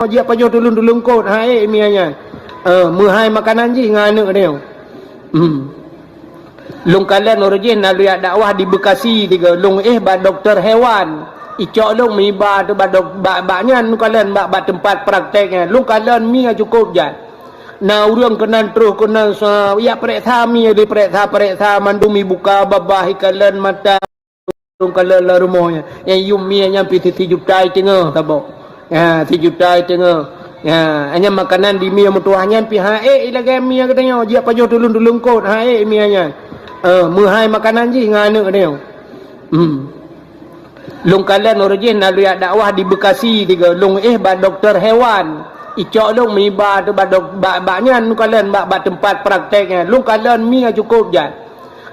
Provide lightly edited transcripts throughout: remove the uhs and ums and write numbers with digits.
Dia pajo tulung-tulung kot hai mianya. Muhai makanan ji ngana dia. Lung kalian origin lalu ya dakwah di Bekasi tiga lung ba doktor hewan. Icok lung miba tu ba baknya lung kalian ba tempat prakteknya. Lung kalian mi cukup jan. Na urang kenan terus kenan ya periksa mi di periksa mandumi buka babah kalian mata lung kalian la rumahnya. Yang yum mi yang piti 7 juta tengah tabok. Ya 7 juta tengah. Ya, hanya makanan di mi mutuahnya pihak ilagay mi katanya dia pajo tulung-tulung kot hai mianya. Muhai makanan ji ngana dia. Lung kalian origin lalu ya dakwah di Bekasi tiga lung ba doktor hewan. Icok lung miba tu baknya lung kalian ba tempat prakteknya. Lung kalian mi cukup jan.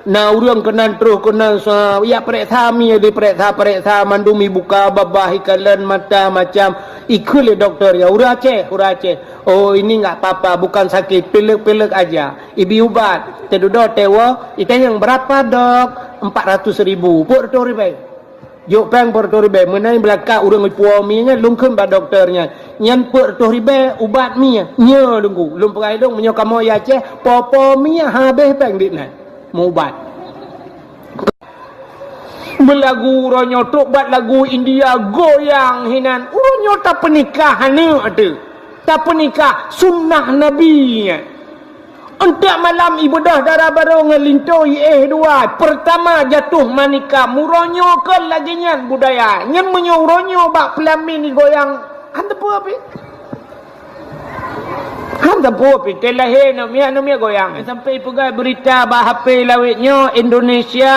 Na urang kenan terus kenan ya periksa mi di periksa mandumi buka babah kalian mata macam ikut doktor ya urace. Oh ini enggak apa-apa, bukan sakit, pilek aja. Ibi ubat, tedudo tewa, yang berapa dok? 400.000. Porto ribe. Yo peng Porto ribe, menai belaka urang ipuo mi nya lungkeun ba dokternya. Nyan Porto ribe ubat mi nya lunggu. Lum pegai dong menyo kamo ya ce, popo mi habis peng ditna. Mubat belagu ronyo tok bat lagu India goyang hinan uronyo tak pernikahan ni ada tak pernikah sunnah Nabi untuk malam ibadah darah baru ngelintoi dua pertama jatuh manika muronyo ke lagi nyan budaya nyan menyo uronyo bak pelamin ni goyang anda apa Hanta popi telahe no mia goyang sampai pegai berita bah HP lawitnya Indonesia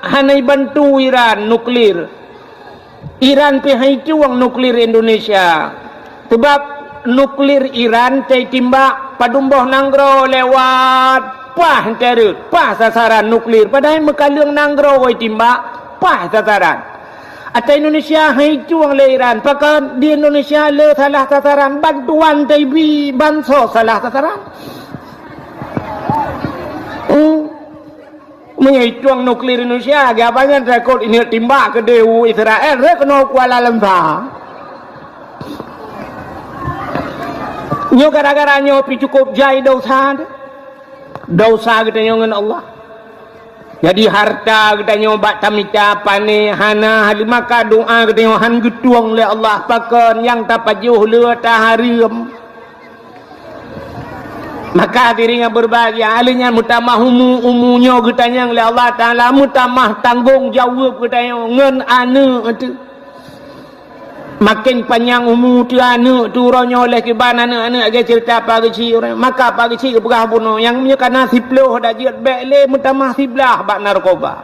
hanai bantu Iran nuklir. Iran pi hai tuang nuklir Indonesia. Sebab nuklir Iran tei timbak padumboh nanggro lewat pah terut pah sasaran nuklir padahal mekaliung nanggro woi timbak pah sasaran. Atau Indonesia hai cuang le Iran pakan di Indonesia le salah sasaran bantuan TB bansos salah sasaran mengitung nuklir Indonesia gabangan rekod ini timbak ke dewu Israel rekno Kuala Lumpur nyo gara-gara nyo pi cukup jai dosa kita nyon Allah. Jadi harta kita nyoba tamita pane hana halimaka doa kita han getuang le Allah pakan yang tapajuh le taharim. Maka dirinya berbahagia alinya mutamah umunya kita yang le Allah Taala mutamah tanggung jawab kita ngen anu itu. Makin panjang umur tu anak tu ronyo oleh kiban anak agak cerita pagi ci maka pagi ci berah bunuh yang punya kana siploh dah jiat bekle mutamah siblah bak narkoba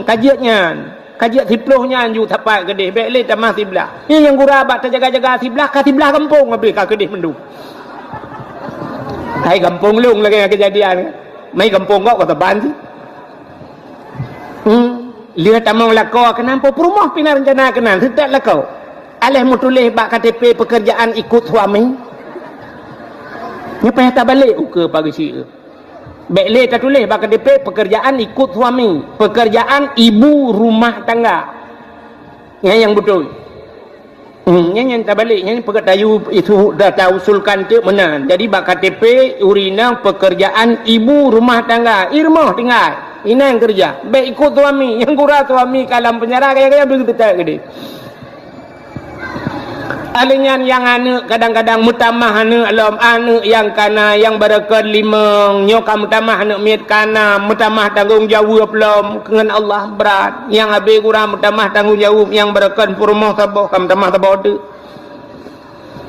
kajiatnya kajiat siplohnya anju tapak gede bekle tamah siblah ini yang gura bak terjaga-jaga siblah ka siblah kampung habis ka gede mendung hai kampung lung lagi kejadian mai kampung kau kata ban sih lihat tamang lako kenapa perumah pina rencana kenan tidak lako alih mutulih bak KTP pekerjaan ikut suami nyapa tak balik ke pagi si bekle tak tulis bak KTP pekerjaan ikut suami pekerjaan ibu rumah tangga yang betul yang tak balik yang pekerjaan itu dah tahu usulkan tu mana jadi bak KTP urina pekerjaan ibu rumah tangga irmah tinggal ini yang kerja baik ikut suami yang kurang suami kalam penjara kayak begitu tak gede alinyan yang anak kadang-kadang mutamah anak alam anak yang kana yang berkat limang nyokam mutamah anak miat kana mutamah tanggung jawab belum dengan Allah berat yang habis kurang mutamah tanggung jawab yang berkat purmah sabah kam mutamah sabah tu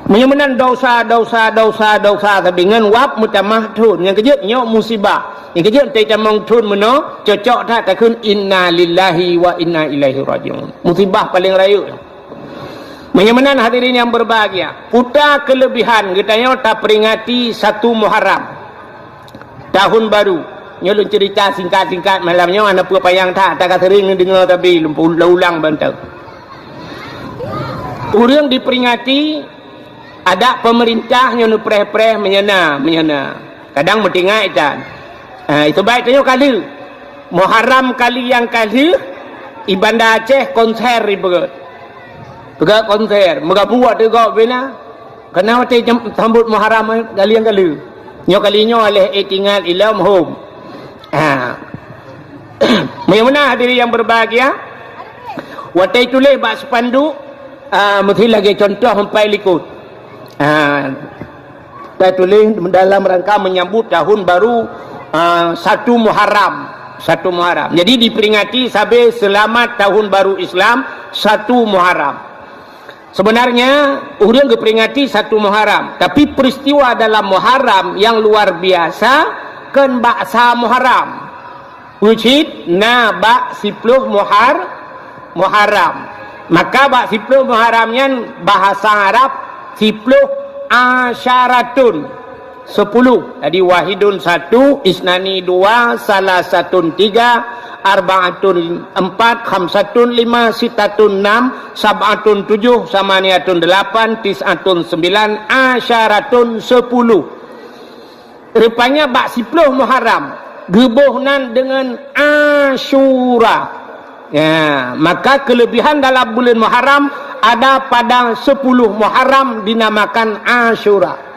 menyamanan dosa tapi dengan wap mutamah tun yang kejut nyok musibah yang kejut tak tamang tun meno cocok tak kun inna lillahi wa inna ilaihi rajiun musibah paling rayu menyamanan hadirin yang berbahagia puta kelebihan kita tak peringati 1 Muharram tahun baru nyolong cerita singkat-singkat malamnya anak payang tak sering dengar tapi ulang bantau urang diperingati ada pemerintah yang preh-preh menyana kadang mentinggal itu baik tanya kali Muharram kali yang kali di Banda Aceh konser ribet Pegak konser, buat juga bina. Kena wate sambut Muharram kali yang kali. Nyo kalinya oleh tinggal ilam home. Mana hadirin yang berbahagia? Wate tulis bak spanduk mesti lagi contoh sampai likut. Kita tulis dalam rangka menyambut tahun baru 1 Muharram. 1 Muharram. Jadi diperingati sampai selamat tahun baru Islam 1 Muharram. Sebenarnya orang diperingati 1 Muharram, tapi peristiwa dalam Muharram yang luar biasa kan baksa Muharram. Which is na bak 10 Muharram. Maka bak 10 Muharramnya bahasa Arab 10 asyaratun 10. Jadi wahidun 1, isnani 2, salasatun 3, arba'atun 4, khamsatun 5, sitatun 6, sab'atun 7, samaniatun 8, tis'atun 9, asyaratun 10. Rupanya bak 10 Muharram gebuhnan dengan Asyura. Ya, maka kelebihan dalam bulan Muharram ada pada 10 Muharram dinamakan Asyura.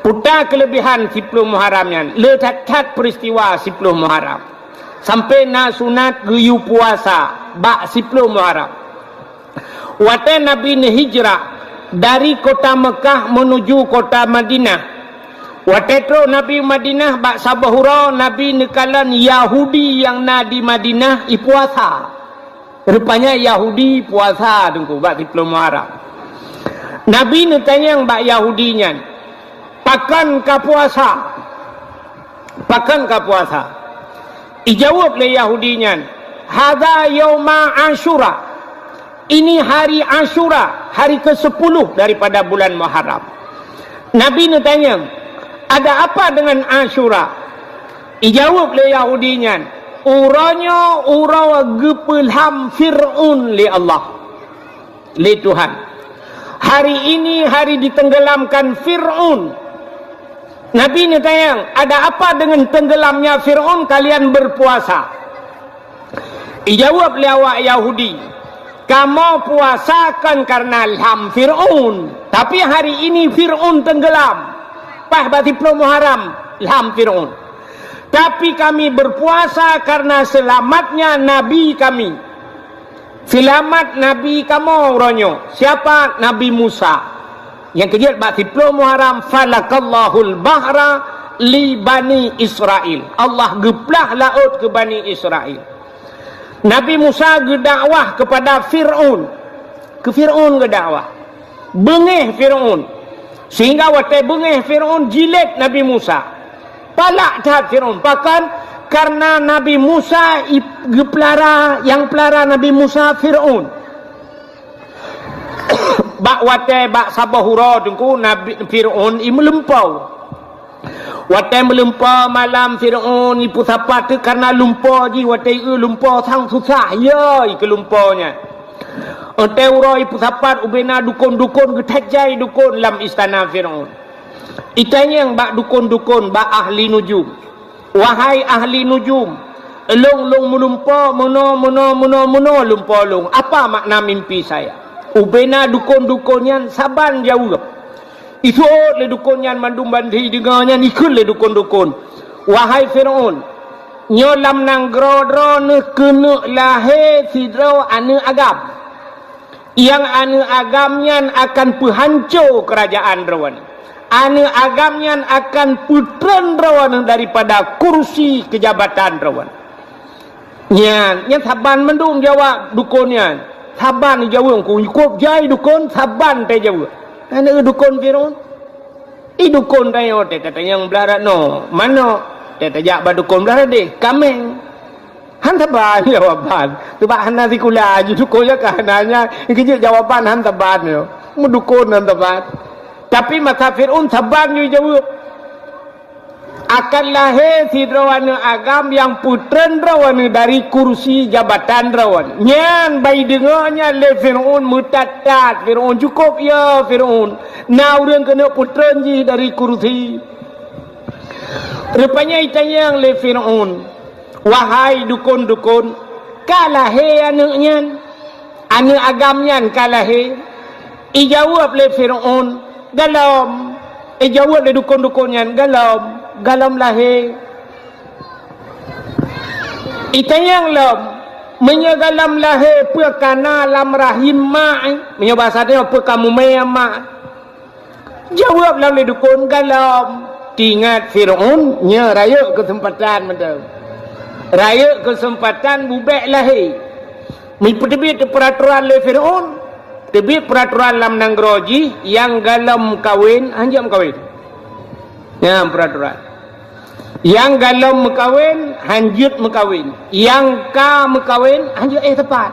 Putar kelebihan 10 Muharramnya, letak peristiwa 10 Muharram. Sampai nak sunat geyu puasa bak 10 Muharram. Waktu Nabi ni hijrah dari kota Mekah menuju kota Madinah. Waktu itu Nabi Madinah bak sabahura Nabi nekalan Yahudi yang na di Madinah puasa. Rupanya Yahudi puasa tunggu bak 10 Muharram. Nabi ni tanya bak Yahudinya, pakan ka puasa? Pakan ka puasa? Ijawab le Yahudinya, hadza yauma Asyura. Ini hari Asyura, hari ke-10 daripada bulan Muharram. Nabi ni tanya, ada apa dengan Asyura? Ijawab le Yahudinya, uranya ura gepelham Fir'aun li Allah, li Tuhan. Hari ini hari ditenggelamkan Fir'aun. Nabi ni tanya, ada apa dengan tenggelamnya Fir'aun kalian berpuasa? Ijawab lewat Yahudi, kamu puasakan karena ilham Fir'aun, tapi hari ini Fir'aun tenggelam. Pas bati 10 Muharram ilham Fir'aun. Tapi kami berpuasa karena selamatnya Nabi kami. Selamat Nabi kamu ronyo. Siapa? Nabi Musa. Yang kejadian bak 10 Muharram, falakallahul bahra li bani Israel. Allah geplah laut ke bani Israel. Nabi Musa gedakwah kepada Fir'aun. Ke Fir'aun gedakwah. Bengih Fir'aun. Sehingga waktu bengih Fir'aun jilid Nabi Musa. Palak dah Fir'aun. Bahkan karena Nabi Musa yang pelara Nabi Musa Fir'aun. Bak wate bak sabahura tungku Nabi Fir'aun melempau. Wate melempau malam Fir'aun ipu sapat tu karena lumpur ji wate lumpur sang susah ya ke lumpurnya. Wate ura ipu sapat ubena dukun-dukun getajai dukun lam istana Fir'aun. Itanya yang bak dukun-dukun bak ahli nujum. Wahai ahli nujum, long melumpur mono lumpur long. Apa makna mimpi saya? Ubena dukun-dukunnya saban jauh. Itu le dukunnya mandum bandi dengarnya nikul le dukun-dukun. Wahai Fir'aun, nyolam nang grodro ne kena lahir sidro ane agam. Yang ane agamnya akan penghancur kerajaan rawan. Ane agamnya akan putran rawan daripada kursi kejabatan rawan. Nya saban mandum jawab dukunnya. Saban jauh ku ikut jai dukun saban te jauh. Ana dukun Fir'aun. Dukun tayo te katanya yang belarat no. Mano te tajak ba dukun belarat de kameng. Han saban jawaban. Tu ba han nasi kula ju dukun ya kananya. Kejut jawaban han saban yo. Mu dukun han saban. Tapi masa Fir'aun saban jauh. Akan lahir sidrowan agam yang putran rawan dari kursi jabatan rawan. Nyan bayi dengarnya le Fir'aun mutatat. Fir'aun cukup ya Fir'aun. Nah orang kena putran ji dari kursi. Rupanya itanya yang le Fir'aun. Wahai dukun-dukun, kalah he anaknya. Anu agamnya kalahi ijawab le Fir'aun galam ijawab le dukun-dukunnya galam lahi itayang lam menyagalam lahi perkana lam rahim ma' menyebasa dia perkamu ma' jawab le dukun galam tingat Fir'aun nya raya kesempatan betul raya kesempatan bubek lahi terbit peraturan le Fir'aun terbit peraturan lam Nangroji yang galam kawin hanjam kawin ya peraturan yang galam mekawin hanjut mekawin yang ka mekawin hanjut tepat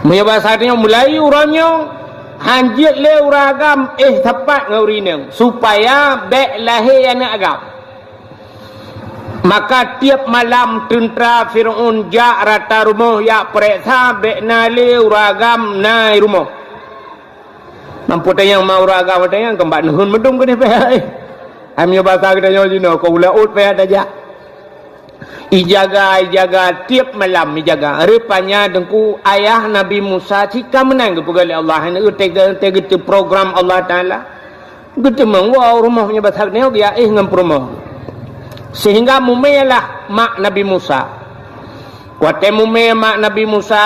menyebasanya mulai urangnya hanjut le uragam tepat ngaurineng supaya bek lahir anak agam. Maka tiap malam tentera Fir'aun jak rata rumah ya periksa bek nali uragam nai rumah. Nampu tayang mau uragam tayang kembak nuhun medung ke ni peh. Amnya bahasa kita nyo jino ko ulaut peh aja. Ijaga tiap malam ijaga. Rupanya dengku ayah Nabi Musa cika menang ke pegali Allah ni tega program Allah Taala. Gitu mengwa rumahnya bahasa kita nyo ya ngam rumah. Sehingga mumelah mak Nabi Musa. Kuate mume mak Nabi Musa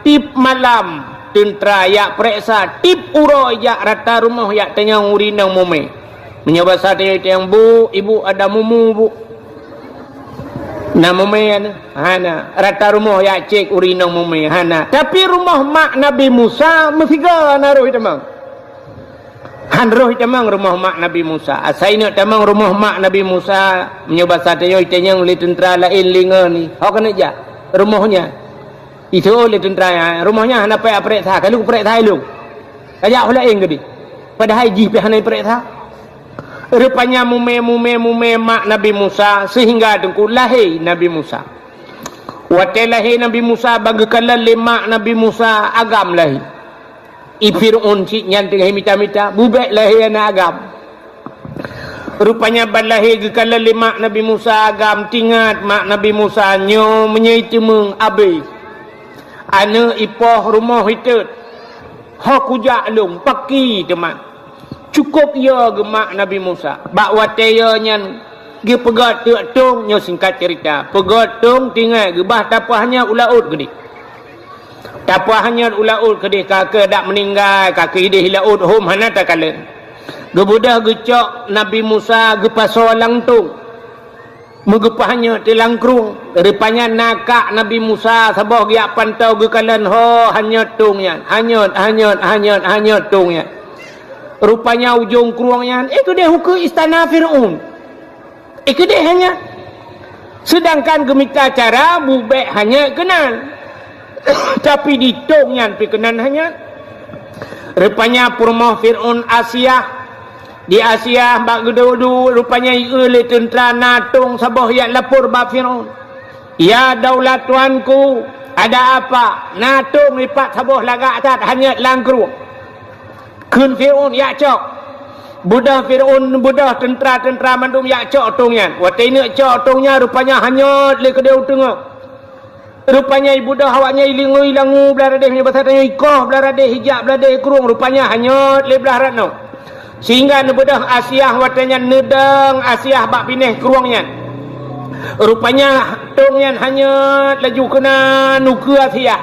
tip malam tentera yak periksa tip uro yak rata rumah yak tanyang urinang mume. Menyebasa dia yang bu, ibu ada mumu bu. Nah mume hana rata rumah yak cek urinang mume hana. Tapi rumah mak Nabi Musa mestiga naruh temang. Han roh tamang rumah mak Nabi Musa. Asaina tamang rumah mak Nabi Musa menyebasa dia yang li tentera lain linga ni. Hok kena ja rumahnya. Itu oleh tentera rumahnya hana pe periksa. Kalau periksa lu. Kajak hola eng gedi. Padahal ji pe hana periksa. Rupanya mume mak Nabi Musa sehingga dengku lahir Nabi Musa. Wate lahir Nabi Musa bagi kala lemak Nabi Musa agam lahir. Fir'aun cik nyantik mita-mita bubek lahir anak agam. Rupanya balahir ke kala lemak Nabi Musa agam tingat mak Nabi Musa nyo menyaitemeng abe. Ana ipoh rumah hitut. Hok ujak lung paki teman. Cukup ya gemak Nabi Musa. Bak wate ya nyan ge pegat tung nyo singkat cerita. Pegat tung tinggal gebah tapahnya ulaut gede. Tapa hanya ulaul kedih kakak dak meninggal kakak idih laut hom hana takalen. Gebudah gecok Nabi Musa gepaso langtung. Megepahnya telangkrung. Rupanya nakak Nabi Musa sabah giak pantau gekalan ho hanya tungnya. Hanya tungnya. Rupanya ujung kruangnya itu dia hukum istana Fir'aun. Itu dia hanya. Sedangkan gemita cara bubek hanya kenal. Tapi di tongnya pikenan hanya rupanya purmah Fir'aun Asia di Asia bak gedu rupanya oleh tentera natung sabah yang lapor bak Fir'aun ya daulat tuanku ada apa natung lipat sabah lagak atas hanya langkru kun Fir'aun ya cok budah Fir'aun budah tentera mandum ya cok tongnya wate ini cok tongnya rupanya hanya le kedeu tengah. Rupanya ibu dah awaknya ilangu belah radeh punya bahasa tanya ikoh belah radeh hijab belah radeh kurung rupanya hanyut le belah ratno sehingga nebedah Asia watanya nedang Asia bak pineh kurungnya rupanya tongnya hanyut laju kena nuku Asia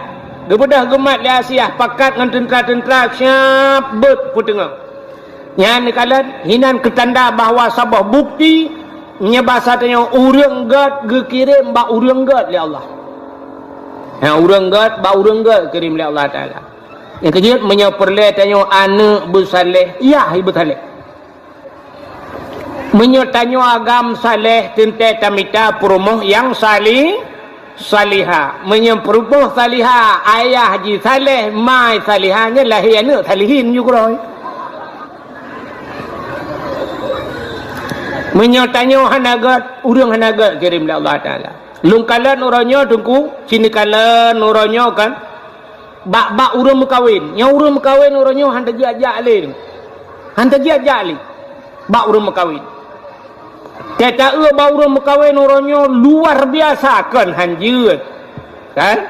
nebedah gemat le Asia pakat dengan tentera-tentera siap bet putengah nyan kalan hinan ketanda bahawa sabah bukti nya bahasa tanya urang gad gekirim bak urang gad le Allah. Urang gad kirim oleh Allah Taala. Yang kejut menyeperle tanya anak bersaleh. Ya, ibu saleh. Menyertanya agam saleh tente tamita perumoh yang salihah. Menyeperumoh salihah ayah haji saleh mai salihahnya lahir anak salihin juga. Menyertanya hanagat urang hanagat kirim oleh Allah Taala. Lungkalan orangnya tunggu sini kalan orangnya kan bak urang mekawin nya urang mekawin orangnya hantar jajak le bak urang mekawin bak urang mekawin orangnya luar biasa kan hanjut kan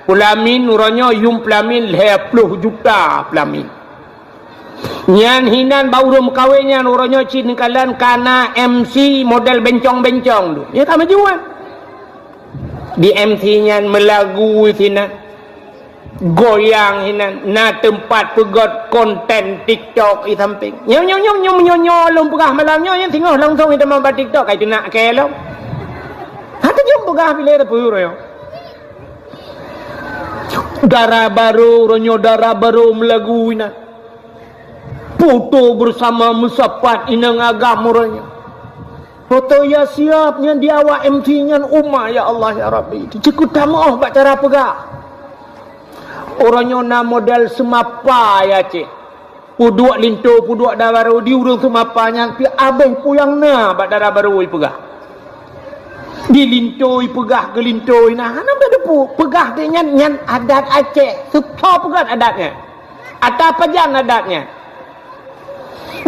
Pelamin urangnya yung pelamin 20 juta pelamin. Nyan hinan baru mekawinnya urangnya cin kalan kana MC model bencong-bencong tu. Ya tak majuan. Di MC nyan melagu sina. Goyang hinan na tempat pegot konten TikTok i samping. Nyong long pegah malamnya yang tengok langsung kita main TikTok kai tu nak kelong. Hata jom pegah pilih apa urang. Darah baru, ronyo darah baru melagu ina. Foto bersama musapat inang agam orangnya. Foto ya siapnya di awak MC-nya umma ya Allah ya Rabbi. Cukup tamoh bak cara pegak. Orangnya na model semapa ya cik. Puduk linto, puduk darah baru di urung semapanya. Pi abeh puyang na bak darah baru pegak. Dilintoi pegah ke lintoi nah ana berdepu pegah dia nyan adat Aceh suka pegah adatnya atau pajan adatnya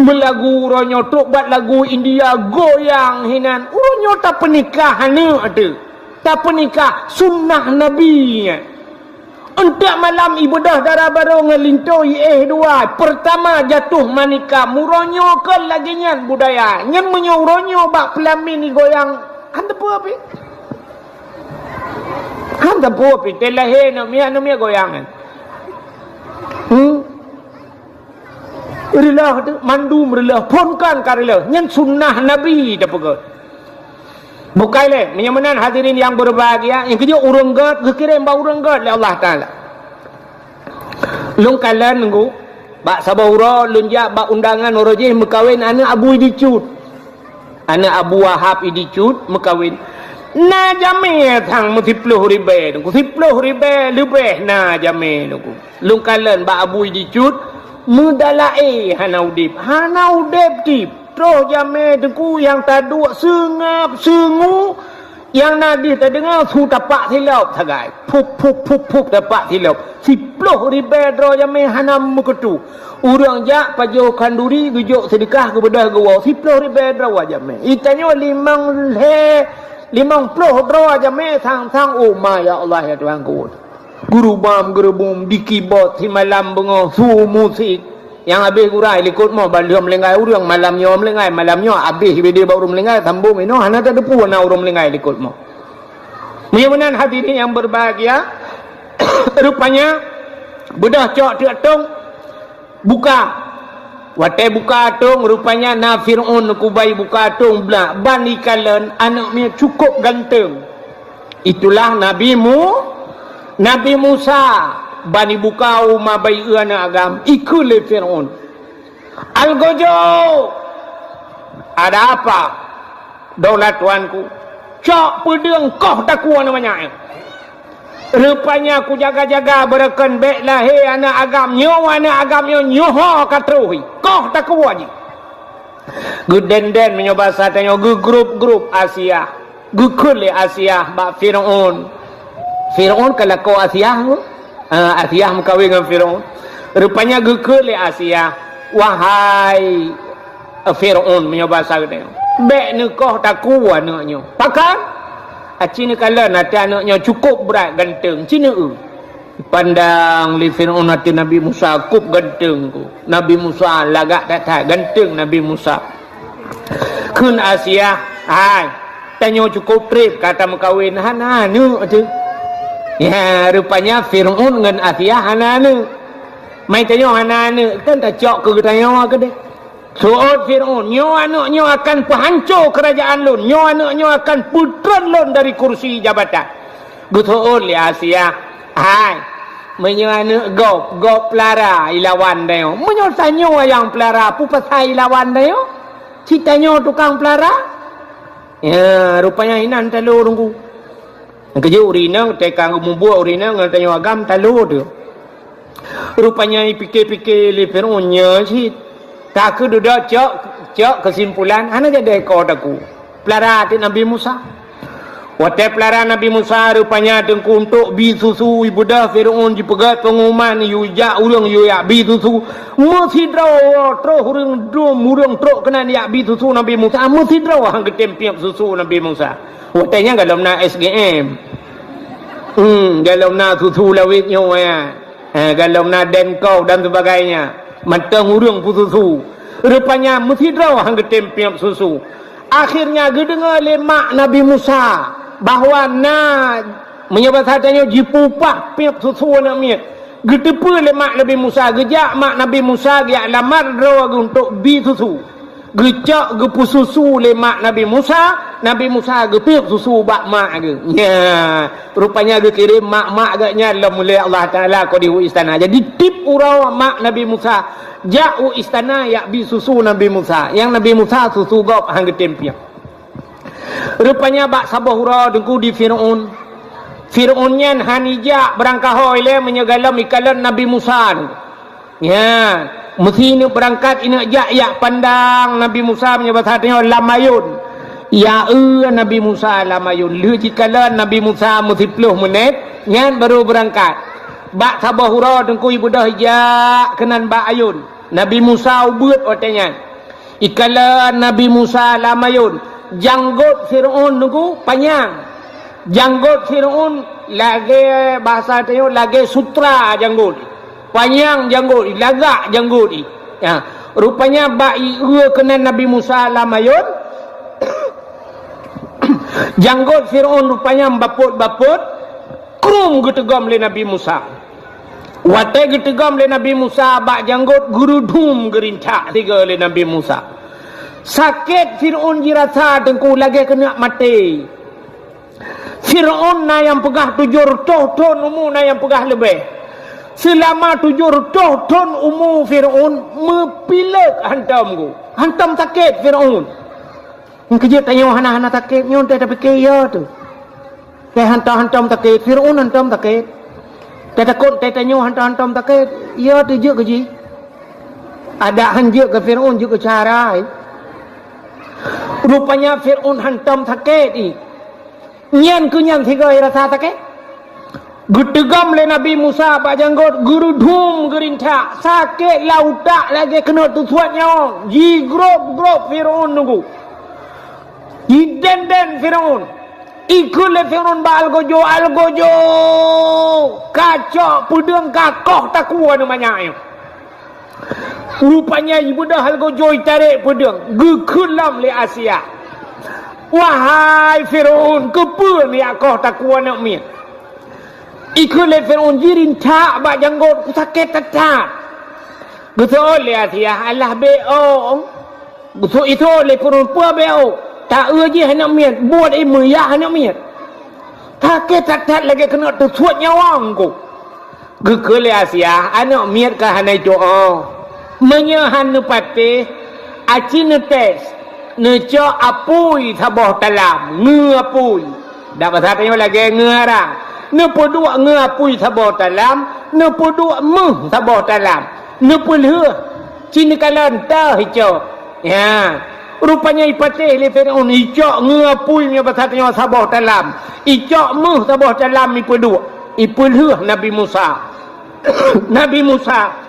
melagu ronyo tok buat lagu India goyang hinan ronyo tak pernikah ada tak pernikah sunnah nabi untuk malam ibadah darah baru ngelintoi dua pertama jatuh manika muronyo ke lagi nyan budaya nyan menyo ronyo bak pelamin ni goyang anda apa? Anda apa? Telahe no mia goyangan. Rilah mandum rilah ponkan karilah. Nyen sunnah Nabi dah pegot. Bukai le, menyamanan hadirin yang berbahagia. Yang kedua urang god, kekirim ba urang god le Allah Taala. Lung kalan nunggu, bak sabahura lunjak bak undangan orojih mekawin anak Abu Dicut. Anak Abu Wahab idicut mekawin na jame thang mu 10 ribu tu 10 ribu lebih na jame tu lung kalan ba Abu idicut mudalae hanaudip tip terus jame tu yang taduk sengap sengu yang nadi terdengar su tapak silap sagai pup tapak silap 10 ribu terus jame hanam muketu urang jak pajo kanduri gujuk sedekah kepada gua 10 ribu draw aja me itanya 50 draw aja me sang oh ma ya Allah ya Tuhan ku guru bam gerbum di keyboard si malam bengo su musik yang habis gurai likut mo baliom lengai urang malamnya melengai malamnya habis dia baru melengai sambung ino hana tak depu na urang melengai likut mo mudah-mudahan hadirin yang berbahagia rupanya bedah cok tung buka watai buka tung rupanya na Fir'aun kubai buka tung belak bani kalan anaknya cukup ganteng itulah Nabi Musa bani buka umma bai anak agam ikul Fir'aun al-gojo ada apa daulat tuanku cok pedeng koh takwa namanya rupanya aku jaga-jaga berakan baiklah anak agam nyoho katruhi kau tak kuwaji gudenden menyoba satanya grup Asia gukul Asia bak Fir'aun kalau kau Asia Asia mengkawin dengan Fir'aun rupanya gukul Asia wahai Fir'aun menyoba satanya baik ni kau tak kuwa naknya pakar Cina kala nanti anaknya cukup berat ganteng Cina pandang li Fir'aun nanti Nabi Musa cukup ganteng ku Nabi Musa lagak tak ganteng Nabi Musa kun Asia hai tanya cukup trip kata mekawin hananu tu ya rupanya Fir'aun dengan Asia hananu mai tanya hananu kan tak cok ke tanya ke deh Soal Fir'aun, nyo anaknya akan penghancur kerajaan lun, nyo anaknya akan putran lun dari kursi jabatan. Gutool ya Asia, hai, menyo anak gop pelara ilawan dayo. Menyo tanyo yang pelara, pupasai ilawan dayo. Citanyo tukang pelara. Ya, rupanya inan talo runggu. Kerja urinang, tekang membuat urinang, tanyo agam talo tu. Rupanya pikir-pikir li Fir'aunnya sih. Tak ke duduk cok kesimpulan ana jadi ekor aku pelara Nabi Musa Watai pelara Nabi Musa rupanya tengku untuk bi susu ibu dah Fir'aun dipegat pengumuman yujak urang yuyak bi susu mesti draw terus urang terus kena yak bi susu Nabi Musa mesti draw hang ketempiap susu Nabi Musa watainya kalau nak SGM Kalau nak susu lawitnya kalau nak dengkau dan sebagainya mentang urung susu rupanya mesti draw hang getempiap susu. Akhirnya gedengar lemak Nabi Musa bahawa menyebab katanya jipupah piap susu nak miat getepa lemak Nabi Musa gejak mak Nabi Musa dia lamar draw untuk bi susu gecak gepu susu lemak Nabi Musa gepiap susu bak mak ge rupanya ge kirim mak agaknya mulai Allah Taala ko di istana. Jadi tip urau mak Nabi Musa jauh istana yak bi susu Nabi Musa yang Nabi Musa susu gop hang getempiap. Rupanya bak sabah urau dengku di Fir'aunnya hanija berangkahoi le menyegalam ikalan Nabi Musa mesti ni berangkat ini ya pandang Nabi Musa menyebut hatinya lamayun Nabi Musa lamayun lu jikalan Nabi Musa mesti 10 menit nyan baru berangkat bak sabah hura dengku ibu dah kenan bak ayun Nabi Musa ubut otenya ikalan Nabi Musa lamayun janggut Fir'aun dengku panjang janggut Fir'aun lagi bahasa tanya lagi sutra janggut panjang janggut lagak janggut rupanya bai kena Nabi Musa lamayun janggut Fir'aun rupanya baput krum getegam le Nabi Musa watai getegam le Nabi Musa bak janggut gurudum gerintak tiga le Nabi Musa sakit Fir'aun jirasa dengku lagi kena mati Fir'aun na yang pegah 700 ton umur na yang pegah lebih selama 700 ton umur Fir'aun mepilak hantam sakit Fir'aun kejut tanya hana sakit nyon tapi kaya tu kayak hantam sakit Fir'aun hantam sakit takut tanya hantam sakit ya tu je keji ada hanjuk ke Fir'aun juga cara rupanya Fir'aun hantam sakit nyan kunyan tiga rasa sakit getegam le Nabi Musa bak janggut gurudum gerintak sakit lautak lagi kena tusuat nyawa ji grop Fir'aun nunggu ji den Fir'aun ikut le Fir'aun bak algojo kacok pedang kakoh takua namanya rupanya ibu dah algojo tarik pedang gekulam le Asia wahai Fir'aun kepa ni akoh takua nak miat ikut le Fir'aun jirin tak bak janggut sakit tetat betul le Asia Allah be'o betul itu le Fir'aun pua be'o tak je nak miat buat meriah nak miat sakit tetat lagi kena tersuat nyawa ku gekul le Asia anak miat ke hanai doa menyahan nepati aci netes neco apui sabah talam ngapui dak bahasa tanya lagi ngarang nepodua ngapui sabah talam nepodua sabah talam nepulh cini kalan tah hijau rupanya ipatih le Fir'aun hijau ngapui nya bahasa tanya sabah talam hijau sabah talam ipodua ipulh Nabi Musa Nabi Musa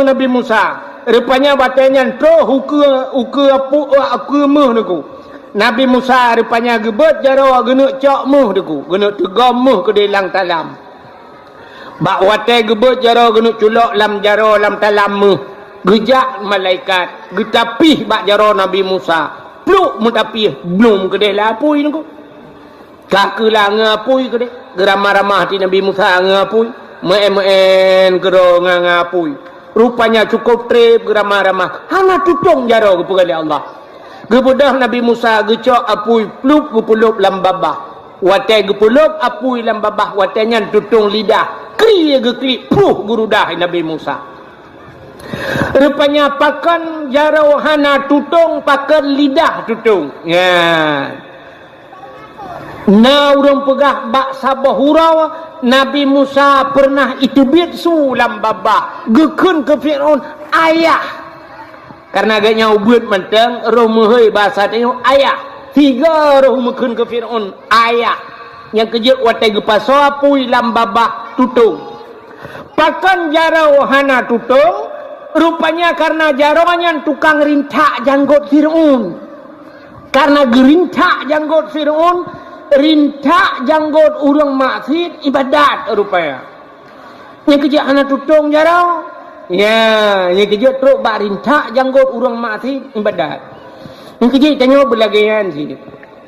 Nabi Musa rupanya batanya troh uku meh deku Nabi Musa rupanya gebet jaro genuk cok meh deku genuk tegam meh ke dalam talam bak watai gebet jaro genuk culok lam jaro lam talam meh gejak malaikat getapih bak jaro Nabi Musa pluk mutapih belum ke dalam apui deku kakelah ngapui ke de geramah-ramah ti Nabi Musa ngapui meen gero ngapui rupanya cukup trip geramah-ramah hana tutung jaro kepada Allah gebedah Nabi Musa gecok apui plup gepulup lam babah watai gepulup apui lam babah watainya tutung lidah kri gekli puh gurudah Nabi Musa rupanya pakan jaro hana tutung pakan lidah tutung na urang pegah bak sabah hurau Nabi Musa pernah itu bitsu lam babah gekun ke Fir'aun ayah karena agaknya ubud menteng roh mehoi bahasa tanya ayah tiga roh mekun ke Fir'aun ayah yang kejut watai gepaso apui lam babah tutung pakan jarau hana tutung rupanya karena jaraunya tukang rintak janggut Fir'aun karena gerintak janggut Fir'aun rintak janggut urang maksiat ibadat rupanya. Yang kerja anak tutung jarau. Ya, yang kerja teruk bak rintak janggut urang maksiat ibadat. Yang kerja tanya berlagian sih.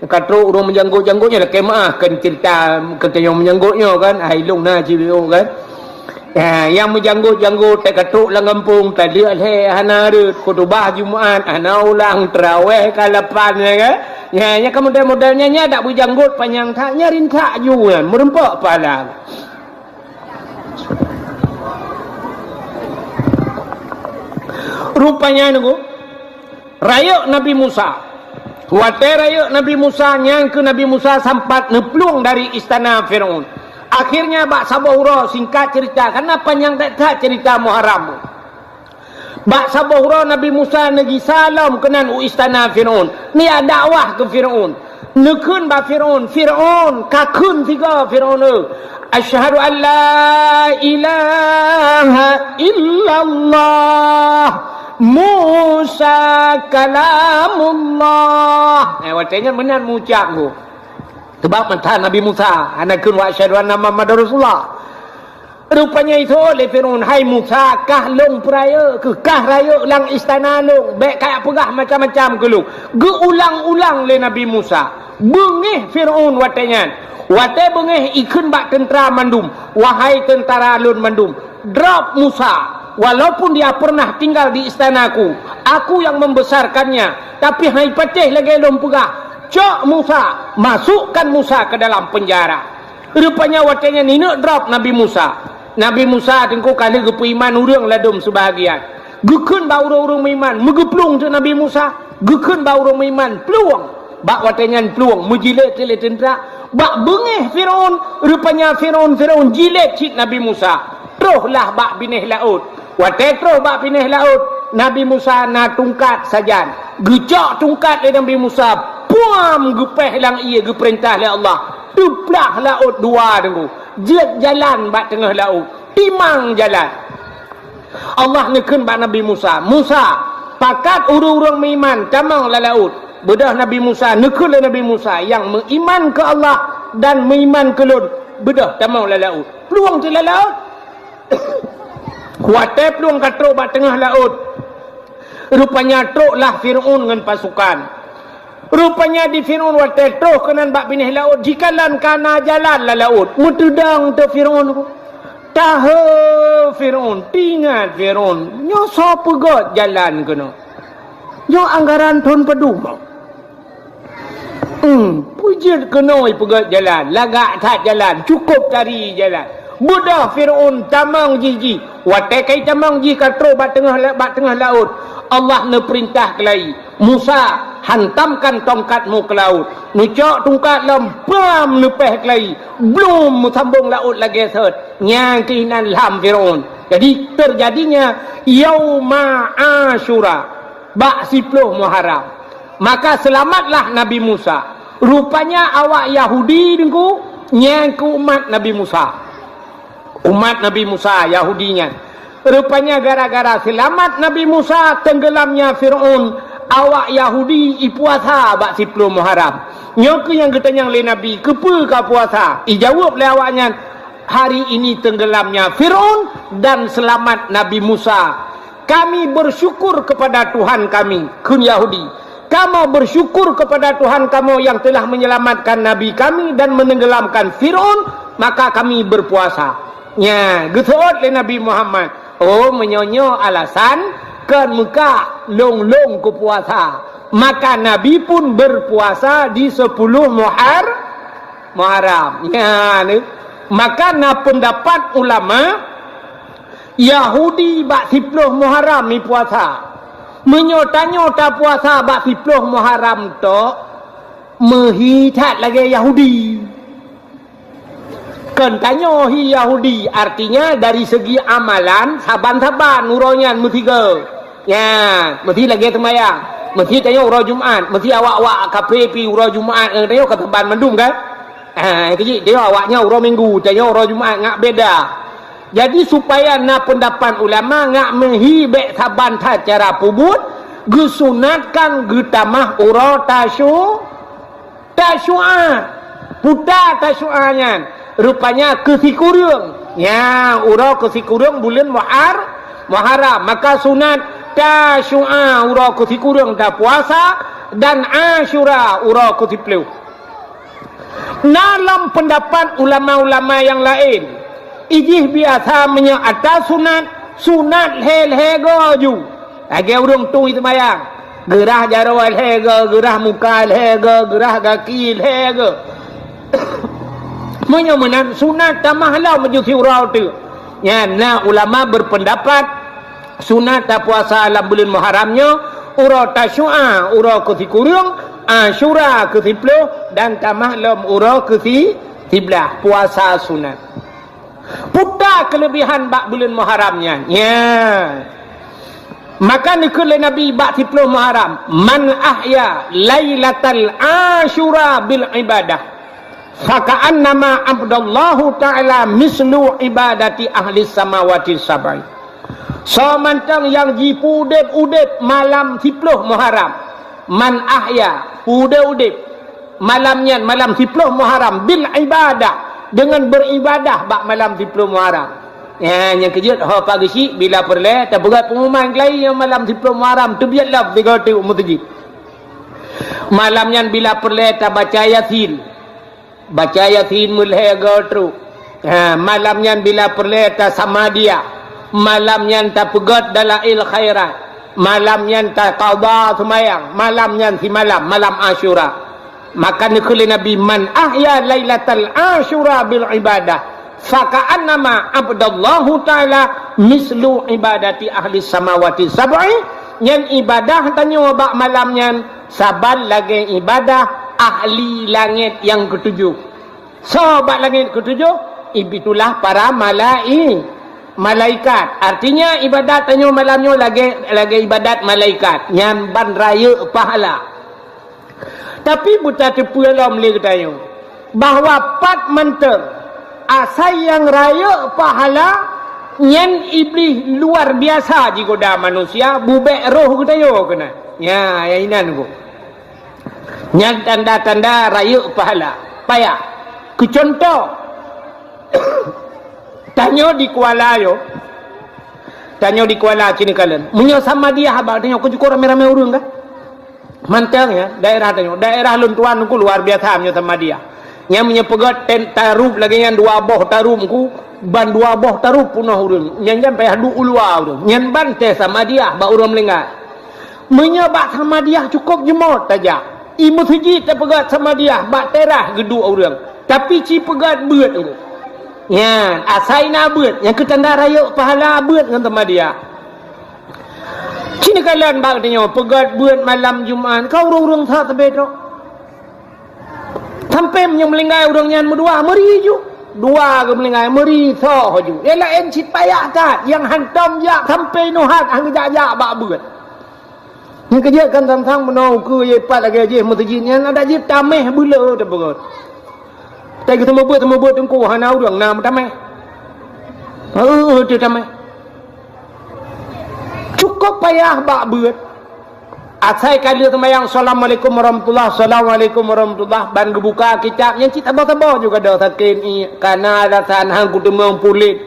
Kata orang menjanggut-janggutnya dah kemah kan cerita kata yang menjanggutnya kan hailung na cibiu kan. Ya, yang menjanggut-janggut tak katuk lang kampung tadi alhe hana ada khutbah Jumaat ana ulang tarawih kalapan ya kan. Ya kemudian-modalnya nya dak berjanggut panjang taknya rintak juga merempak pala. Rupanya nunggu raya Nabi Musa. Watai raya Nabi Musa yang ke Nabi Musa sempat neplung dari istana Firaun. Akhirnya bak sabahura singkat cerita karena panjang tak cerita Muharram. Bak sabahura Nabi Musa negi salam kenan istana Firaun. Ni ada dakwah ke Firaun. Nekun ba Firaun, Firaun kakun tiga Firaun. Asyhadu an la ilaha illallah Musa kalamullah. Watanya benar mengucap tu. Sebab mentah Nabi Musa anakun wa asyhadu anna Muhammadar Rasulullah. Rupanya itu oleh Firaun, hai Musa kah long peraya ke kah raya lang istana long baik kayak pegah macam-macam ke lu. Geulang-ulang le Nabi Musa. Bengih Firaun watanya. Watai bengih ikun bak tentera mandum. Wahai tentara lun mandum, drop Musa. Walaupun dia pernah tinggal di istanaku, aku yang membesarkannya, tapi hai pecah lagi lom pegah. Cok Musa, masukkan Musa ke dalam penjara. Rupanya watanya ni nak drop Nabi Musa. Nabi Musa tengku kali gepu iman urang ladum sebahagian. Gekun ba urang-urang iman, megeplung tu Nabi Musa. Gekun ba urang iman, peluang. Bak watanya peluang, mujilat tele tentera. Bak bengih Firaun, rupanya Firaun jilat cik Nabi Musa. Teruslah bak binih laut. Watai terus bak binih laut, Nabi Musa na tungkat sajan. Gejak tungkat le Nabi Musa, puam gepeh lang ia geperintah le Allah. Tuplah laut dua tengku. Jet jalan bak tengah laut. Timang jalan. Allah nekun bak Nabi Musa. Musa, pakat urang-urang meiman tamang la laut. Bedah Nabi Musa, nekun le Nabi Musa yang mengiman ke Allah dan mengiman ke Lut. Bedah tamang la laut. Peluang tu la laut. Kuatai peluang katruk bak tengah laut. Rupanya truklah Fir'aun dengan pasukan. Rupanya di Fir'aun watai truk kenan bak binih laut. Jikalan kana jalan la laut. Mutudang tu Fir'aun. Tahu Fir'aun. Tingat Fir'aun. Nyo so pegot jalan kena. Nyo anggaran ton peduma. Pujit kenoi pegot jalan. Lagak tak jalan. Cukup cari jalan. Budah Fir'aun tamang jiji. Watai kai tamang jiji katro bak tengah laut. Allah ne perintah kelai. Musa, hantamkan tongkatmu ke laut. Nucok tongkat lempam lepeh kelai. Belum sambung laut lagi set. Nyang keinan lam Fir'aun. Jadi terjadinya Yauma Asyura. Bak 10 Muharram. Maka selamatlah Nabi Musa. Rupanya awak Yahudi dengku nyang ke umat Nabi Musa. Umat Nabi Musa Yahudinya. Rupanya gara-gara selamat Nabi Musa tenggelamnya Fir'aun, awak Yahudi ipuasa bak 10 Muharram. Nyoke yang ketanyang le Nabi, kepa ka puasa? Ijawab le awaknya, hari ini tenggelamnya Fir'aun dan selamat Nabi Musa. Kami bersyukur kepada Tuhan kami, kun Yahudi. Kamu bersyukur kepada Tuhan kamu yang telah menyelamatkan Nabi kami dan menenggelamkan Fir'aun, maka kami berpuasa. Ya, getot le Nabi Muhammad. Oh, menyonyo alasan kan muka long-long ke puasa. Maka Nabi pun berpuasa di 10 Muharram. Ya, ni. Maka na pendapat ulama Yahudi bak 10 Muharram ni puasa. Menyota-nyota puasa bak 10 Muharram tu mehitat lagi Yahudi. Kan tanya hi Yahudi, artinya dari segi amalan saban-saban uronya metiga. Ya, mesti lagi temayang. Mesti tanya urau Jumaat, mesti awak-awak KPP urau Jumaat tanya ke tempat mendum kan? Kecil dia awaknya urau Minggu, tanya urau Jumaat ngak beda. Jadi supaya na pendapat ulama ngak mehibek saban ta cara pubut, gesunatkan getamah urau tasyu'at. putar tasyu'anyan rupanya ke si kurung ya urau ke si kurung bulan Muharram maka sunat tasyu'a urau ke si kurung dah puasa dan Asyura urau ke si peluk. Dalam pendapat ulama-ulama yang lain ijih biasa atas sunat hel-hego ju lagi urung tu itu mayang gerah jarawal hego gerah muka hego gerah kaki hego menyomenan sunat tamahlah mejusi urau tu ya nah ulama berpendapat sunat tak puasa dalam bulan Muharramnya urau tasyu'a urau ke si kurung Asyura ke si puluh dan tamahlam urau ke si belah puasa sunat putar kelebihan bak bulan Muharramnya ya maka nikul Nabi bak si puluh Muharram man ahya lailatal Asyura bil ibadah faka'annama abdallahu ta'ala mislu ibadati ahli samawati sab'i so mantang yang jipu udip malam 10 Muharram man ahya udip malamnya malam 10 Muharram bil ibadah dengan beribadah bak malam 10 Muharram ya yang kejut ho pagi si bila perle tak berat pengumuman lain yang malam 10 Muharram tu biarlah tiga tu mutaji malamnya bila perle tak baca yasin mulai gotru malamnya bila perle tak sama dia malamnya tak pegat dalail khairat malamnya tak qada semayang malamnya si malam Asyura maka nikuli Nabi man ahya lailatal Asyura bil ibadah faka'annama abdallahu ta'ala mislu ibadati ahli samawati sab'i yang ibadah tanya bak malamnya saban lagi ibadah ahli langit yang ketujuh so bak langit ketujuh itulah para malaikat artinya ibadat tanya malamnya lagi ibadat malaikat nyamban raya pahala tapi buta tepu dalam boleh tanya bahawa pat menteng asal yang raya pahala nyen iblis luar biasa jika dah manusia bubek roh kita yo kena ya inan ko nyen tanda-tanda raya pahala payah ke contoh tanya di Kuala sini kalian munyo sama dia habak tanya ko cukup rame-rame urang kah mantang ya daerah luntuan ku luar biasa munyo sama dia nya munyo pegat tarup lagi yang dua boh tarup ku ban dua boh tarup punah urang nya sampai hadu ulua urang nya ban teh sama dia ba urang melengah munyo bak sama dia cukup jemot saja imu siji tak pegat sama dia bak terah gedu urang tapi ci pegat beut urang ya asaina beut yang ketanda raya pahala beut dengan sama dia sini kalian bak tanya pegat beut malam Jumaat kau urang tak tebedo sampai yang melinggai urang nyan medua meri ju dua ke melinggai meri so ju ialah encit payah kat yang hantam jak sampai nuhat hang jak bak beut yang kerja kan tang menau ke ye pat lagi je mutajin yang ada je tameh bula te beut tai ke temu beut tengku hana urang nam tameh tu tameh cukup payah bak beut asai kali temayang assalamualaikum warahmatullah ban gebuka kitab yang cita tabah juga dah sakin kana alasan hang kutemeng pulit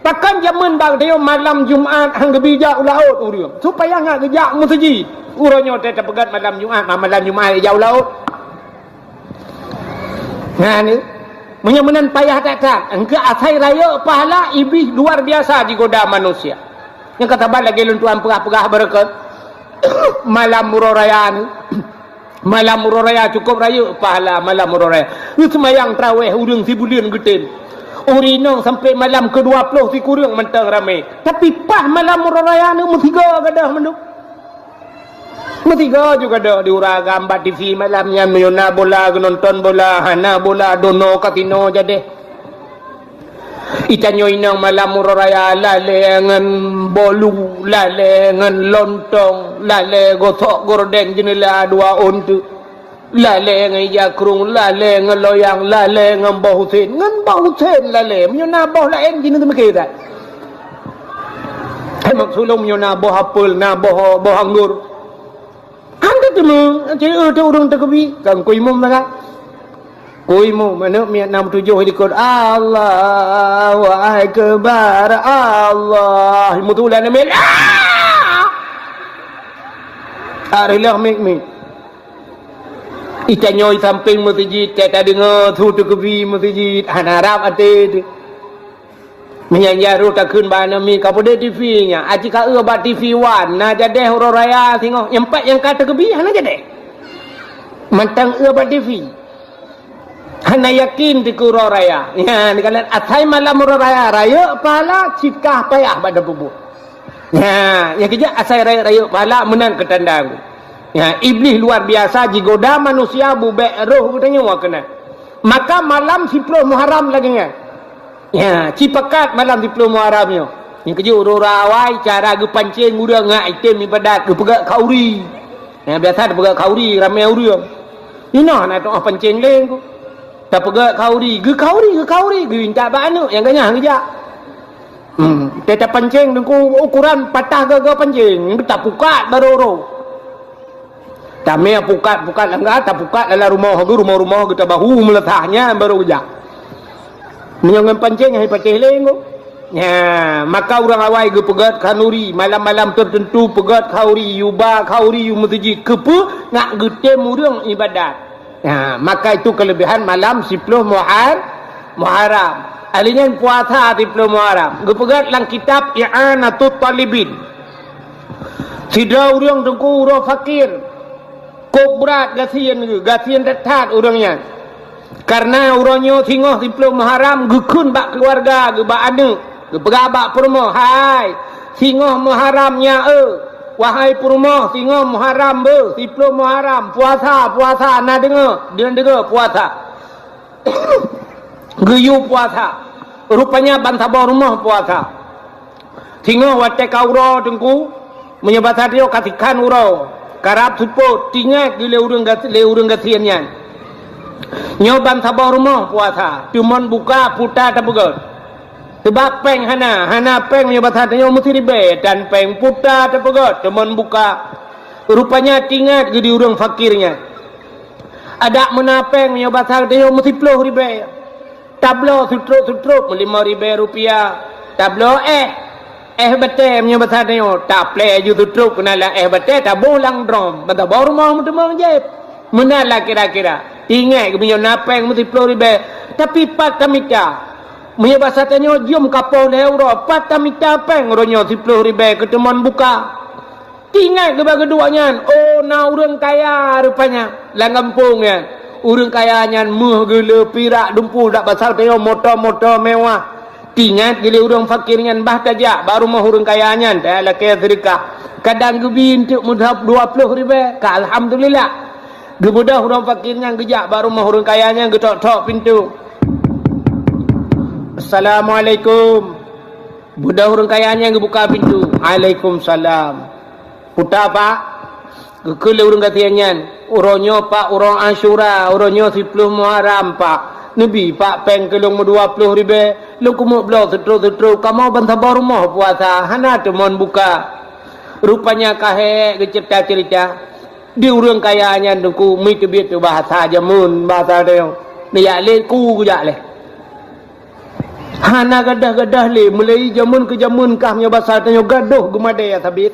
pakan zaman bang dia malam Jumaat hang gebijak laut urang supaya ngak gejak musaji uronyo teh pegat malam Jumaat jauh laut nah ni menyemenan payah tak engke asai raya pahala iblis luar biasa digoda manusia yang kata bal lagi luntuan perah-perah berkat malam muroraya cukup raya pahala malam muroraya ni semayang tarawih urang si bulan getin urinong sampai malam ke-20 si kurang mentang ramai tapi pas malam muroraya ni mutiga gadah menduk mutiga juga dah diurang gambar TV malamnya menyona bola nonton bola hana bola dono kasino jadi itanyo inang malam muroraya lale ngan bolu lale ngan lontong lale gosok gorden jenela dua ontu lale ngan jakrung lale ngan loyang lale ngan bau Husain lale menyona bau lain jenis mereka maksudnya menyona bau apel na bau anggur anda temu tu urang terkebi kan ko imam mala Kuimu mana mi 67 ikut Allahu akbar Allah mutulan ambil arilah mik itanyoi samping masjid tak dengar tu tu kebi masjid hanarap ate menyanyi tak kun bana mi ka pada TV nya aji ka ba TV wan na jadeh ro raya tengok yang empat yang kata kebi hana jadeh mantang ba TV hana yakin di ro raya ya ni kalian atai malam ro raya raya pala cikah payah pada bubu ya yang kerja asai raya pala menang ketandang. Ya, iblis luar biasa jigoda manusia bubek roh katanya wa kena. Maka malam 10 Muharram lagi nya. Ya, cipakat malam 10 Muharram nya. Yang kerja rawai cara ge pancing urang ngak item ibadat ge pegak kauri. Ya, biasa ada pegak kauri ramai urang. Ina nak doa pancing leng ku. Tak pegak kauri ge minta ba anu yang ganya kerja. Tetap pancing dengku ukuran patah ge pancing, tak pukat baru. Kami pukat langgar tak pukat dalam rumah kita bahu meletahnya baru je. Menyongan pancing hai patih lengo. Ya, maka orang awai ge pegat kanuri malam-malam tertentu pegat kauri yuba kauri masjid kepu nak getem urang ibadat. Ya, maka itu kelebihan malam 10 Muharram. Alinya puasa 10 Muharram. Ge pegat lang kitab I'anatut Talibin. Sida urang dengku urang fakir. Kok berat gasian detat orangnya karena orangnya tengok 10 Muharram gekun bak keluarga ge bak anak ge pegabak perumah hai tengok Muharramnya wahai perumah tengok Muharram 10 Muharram puasa nak dengar puasa geyu puasa rupanya bantabah rumah puasa tengok wate kauro tengku menyebabkan dia katikan urau karab support tinggal gile urang gatiannya nyoban sabah rumah puasa cuman buka puta tak begot sebab peng hana peng nyobat hatanya mesti ribet dan peng puta tak begot cuman buka rupanya tinggal gede urang fakirnya ada menapeng nyobat hatanya mesti peluh ribet tablo sutruk 5 ribu rupiah tablo betul punya bahasa tak play ju tutup kenala betul tak bolang drum benda baru mau demang je menala kira-kira tinggal punya napeng mesti 10 ribu tapi patamita punya bahasa tanya jom kapau euro patamita peng ronyo 10 ribu ketemuan buka tinggal keduanya na urang kaya rupanya langampung ya urang kayanya muh gele pirak dumpul dak pasal tanya motor mewah tinggal gila urang fakirnya bah tajak baru mah urang kayanya dah lah kaya sedekah kadang gebi untuk mudhab 20 ribu ka alhamdulillah gebudah urang fakirnya gejak baru mah urang kayanya getok-tok pintu Assalamualaikum budak urang kayanya gebuka pintu Waalaikumsalam puta pak gekele urang katiannya uronyo pak urang Asyura uronyo 10 Muharram pak Nabi pak peng kelong 20 ribu lu kumuk blok setruk kamu bantah baru rumah puasa hana teman buka rupanya kahe cerita di urang kayanya dengku mi kebit tu bahasa jamun bahasa dia ni ya le ku jak le hana gadah le mulai jamun ke jamun kah nya bahasa tanya gaduh gemade ya tabe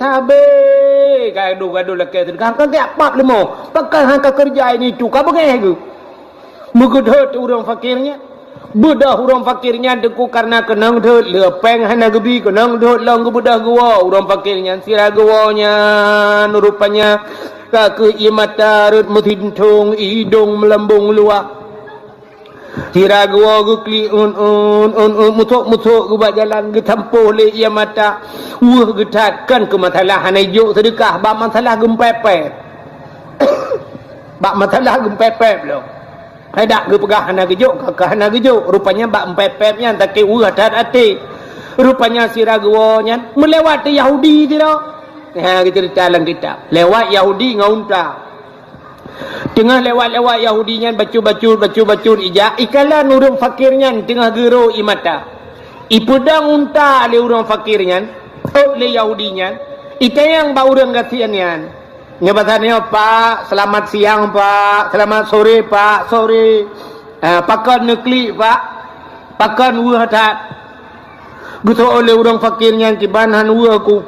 gaduh le ke kan tak apa le mo pakai hangka kerja ini tu ka bagaimana ke mugudhut urang fakirnya budah urang fakirnya deku karena kenang dhut lepeng hana gebi kenang dhut lang budah gua urang fakirnya sira gawanya rupanya ka ke imata rut mutintung idung melambung luah sira gua gukli mutuk gua jalan getampuh le ia mata getatkan ke masalah hana juk sedekah ba masalah gempepet ba masalah gempepet lo ada gepegah hana gejuk hana gejuk rupanya bak empepepnya tak ke urat hati rupanya siragwanya melewati Yahudi tidak ha kita dalam kitab lewat Yahudi ngaunta tengah lewat Yahudinya bacu ijak ikalan urang fakirnya tengah gero imata ipudang unta le urang fakirnya le Yahudinya itayang ba urang gatiannya nyebatannya Pak, selamat siang Pak, selamat sore Pak, sore pakan nekli pak, pakan wua hatat. Betul oleh orang fakirnya kibanan wua ku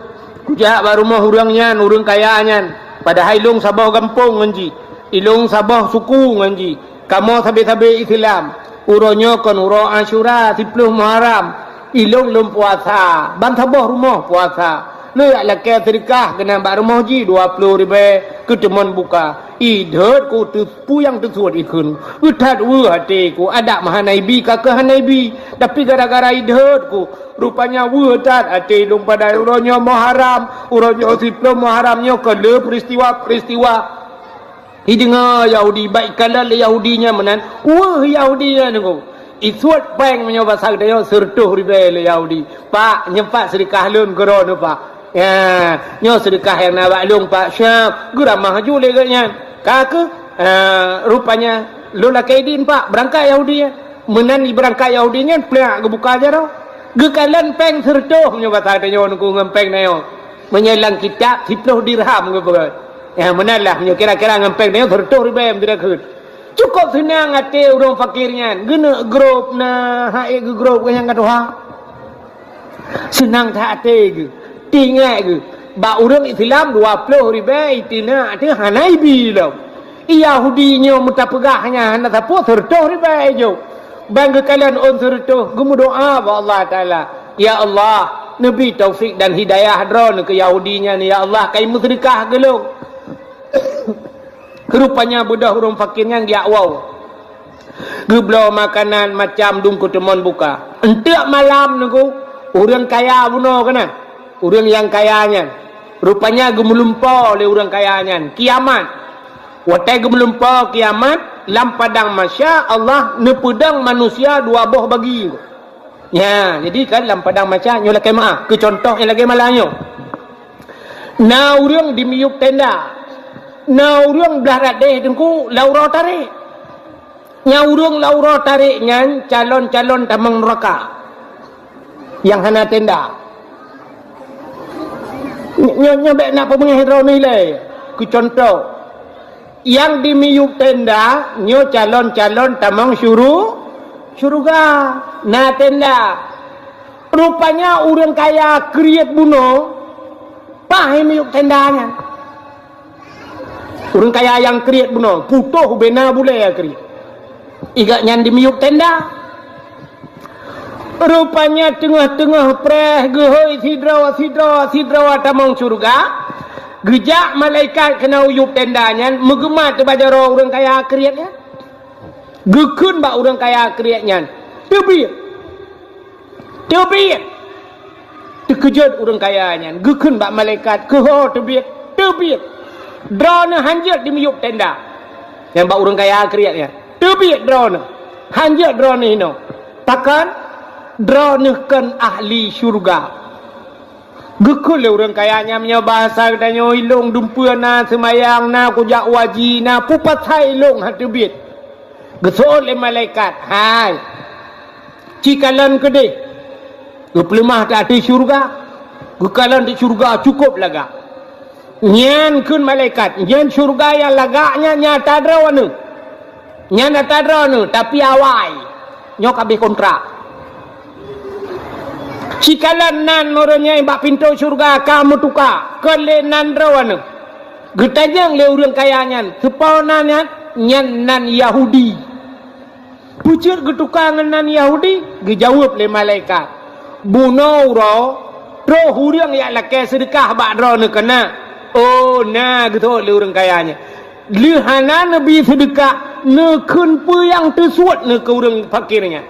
jahat ba rumah orangnya, orang kayanya. Padahal ilung sabah kampung nganji, ilung sabah suku nganji. Kamu sabi-sabi Islam, uronya kan uro Asyura 10 Muharram, ilung lum puasa, ban sabah rumah puasa. Lu ala ke sedekah kena ba rumah ji 20 ribu ke teman buka. Idot ku tu puyang tu suat ikun. Utat wu hati ku ada mahanaibi ka ke hanaibi. Tapi gara-gara idot ku rupanya wu tat hati lum pada uronya Muharram, uronya 10 Muharramnya ke le peristiwa-peristiwa. Hidengar Yahudi baik kala le Yahudinya menan. Wah Yahudinya nengok. Isuat peng menyoba sagdayo sertuh ribu le Yahudi. Pak nyempat sedekah lun geron pak. Ya, nyo sedekah yang nak buat long pak Syaf, gura maju leganya. Kak rupanya lola kaidin pak berangkat Yahudi ya. Menan di berangkat Yahudinya pelak kebuka aja ro. Gekalan peng sertuh nyo kata nyo nunggu ngempeng nayo. Menyelang kitab 10 dirham ke berat. Ya menalah nyo kira-kira ngempeng nayo sertuh ribem tidak kut. Cukup senang hati orang fakirnya. Gena grup na hae grup yang kata senang tak hati ke. Tinggal ke ba orang Islam 20 ribu itina ada hanaibi lah Yahudinya muta pegahnya hana tapo 30 ribu jo bangga kalian on 30 gumu doa ba Allah taala ya Allah nabi taufik dan hidayah dron ke Yahudinya ni ya Allah kai musyrikah gelung rupanya budak orang fakirnya dia wow geblau makanan macam dungku temon buka entek malam nunggu orang kaya buno kana orang yang kayanya rupanya gemelumpau oleh orang kayanya kiamat watai gemelumpau kiamat lam padang masya Allah nepedang manusia 2 boh bagi ya jadi kan lam padang masya nyola kai maaf ke contoh yang lagi malanyo na orang di miuk tenda na orang belah radeh dengku laura tarik nya orang laura tarik nyan calon-calon tamang neraka yang hana tenda nyo baik nak pemengahirau ni lah ku contoh yang di miyuk tenda nyo calon-calon tamang syurga na tenda rupanya orang kaya kriat bunuh pahai miyuk tendanya orang kaya yang kriat bunuh putuh bena boleh ya kriat iga nyan di miyuk tenda rupanya tengah-tengah preh gehoi sidrawa tamang surga gejak malaikat kena uyup tendanya megemat kepada orang kaya kriatnya gekun bak orang kaya kriatnya tebit terkejut orang kayanya gekun bak malaikat keho tebit drone hanjat di miyup tenda yang bak orang kaya kriatnya tebit drone hanjat drone ini takkan drone ahli syurga gekul orang kayanya punya bahasa katanya ilung dumpua na semayang na kujak waji na pupat hai ilung hati bit gesol le malaikat hai cikalan kedih gepelemah tak di syurga gekalan di syurga cukup laga nyan kun malaikat nyan syurga yang lagaknya nyata drawana nyata drawana tapi awai nyok habis kontrak cikalan nan orangnya yang bak pintu syurga kamu tukar kelenan rawan getajang le orang kayanya sepaunannya nyan nan Yahudi pucuk getukar nan Yahudi gejawab le malaikat buno ro tro huriang ya lake sedekah bak ro ne kena oh na gitu le orang kayanya lihana nabi sedekah ne kun pu yang tersuat ne ke orang fakirnya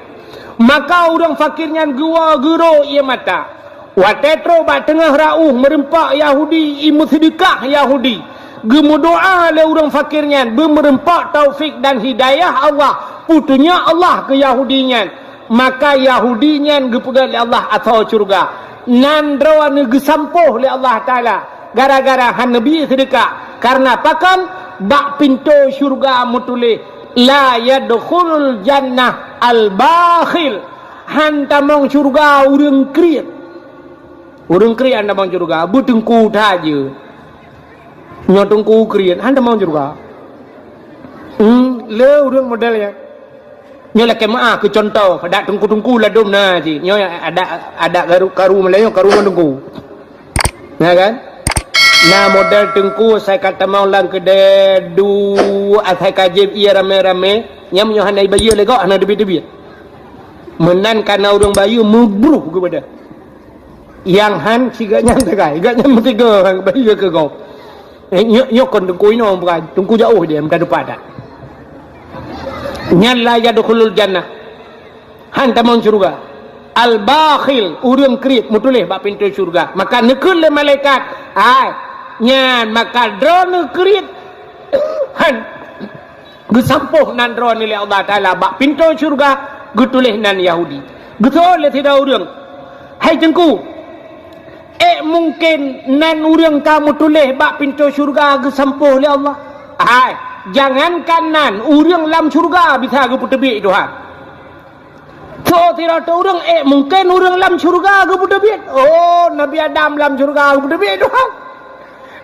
maka orang fakirnya gua gero ia mata watetro ba tengah rauh merempak Yahudi imu sedekah Yahudi gemu doa le orang fakirnya bermerempak taufik dan hidayah Allah putunya Allah ke Yahudinya maka Yahudinya gepegal Allah atau surga nan drawan gesampuh le Allah taala gara-gara han nabi sedekah karena pakan bak pintu syurga mutulih la yadkhulul jannah al-bakhil hantamong syurga urang kriat hantamong syurga butengku taje nyotengku kriat hantamong syurga le urang modalnya Nyo lah kemaah ke contoh pada tungku-tungku lah dom na ji. Nyo ada karu Melayu karu tungku. Ya kan? Nah model tungku saya kata mau lang kedai saya kajib ia rame-rame nyam nyo hanai bayu lego hana debi-debi. Menan kana urang bayu mubruh kepada. Yang han siganya tegai, gaknya metiga orang bayu ke kau. Nyo kon tungku ino bukan tungku jauh dia muka depan dah. Nyalla yadkhulul jannah hanta mon surga al-bakhil urang krip mutulih bak pintu surga maka nekul le malaikat ai nyan maka drone krip han gesampuh nan drone le Allah taala bak pintu surga gutulih nan Yahudi betul le tidak urang hai tengku mungkin nan urang kamu tulih bak pintu surga gesampuh le Allah ai jangankan nan urang lam surga bisa ke putebik Tuhan. So tidak tahu urang mungkin urang lam surga ke putebik. Oh Nabi Adam lam surga ke putebik Tuhan.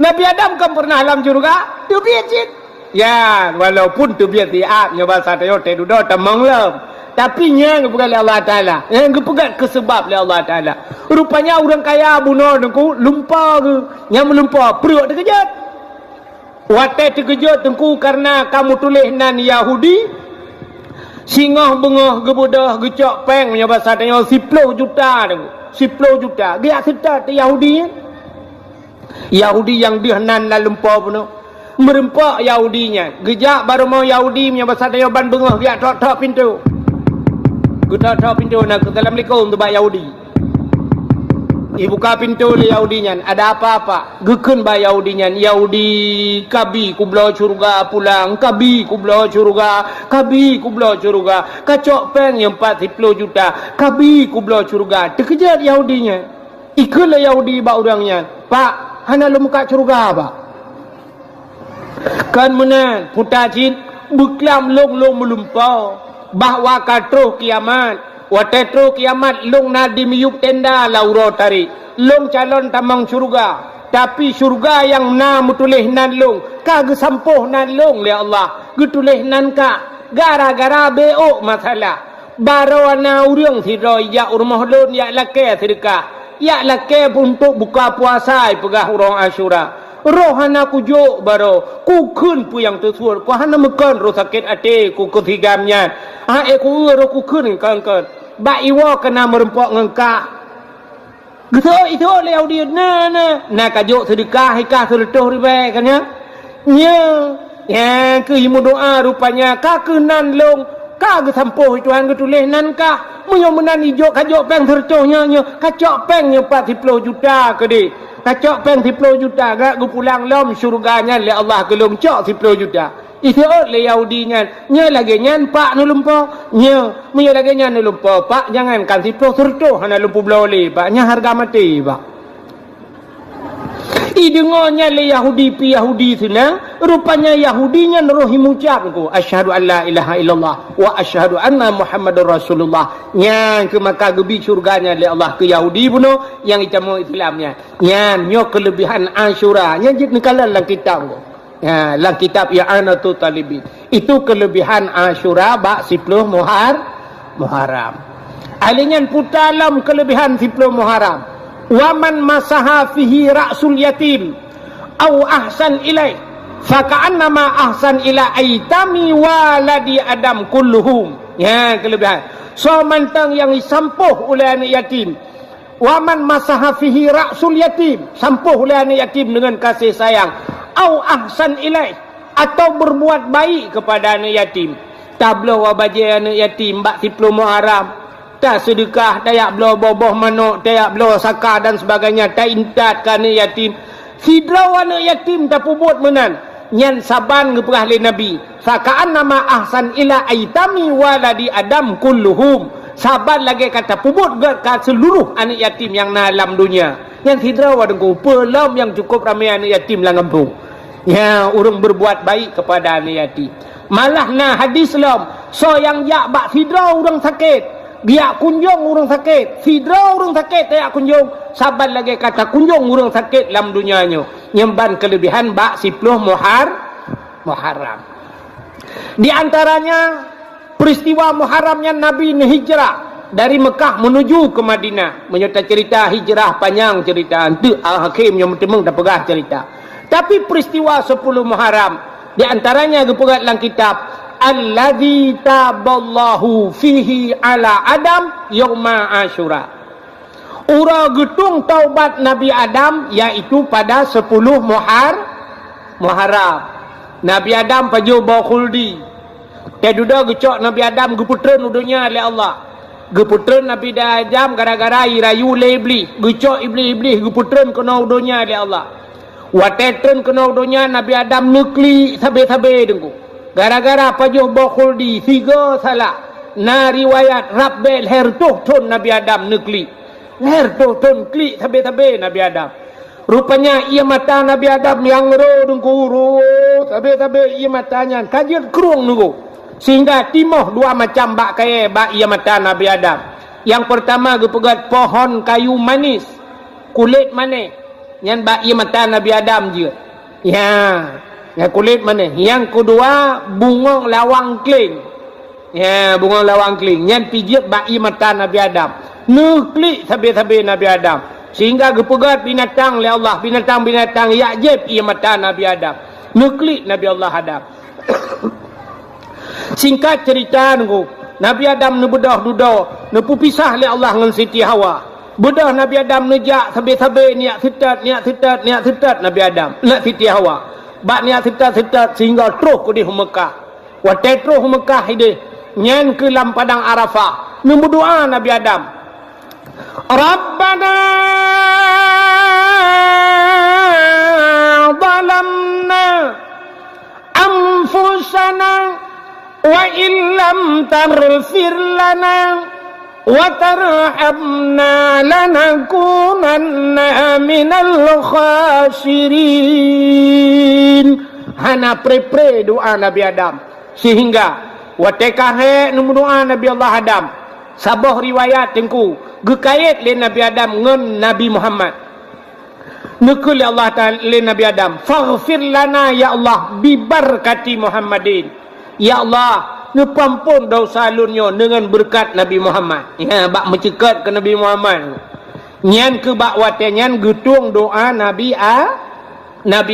Nabi Adam kan pernah lam surga? Tebik cik. Ya walaupun tebik tiap nyoba satayo tedudo tamang lam. Tapi nya bukan Allah Taala. Yang kepegat kesebab oleh Allah Taala. Rupanya orang kaya bunuh dengku lumpah ke. Yang melumpah perut terkejut. Watai terkejut tengku karena kamu tulis nan Yahudi singah bengah gebudah gecok peng punya bahasa tanya 10 juta tengku 10 juta dia serta Yahudi Yahudi yang dia nan la lempau pun merempak Yahudinya gejak baru mau Yahudi punya bahasa tanya ban bengah dia tok pintu tok pintu nak Assalamualaikum tu bak Yahudi buka pintu le Yahudinya ada apa-apa gekun ba Yahudinya Yahudi kabi ku belah surga pulang kabi ku belah surga kacok peng yang 40 juta kabi ku belah surga terkejut Yahudinya ikut le Yahudi ba orangnya pak hana lu muka surga ba kan menan putacin buklam long melumpau bahwa katruh kiamat watetro kiamat long nadi miyuk tenda lauro tari long calon tamang surga tapi surga yang na mutulih nan long kag sampuh nan long le Allah gutulih nan ka gara-gara beo masalah barawana urang sidoi ya urmah lon ya lake sedekah ya lake untuk buka puasa pegah urang Asyura rohana kujo baro ku kun pu yang tersuar ku hana mekan ro sakit ate ku ketigamnya ku ro ku kun kan ba iwa kena merempok ngengka gitu itu leu dia na kajo sedekah hikah selutuh ribe kan ya ya ke himu doa rupanya ka kenan long ka ge sampuh Tuhan getulih nan ka munyo menan ijo kajo peng tercohnya kacok peng 40 juta ke di kacok peng 10 juta gak gu pulang lom surganya le Allah gelong cok 10 juta itu le Yahudinya nya lagi nyan pak nu lumpo nya munyo lagi nyan nu lumpo pak jangan kan 10 tercoh hana lumpo blole pak nya harga mati pak idengonya le Yahudi senang rupanya Yahudinya nerohi mengucap ku asyhadu an la ilaha illallah wa asyhadu anna Muhammadar Rasulullah nya ke maka gebi surganya le Allah ke Yahudi puno yang itamu Islamnya nya nyo kelebihan Asyura nya jik nikalan lang kitab ku ya lang kitab I'anatu Talibin itu kelebihan Asyura bak 10 Muharram alinyan putalam kelebihan 10 Muharram waman masaha fihi ra'sul yatim au ahsan ilai faka'annama ahsan ila aitami waladi adam kulluhum ya kelebihan so mantang yang disampuh oleh anak yatim waman masaha fihi ra'sul yatim sampuh oleh anak yatim dengan kasih sayang au ahsan ilai atau berbuat baik kepada anak yatim tablah wabajai anak yatim bak 10 Muharram tak sedekah, tak belah boboh manuk, tak belah saka dan sebagainya, tak intat ke anak yatim. Fidraw anak yatim tak pubut menan. Nyan saban ngeperah le Nabi. Faka'an nama ahsan ila aitami waladi adam kulluhum. Saban lagi kata pubut ke seluruh anak yatim yang na alam dunia. Yang fidraw adengku, pelam yang cukup ramai anak yatim lang kampung. Ya, orang berbuat baik kepada anak yatim. Malah na hadis lam. So yang yak bak fidraw orang sakit. Biak kunjung orang sakit fidra orang sakit tak kunjung saban lagi kata kunjung orang sakit dalam dunianya nyemban kelebihan bak 10 Muharram di antaranya peristiwa Muharramnya Nabi ni hijrah dari Mekah menuju ke Madinah. Menyertai cerita hijrah panjang cerita. Itu Al-Hakim yang temeng dah pegah cerita. Tapi peristiwa 10 Muharram di antaranya dipegat dalam kitab Alladzi taballahu fihi ala Adam yauma Asyura. Ura getung taubat Nabi Adam iaitu pada 10 Muharram. Nabi Adam paju bau khuldi. Teduda gecok Nabi Adam geputren udunya oleh Allah. Geputren Nabi Adam gara-gara irayu le iblis. Gecok iblis geputren kena udunya oleh Allah. Watetren kena udunya Nabi Adam nukli sabe-sabe dengku. Gara-gara paju bau khuldi 3 salah. Na riwayat Rabbel hertuh tun Nabi Adam nukli. Ler tu tun klik tabe-tabe Nabi Adam. Rupanya ia mata Nabi Adam yang ro dengkuru tabe-tabe ia matanya kajian kerung nunggu. Sehingga timoh 2 macam bak kaya bak ia mata Nabi Adam. Yang pertama gepegat pohon kayu manis, kulit manis. Yang bak ia mata Nabi Adam je. Ya kulit manis. Yang kedua bunga lawang keling. Ya bunga lawang keling. Yang pijit bak ia mata Nabi Adam. Nuklik sabi-sabi Nabi Adam. Sehingga gepegat binatang oleh Allah. Binatang-binatang yakjib ia mata Nabi Adam. Nuklik Nabi Allah Adam. Singkat cerita nunggu. Nabi Adam ni bedah-dudah. Ni pisah oleh Allah dengan Siti Hawa. Bedah Nabi Adam nejak sabi-sabi niat setat Nabi Adam. Nak Siti Hawa. Bak niat setat sehingga terus ke di Mekah. Waktu terus Mekah ini. Nyan ke dalam padang Arafah. Ni berdoa Nabi Adam. Rabbana zalamna anfusana wa illam taghfir lana wa tarhamna lanakunanna minal khasirin. Hana pre doa Nabi Adam sehingga watekahe doa Nabi Allah Adam. Sabah riwayat tengku gekait le Nabi Adam ngan Nabi Muhammad. Nukul Allah Ta'ala le Nabi Adam. Faghfir lana ya Allah bi barakati Muhammadin. Ya Allah, nepampun dosa lunyo dengan berkat Nabi Muhammad. Ya, bak mencekat ke Nabi Muhammad. Nyan ke bak wate nyan getung doa Nabi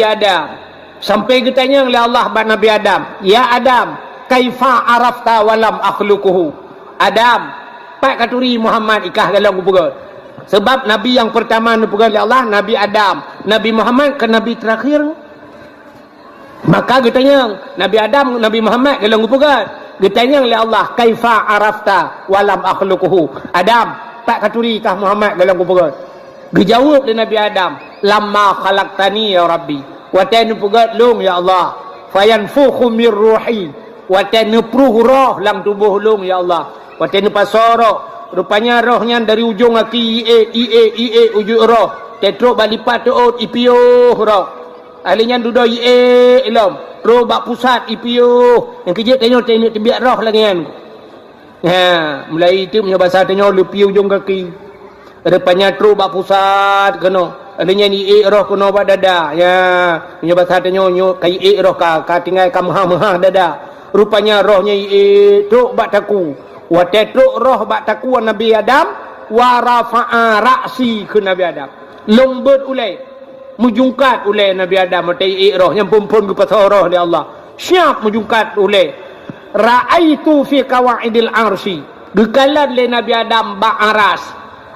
Adam. Sampai getanya oleh Allah bak Nabi Adam. Ya Adam, kaifa arafta walam akhluquhu. Adam, pak katuri Muhammad ikah dalam kupugat. Sebab Nabi yang pertama dipugat oleh Allah, Nabi Adam. Nabi Muhammad ke Nabi terakhir. Maka getanya Nabi Adam, Nabi Muhammad dalam kupugat. Getanya oleh Allah, kaifa arafta walam akhluquhu. Adam, pak katuri ikah Muhammad dalam kupugat. Gejawab dari Nabi Adam, lamma khalaqtani ya Rabbi. Watan pugat lung ya Allah. Fayanfukhu mir ruhi. Watan nepruh roh lang tubuh lung ya Allah. Watan pasoro rupanya rohnya dari ujung kaki ie ujung roh tetrok balipat teot ipio roh alinya duduk ie ilom roh bak pusat ipio yang kejap tengok tebiak roh lagi kan. Mulai itu punya bahasa tengok lepi ujung kaki rupanya teruk bak pusat kena alinya ie roh kena bak dada ya punya bahasa tengok kai ie roh ka tinggal kamha dada rupanya rohnya ie teruk bak taku. Watetruk roh bak takuan Nabi Adam wa rafa'a ra'si ke Nabi Adam. Lombot ulai mujungkat ulai Nabi Adam matai roh yang pun ke pasal roh dia Allah. Siap mujungkat ulai. Ra'aitu fi qawaidil arsy. Gekalan le Nabi Adam bak aras.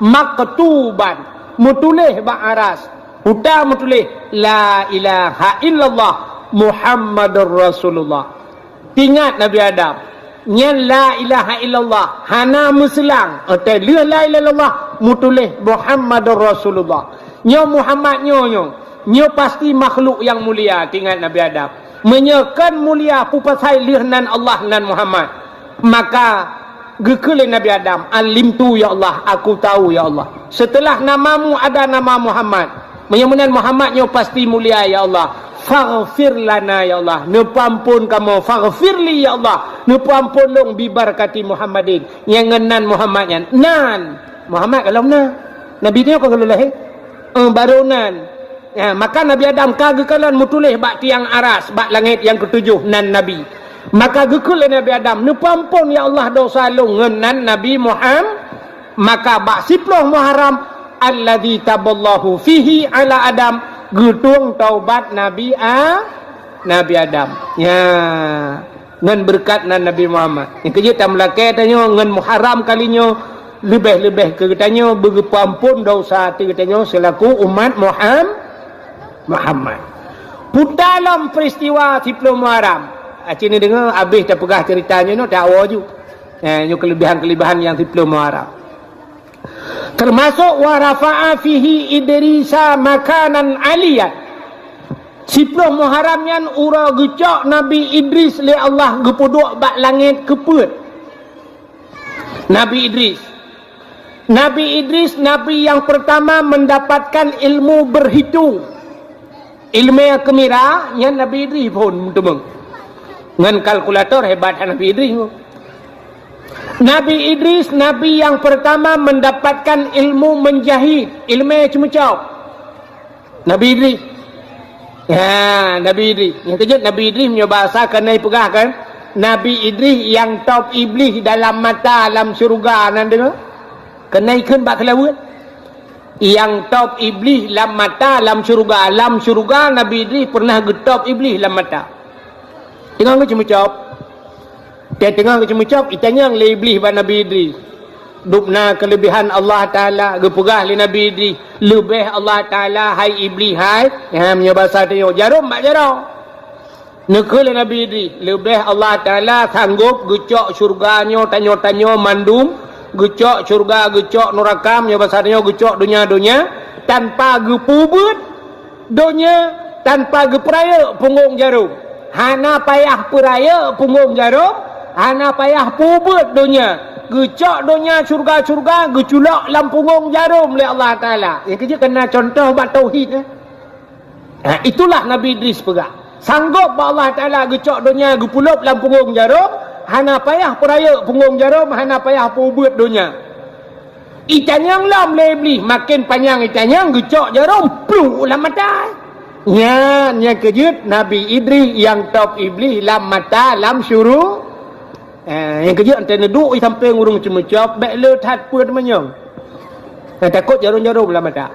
Maktuban mutulih bak aras. Uta mutulih la ilaha illallah Muhammadur Rasulullah. Ingat Nabi Adam. Nyan la ilaha illallah hana muslang atau la ilaha illallah mutulih Muhammadur Rasulullah. Nyo Muhammad nyo pasti makhluk yang mulia. Tinggal Nabi Adam menyekan mulia pupasai lihnan Allah dan Muhammad. Maka gekelin Nabi Adam, alimtu ya Allah, aku tahu ya Allah, setelah namamu ada nama Muhammad. Menyemunan Muhammad nyo pasti mulia ya Allah. Faghfir lana ya Allah, nepampun kamu, faghfirli ya Allah, nepampun long bi barakati Muhammadin, yang ngenan Muhammadnya nan Muhammad kalau na Nabi dia kalau lahir baru nan ya, maka Nabi Adam kagekalan mutulih bak tiang aras bak langit yang ketujuh nan Nabi Maka gekul Nabi Adam nu pampun ya Allah dosa lu ngenan Nabi Muhammad. Maka bak 10 Muharram alladzi taballahu fihi ala Adam getung taubat Nabi Adam. Ya. Ngan berkat nan Nabi Muhammad. Yang kerja tak melakai tanya ngan Muharram kalinya lebih-lebih ke katanya berpampun dosa ti katanya selaku umat Muhammad. Dalam peristiwa 10 Muharram. Cini dengar habis dah pegah ceritanya no tak awal ju. Nyo kelebihan-kelebihan yang 10 Muharram. Termasuk wa rafa'a fihi Idrisa makanan aliyat. 10 Muharram yang ura gecok Nabi Idris li Allah gepuduk bak langit keput. Nabi Idris Nabi yang pertama mendapatkan ilmu berhitung. Ilmu yang kemira yang Nabi Idris pun temeng. Dengan kalkulator hebat Nabi Idris. Nabi Idris Nabi yang pertama mendapatkan ilmu menjahit. Ilmu yang cemecau. Nabi Idris. Ya, Nabi Idris. Yang kejut Nabi Idris punya bahasa kena pegah kan. Nabi Idris yang top iblis dalam mata alam syurga nan dengar. Kena ikan bak kelawat. Yang top iblis dalam mata alam syurga. Alam syurga Nabi Idris pernah getop iblis dalam mata. Tengah ke cemecop. Dia tengah ke cemecop. Itanya yang iblis pada Nabi Idris. Dupna kelebihan Allah Ta'ala. Gepegah li Nabi Idris. Lebih Allah Ta'ala. Hai iblis hai. Yang punya bahasa dia. Jarum bak jarum. Nekul Nabi Idris. Lebih Allah Ta'ala sanggup gecok syurganya. Tanya-tanya mandum. Gecok syurga, gecok neraka. Punya bahasa dia. Gecok dunia-dunia. Tanpa gepubut. Dunia. Tanpa geperaya punggung jarum. Hana payah peraya punggung jarum. Hana payah pubut dunia. Gecok dunia syurga-syurga. Geculak dalam punggung jarum oleh Allah Ta'ala. Yang kerja kena contoh buat tauhid. Itulah Nabi Idris pegah. Sanggup Allah Ta'ala gecok dunia. Gepulup dalam punggung jarum. Hana payah peraya punggung jarum. Hana payah pubut dunia. Itanyang lam lebih. Makin panjang itanyang. Gecok jarum. Pluk dalam mata. Yang kejut Nabi Idris yang top iblis lam mata lam syuru. Yang kejut antara duduk sampai ngurung cemecop baik le tat pun menyong. Takut jarum-jarum lam mata.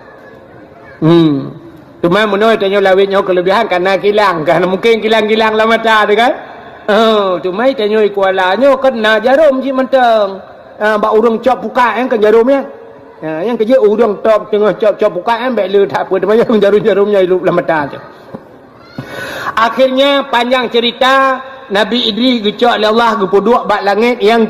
Cuma menurut tanya lawitnya kelebihan karena kilang, karena mungkin kilang-kilang lam mata tu kan. Cuma tanya kualanya kena jarum je mentang. Bak urung cop buka yang kan jarumnya. Yang kerja udang top tengah cop buka baik le tak apa macam jarum-jarumnya hidup dalam mata je. Akhirnya panjang cerita Nabi Idris gecok oleh Allah gepuduk bak langit yang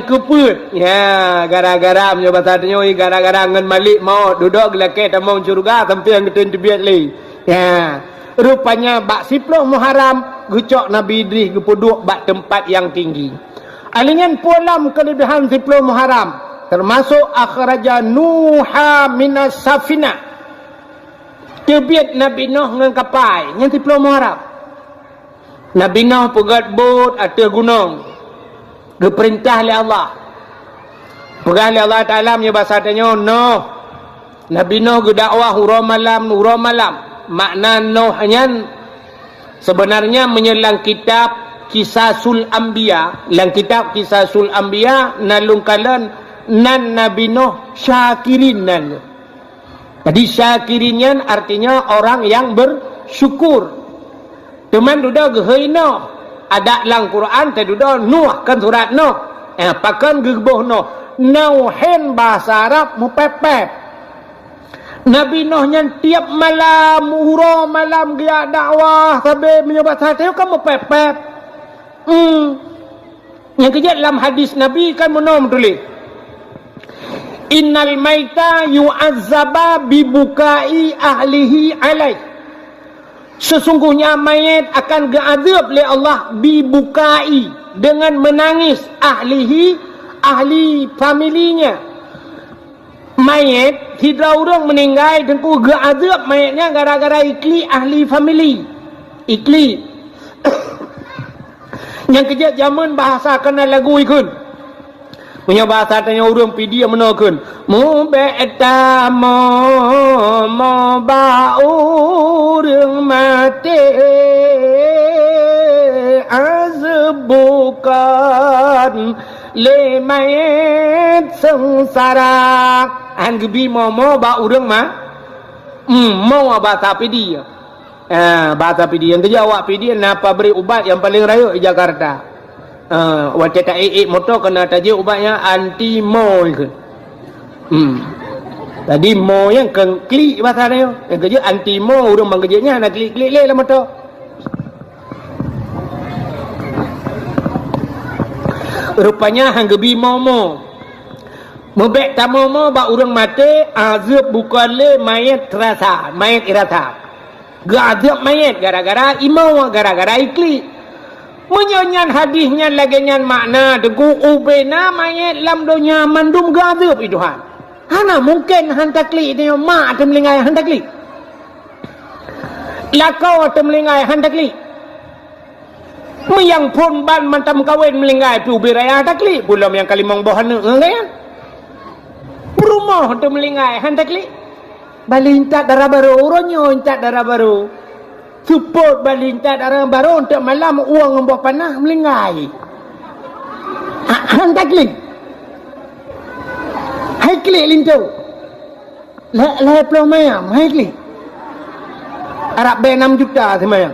keput. Ya, gara-gara punya bahasa tanya gara-gara ngan Malik mau duduk gelake tamang syurga sampai yang ketin tebiat le. Ya. Rupanya bak 10 Muharram gecok Nabi Idris gepuduk bak tempat yang tinggi. Alingan pulam kelebihan 10 Muharram. Termasuk akhraja Nuha minas safina. Tebiat Nabi Nuh dengan kapal. Yang 10 Muharram. Nabi Nuh pegat bot atas gunung. Geperintah oleh Allah. Pegang oleh Allah Ta'ala punya bahasa tanya Nuh. Nabi Nuh gedakwah hurau malam. Makna Nuh hanya sebenarnya menyelang kitab Kisasul Anbiya. Dalam kitab Kisasul Anbiya nalung kalan nan Nabi Nuh syakirin nan. Jadi syakirinnya artinya orang yang bersyukur. Teman duda gehei Nuh. Ada dalam Quran tadi duda Nuh kan surat Nuh. Pakan gebuh Nuh. Nuhin bahasa Arab mupepep. Nabi Nuh yang tiap malam hurau malam dia dakwah sampai menyebut hati kan mupepep. Yang kejap dalam hadis Nabi kan menom tulis. Innal maita yu'azzaba bibukai ahlihi alaih. Sesungguhnya mayat akan diazab oleh Allah bibukai dengan menangis ahlihi ahli familinya. Mayat tidak orang meninggal tengku diazab mayatnya gara-gara ikli ahli famili. Ikli. Yang kejap zaman bahasa kena lagu ikut. Punya bahasa tanya orang pidi yang menakan. Mu be'ta mo ba'urung mati Tuhan le mayat sengsara han gebi mo ba urang mah mau bahasa pidi bahasa pidi yang kejawab pidi napa beri ubat yang paling raya di Jakarta waktu tak motor kena taji ubatnya anti mo ke tadi mo yang klik bahasa dia yang kerja anti mo urang bang kerjanya nak klik le lah motor rupanya hang gebi momo mebek tamomo ba urang mati azab bukan le mayat terasa mayat irasa ga azab mayat gara-gara imau gara-gara ikli menyonyan hadisnya lagi nyan makna degu ubena mayat lam dunya mandum ga azab iduhan hana mungkin hantakli dia mak temlingai hantakli lakau temlingai hantakli yang pun ban mantam kawin melingai pu beraya takli belum yang kalimong bohan ngelayan rumah tu melingai hantakli balintat darah baru uronyo intat darah baru support balintat darah baru untuk malam uang ngembah panah melingai hantakli hai klik lintu le plo mayam hai klik Arab be 6 juta semayang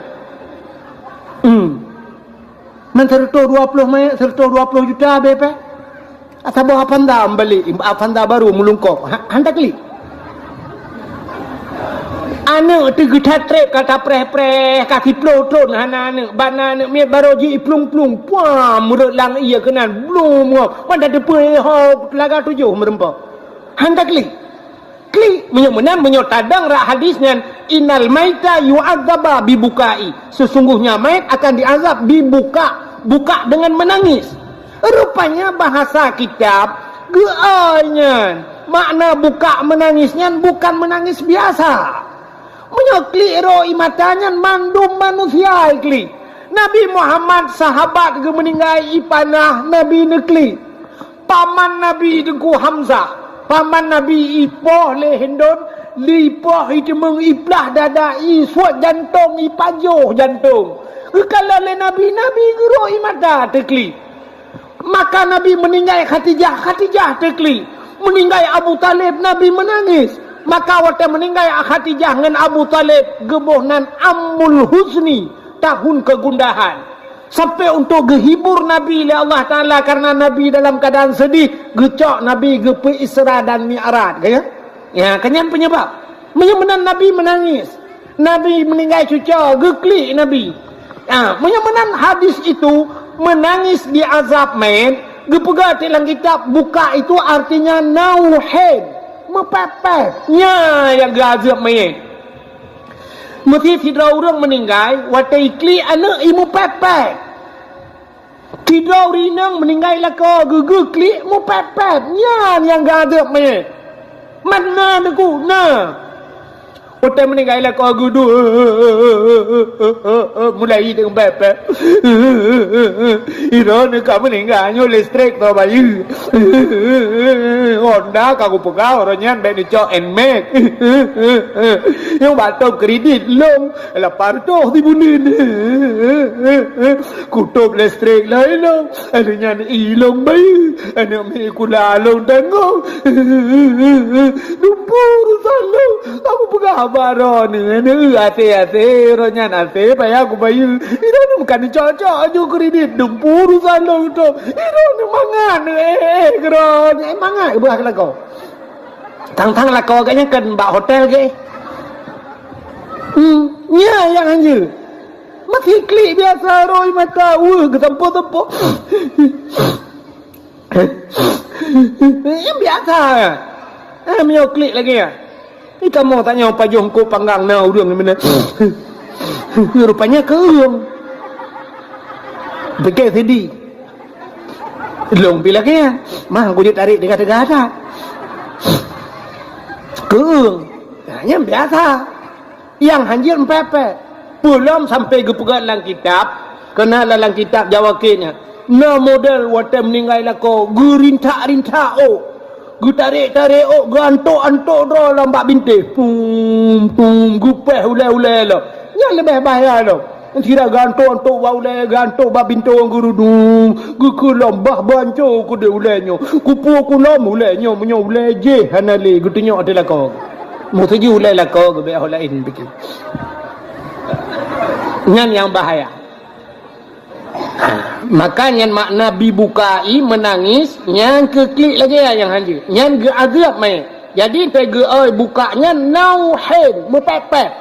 man serto 20 mayat serto 20 juta BP atau bawa panda balik panda baru mulungkok hantakli anak tu getat kata preh kaki plotron anak bana anak mi baru ji plung puam murut lang iya kenan belum pada depe ho laga 7 merempa hantakli klik menyok tadang rak hadisnya innal maita yu'adzaba bibukai sesungguhnya mayat akan diazab buka dengan menangis rupanya bahasa kitab geanya makna buka menangisnya bukan menangis biasa menyokli ro imatanya mandum manusia ikli Nabi Muhammad sahabat ke meninggai ipanah Nabi nekli paman Nabi dengku Hamzah paman Nabi ipoh le hendon lipoh itu mengiplah dada suat jantung ipajoh jantung kalau le Nabi guru imada tekli maka Nabi meninggal Khadijah tekli meninggal Abu Talib Nabi menangis maka waktu meninggal Khadijah dengan Abu Talib gebohnan Ammul Husni tahun kegundahan sampai untuk gehibur Nabi oleh Allah Ta'ala karena Nabi dalam keadaan sedih gecok Nabi gepe Isra dan Mi'raj ya kenyan penyebab menyamanan Nabi menangis Nabi meninggal cuca geklik Nabi menyamanan hadis itu menangis di azab main gepega dalam kitab buka itu artinya nauhed mepepet yang azab main mesti tidak orang meninggal waktu ikli anak imu pepet tidak rinang meninggal laka gugu klik mu pepet yang gak ada mana aku waktu meninggal laka gudu mulai dengan pepet iron kamu meninggalnya listrik tau bayu Honda kagu pegau orangnya beni cok and make yang batok kredit long laparto dibunin kutub listrik lain long adanya ilong bayu ada me kulalong tengok lumpur salong kamu pegau baron ini ate orangnya ate payah aku bayu itu bukan cocok aja kredit lumpur salong tu itu mangan geron mangan buah lakau tang lakau kayaknya kan bak hotel ke yang anjir masih klik biasa roi mata ketempo yang biasa punya klik lagi ya ini kamu tanya apa jongkok panggang na urang mana rupanya keung begitu sedih long bila kaya mah aku tarik dekat-dekat keung hanya biasa yang hanjir pepet belum sampai gepegat dalam kitab kena dalam kitab Jawa kenya na model waktu meninggal lako gerintak tarik gantok dalam bak bintik pum gupeh ulai lo yang lebih bahaya lo Tidak gantung untuk baulai gantung bab bintu guru dung. Ku lambah banco ku de ulainya. Ku pu ku lam ulainya menyo ulai je hanale gutunyo adalah kau. Mu tuju ulai lah kau ke be lain bikin. Ngan yang bahaya. Makanya makna bibukai menangis yang keklik lagi yang hanji. Yang ge azab mai. Jadi tege oi bukanya nauhen mupepet.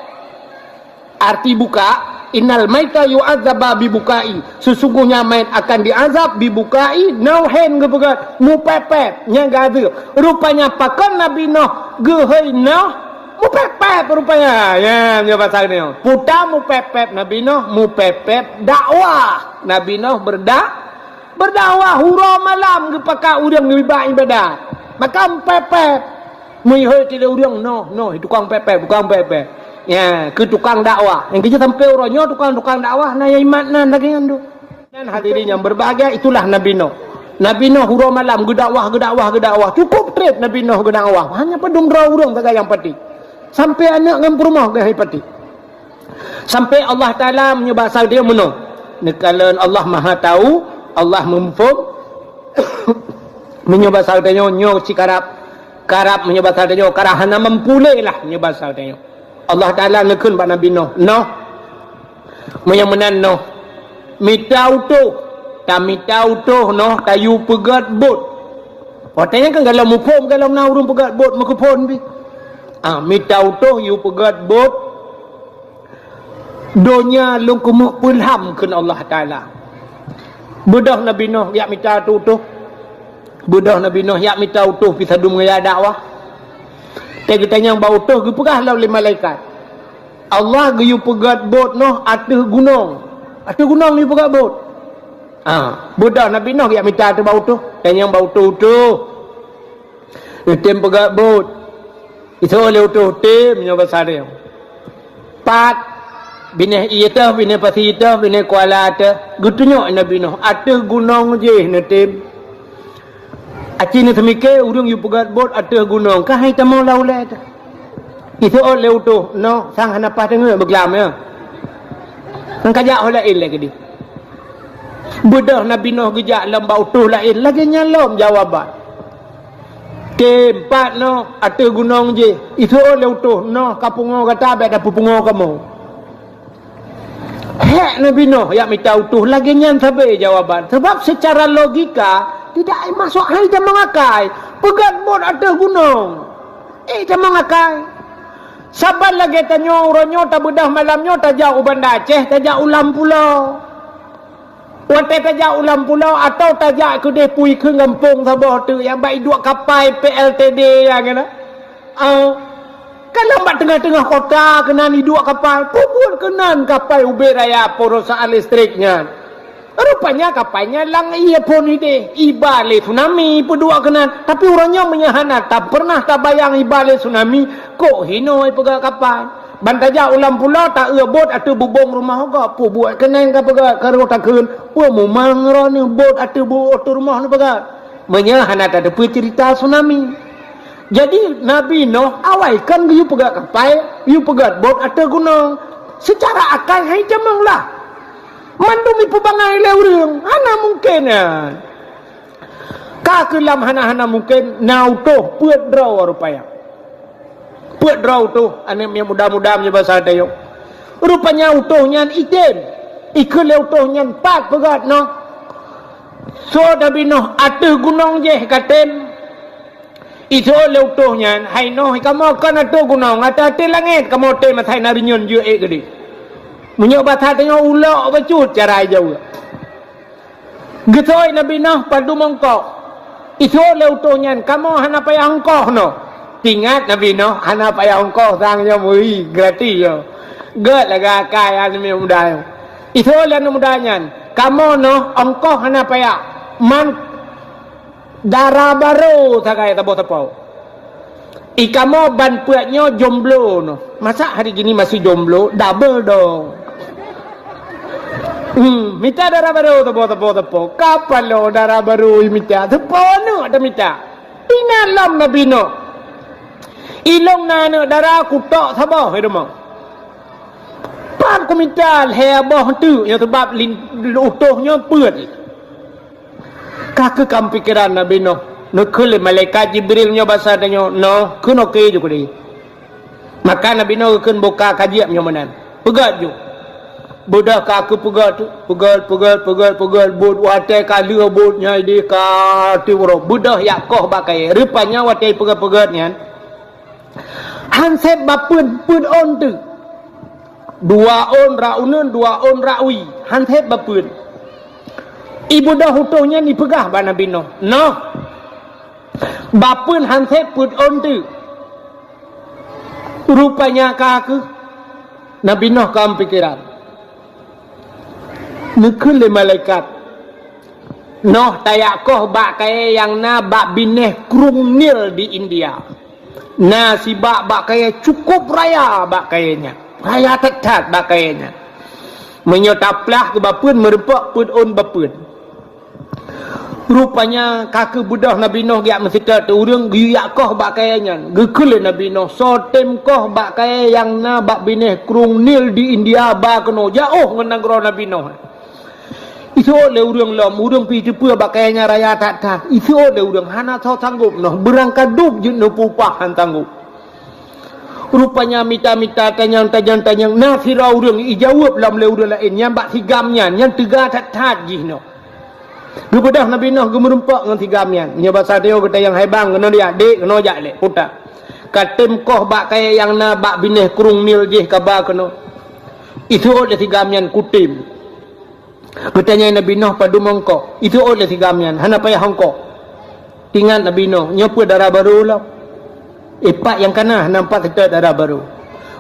Arti buka innal maita yu'adzaba bibukai, sesungguhnya mayat akan diazab bibukai nauhen gebegat mupepet nya gaze rupanya pakan Nabi Nuh gehei Nuh mupepet rupanya ya bahasa ni puta mupepet Nabi Nuh mupepet dakwah Nabi Nuh berdakwah hura malam ke pakak urang ibadat maka mupepet mui-hei tidak urang no tukang pepet bukan pepet ya, ke tukang dakwah. Yang kita sampai orangnya tukang dakwah na iman na lagi ngandu. Dan hadirin yang berbahagia itulah Nabi Nuh. Nabi Nuh hura malam gedakwah. Cukup trip Nabi Nuh gedakwah. Hanya pedung urang tak yang pati. Sampai anak ngam rumah ke pati. Sampai Allah Taala menyebasal dia menuh. Nekalan Allah Maha tahu, Allah memfum menyebasal dia nyo si karap menyebasal dia karahana mempulelah menyebasal dia. Allah Ta'ala nekun pada Nabi Nuh. Menyamanan Nuh. Mita utuh. Tak mita utuh Nuh. Tayu pegat bot. Katanya kan kalau mupum, kalau menawurun pegat bot, makupun. Mita utuh, yu pegat bot. Donya lu kumuk pulham kan Allah Ta'ala. Bedah Nabi Nuh, yak mita utuh. Bedah Nabi Nuh, yak mita utuh. Bisa dumaya dakwah. Kita tanya yang bau tuh gepegah lah oleh malaikat. Allah geyu pegat bot noh atas gunung. Atas gunung ni pegat bot. Budak Nabi Nuh yang minta atas bau tuh. Tanya yang bau tuh. Tim pegat bot. Itu oleh utuh tim nyoba sare. Pat bini iya tah bini pasi tah bini kuala tah. Gutunyo Nabi Nuh atas gunung je na tim. Aci ni semike urung yu pegat bot atas gunung kahai tamau laulai tu itu oleh utuh no sang hanapah dengar bergelam ya kan kajak lain lagi di bedah Nabi Nuh gejak lembau utuh lain lagi nyalom jawaban tempat no atas gunung je itu oleh utuh no kapungo kata beda pupungo kamu hek Nabi Nuh yang minta utuh lagi nyan sabe jawaban sebab secara logika tidak masuk hai dia mengakai pegat bot atas gunung dia mengakai sabar lagi tanya orangnya tak bedah malamnya tak jauh Banda Aceh tak jauh ulam pulau wantai tak jauh ulam pulau atau tak jauh ke depui ke ngampung sabah tu yang baik dua kapal PLTD yang kena kan lambat tengah-tengah kota kena ni dua kapal pun kenan kapal Uber Raya perusahaan listriknya rupanya kapalnya lang iya pun ide ibale tsunami pedua kenan tapi orangnya menyahana tak pernah tak bayang ibale tsunami kok hinoi pegak kapal bantaja ulam pulau tak bot atau bubong rumah ga pu buat kenan ka pegak karo takun mu mangro ni bot atau bot rumah ni pegak menyahana tak ada cerita tsunami jadi Nabi Nuh awai kan yu pegak kapal yu pegat bot atau gunung secara akal hai jamanglah mandumi pubangai le urang hana mungkin ya ka kelam hana mungkin nau tu puat draw rupanya puat draw tu ane yang muda-muda nya bahasa tayo rupanya utuhnya item ikule utuhnya pat pegat no so Nabi Nuh atas gunung je katen itu le utuhnya hai no kamu kan atas gunung atas langit kamu te matai narinyon je gede menyebab tengok ulak bacut cara jauh getoi Nabi Nuh padu mongkok itu leutonya kamu hana payah engkau no tingat Nabi Nuh hana payah engkau sangnya mui gratis yo get laga kaya ni muda yo itu le mudanya kamu no engkau hana payah man darah baru sakai tabo ikamo ban puatnya jomblo no masa hari gini masih jomblo double dong minta darah baru tepo kapan lo darah baru minta tepo no ada minta inalam Nabi Nuh ilong na no darah kutok sabah hidup Kuat komentar heboh tu yang sebab utuhnya puat. Kakak kam pikiran Nabi Nuh. Nukul malaikat Jibril nya bahasa tanya, no, kun okey juga dia. Maka Nabi Nuh kun buka kajian nya manan. Pegat je. Budak kakak pegat tu, pegat, bud watai kali budnya di kati bro. Budak yakoh bakai. Rupanya watai pegat-pegatnya. Hansep bapun pun on tu. 2 on raunan, 2 on rawi. Hansep bapun. Ibu dah hutuhnya ni pegah ba Nabi Nuh. No. Bapun hansep pun on tu. Rupanya kakak Nabi Nuh kam pikiran. Nekul malaikat. Noh tayakoh bak kaya yang na bak bineh Krung Nil di India. Nah si bak kaya cukup raya bak kayanya. Raya tetat bak kayanya. Menyotaplah ke bapun merempak pun on bapun. Rupanya kakak budak Nabi Nuh giak mesita tu urang giyakoh bak kayanya. Gekul Nabi Nuh sotem koh bak kaya yang na bak bineh Krung Nil di India ba keno jauh ngan negara Nabi Nuh. Itu oleh urang lam, urang pi cepa bakainya raya tak. Itu oleh urang hana tahu sanggup noh berangkat dub je no pupah han tanggup. Rupanya mita-mita tanyang. Nah sira urang jawab lam le urang lain yang bak sigamnya, yang tega tak jih noh. Gebedah Nabi Nuh gemerempak ngan sigamnya. Nya bahasa dia kata yang hebang kena dia adik kena jak le putak. Katem koh bak kaya yang na bak bineh Krung Nil jih kaba kena. Itu oleh sigamnya kutim. Bertanya Nabi Nuh pada mongkok. Itu oleh sigamian. Hana payah hongkok. Tinggal Nabi Nuh. Nyopa darah baru lah. Pak yang kana nampak kita darah baru.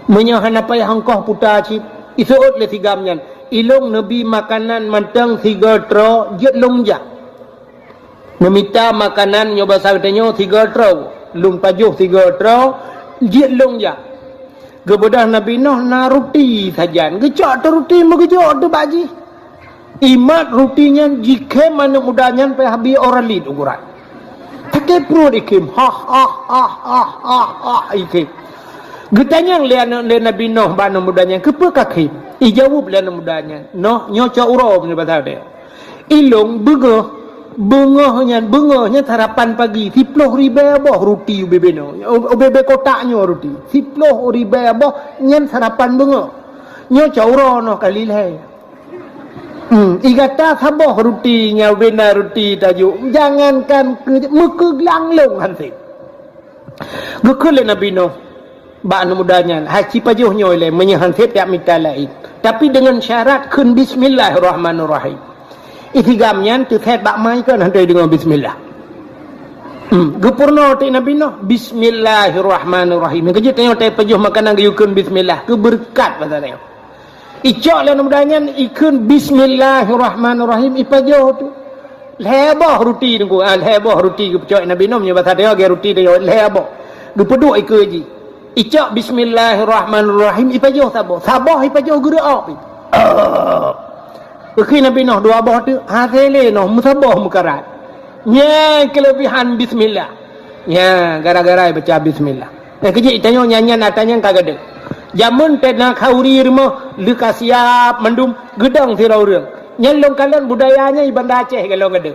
Menyo hana payah hongkok putar cip. Itu oleh sigamian. Ilong Nabi makanan mantang 3 tro. Jet longjak. Meminta makanan nyoba sahabatnya 3 tro. Lung pajuh 3 tro. Jet longjak. Kebedah Nabi Nuh na roti saja. Gecok tu roti megejok tu baji. Imat rutinya jika mana mudahnya sampai habis orang lid ukuran. Pakai perut ikim. Ikim. Getanya lian Nabi Nuh bana mudahnya. Kepa kakim. Ijawab lian mudahnya. Noh nyoca urau punya bahasa dia. Ilong bengahnya sarapan pagi. 10 ribu abah roti UBB no. UBB kotaknya roti. 10 ribu abah nyan sarapan bengah. Nyoca urau no kali lahir. Igata saboh rutinya benar roti tajuk. Jangankan mekeglang long hantik. Gekul Nabi Nuh. Bak mudahnya. Haji pajuhnya oleh menyahansip tak minta lain. Tapi dengan syarat kun bismillahirrahmanirrahim. Itigamnya tu set bak mai kan hantai dengan bismillah. Gepurno ti Nabi Nuh. Bismillahirrahmanirrahim. Kejut tengok tai pajuh makanan gayukun bismillah. Keberkat pasal dia. Icok lah mudahnya ikun bismillahirrahmanirrahim ipajoh tu. Leboh roti tunggu. Leboh roti ke pecok Nabi Nuh punya bahasa dia ke roti dia leboh. Dupeduk ikut je. Icok bismillahirrahmanirrahim ipajoh saboh. Saboh ipajoh gerak. Okey Nabi Nuh 2 boh tu hasil noh musaboh mukarat. Nya kelebihan bismillah. Ya gara-gara baca bismillah. Kejik tanya nyanyian atanya kagak ada. Jamun tena khauri rumah leka siap mendum gedang sira urang. Nyelong kalian budayanya Ibanda Aceh kalau ada.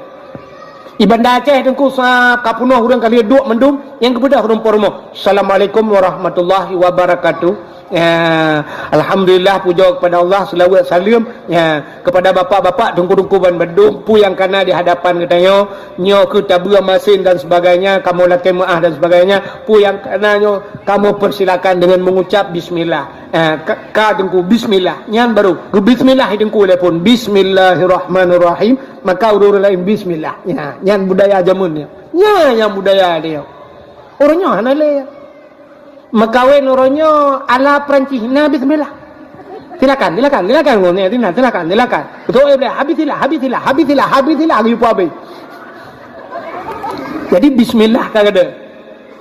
Ibanda Aceh tengku sa kapunoh urang kali duk mendum yang kebedah rumpur rumah. Assalamualaikum warahmatullahi wabarakatuh. Ya, alhamdulillah puja kepada Allah selawat salam ya kepada bapa-bapa dungku-dungku ban bedum pu yang kana di hadapan katanya nyo ke tabua masin dan sebagainya kamu lakai maah dan sebagainya pu yang kana nyo kamu persilakan dengan mengucap bismillah ka dengku bismillah nyan baru ke bismillah dengku le pun bismillahirrahmanirrahim maka urut lain bismillah ya nyan budaya jamunnya ya yang budaya dia orangnya hanale Makawin orangnya ala Perancis. Nah, bismillah. Silakan ngomongnya. Silakan. Betul boleh. Habisilah. Gitu habis. Jadi bismillah tak ada.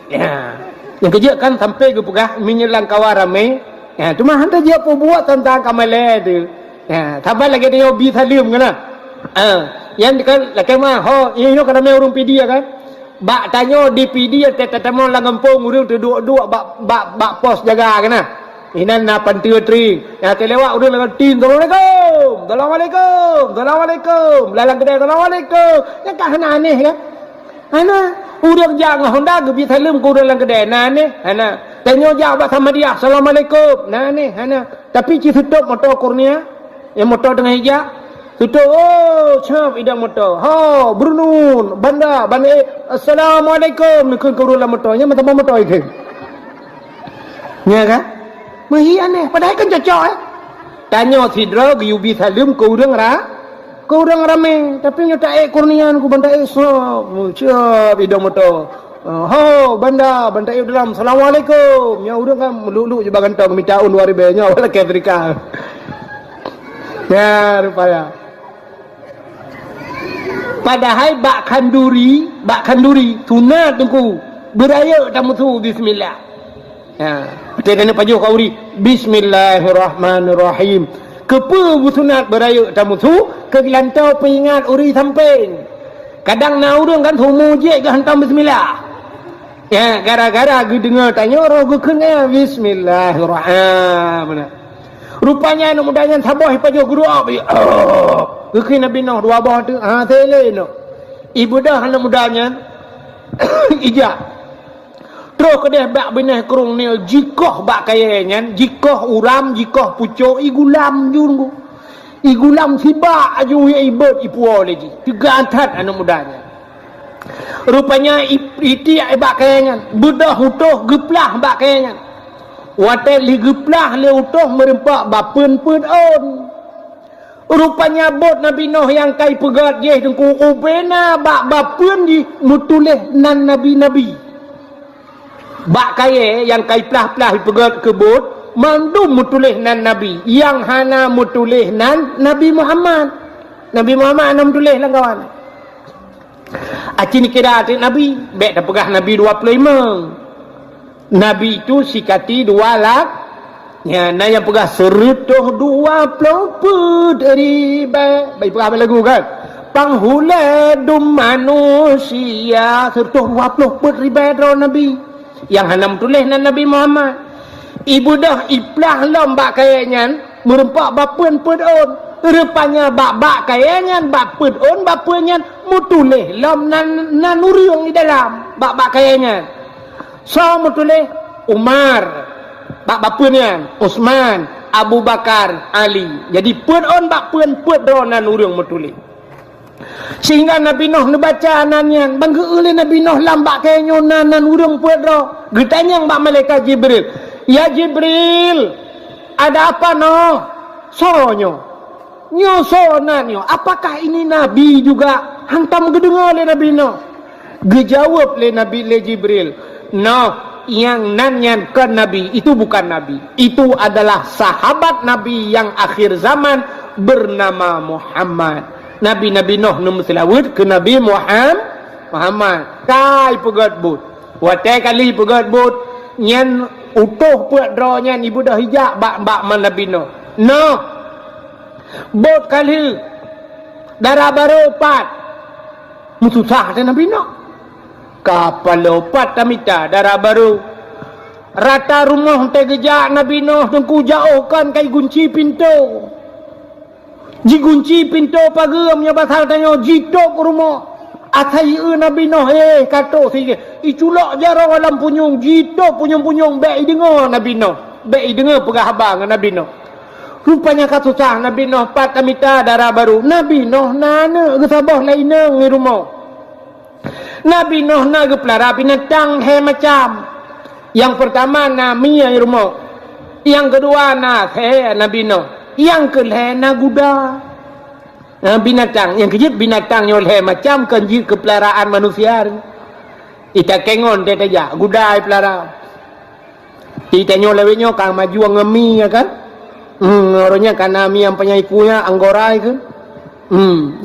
Ya. Yang kerja kan sampai ke pegah menyelang kawan ramai. Ya, cuma hantar dia pun buat tentang kamale tu. Ya, sampai lagi dia bi salim kan. Yang kan lagi mah ini kan ramai orang PD kan. Bak tanya DPD tetemon lang kampung urang tu dua bak pos jaga kena. Inan na pantiutri. Ya telewak udah lawan tin. Assalamualaikum. Assalamualaikum. Assalamualaikum. Lalang kedai Assalamualaikum. Ya kan aneh kan? Ana udah jangan Honda gebi thalim ku dalam kedai nane. Ana tanya jawab sama dia Assalamualaikum. Nane ana. Tapi ci tutup motor kurnia. Yang motor dengan hijab. Tutup. Oh, cap idang motor. Ha, Brunun, Banda, Assalamualaikum. Nikun ku dalam motornya mata motor itu. Ya kan? Mahi aneh, padahal kan cocok Tanya sidra yubi salim ku urang rame, tapi nya tak kurnian ku banda esok. Mucap idang motor. Ho, banda dalam. Assalamualaikum. Ya urang kan melulu je bagantong minta un 2000 nya wala ke Afrika. Ya, rupanya. Padahal bak kanduri sunat tungku. Beraya tamu tu bismillah. Ya, kita kena pajuh kauri Bismillahirrahmanirrahim. Kepa bersunat beraya tamu tu ke lantau peringat uri samping. Kadang na urang kan thumu je ke hantam bismillah. Ya, gara-gara gue dengar tanya orang gue kena Bismillahirrahmanirrahim. Rupanya anak mudanya sabah pajuh guru abi. Gue kena Nabi Nuh dua bah tu. Ha, tele no. Ibu dah anak mudanya ijak. Terus kedeh bak benah kerung ni jikoh bak kayanya jikoh uram jikoh pucuk igulam jurung igulam sibak aju ya ibad ipuo lagi tiga antat anak mudanya rupanya iti bak kayanya bedah utuh geplah bak kayanya watel li geplah le utuh merempak bapen on rupanya bot Nabi Nuh yang kai pegat je tengku ubena bak bapen di mutuleh nan nabi-nabi bak kaya yang kai plah-plah pegat kebut mandum mutulih nan Nabi yang hana mutulih nan Nabi Muhammad ana mutulih lah kawan acin kira atik Nabi bek dah pegah Nabi 25 Nabi itu sikati 2 lak ya na yang pegah serutuh 20 dari baik pegah lagu kan panghula dum manusia serutuh 20 ribai Nabi yang hanam tulis nan Nabi Muhammad ibu dah iplah lom bak kayanya merempak bapen on rupanya bak kayanya bapen on bapennya mutulih lom nan nuriung di dalam bak kayanya so mutulih Umar bapennya Utsman Abu Bakar Ali jadi on bapen nan nuriung mutulih sehingga Nabi Nuh membaca nanyan bangga oleh Nabi Nuh lambak kayaknya nan urang puadro getanya mbak malaikat Jibril ya Jibril ada apa Nuh sonyo nanyo apakah ini Nabi juga hantam gedengar oleh Nabi Nuh gejawab oleh Nabi le Jibril Nuh yang nanyan ke Nabi itu bukan Nabi itu adalah sahabat Nabi yang akhir zaman bernama Muhammad Nabi Nuh nombor selawat ke Nabi Muhammad kai pegat but watai kali pegat but nyan utuh puat draw nyan ibu dah hijak bak man Nabi Nuh but kali darah baru 4 mususah dan Nabi Nuh kapal lopat tamita darah baru rata rumah tegejak Nabi Nuh tengku jauhkan kai kunci pintu jigunci pintu pageum nya basal tanya jitok rumah atai Nabi Nuh kato sige iculok jaro alam punyung jitok punyung baik dengar Nabi Nuh baik dengar pegah abang Nabi Nuh rupanya katusah Nabi Nuh patamita darah baru Nabi Nuh nana gesabah lainnya ngi rumah Nabi Nuh na geplara binatang macam yang pertama namia ngi rumah yang kedua Nabi Nuh yang kelena kuda binatang yang kejut binatang nyoleh macam kenji kepelaraan manusia ita kengon teta ja kuda pelara ita nyolewnya kang maju ngemi ya kan orangnya karena mi yang penyaikunya anggorai kan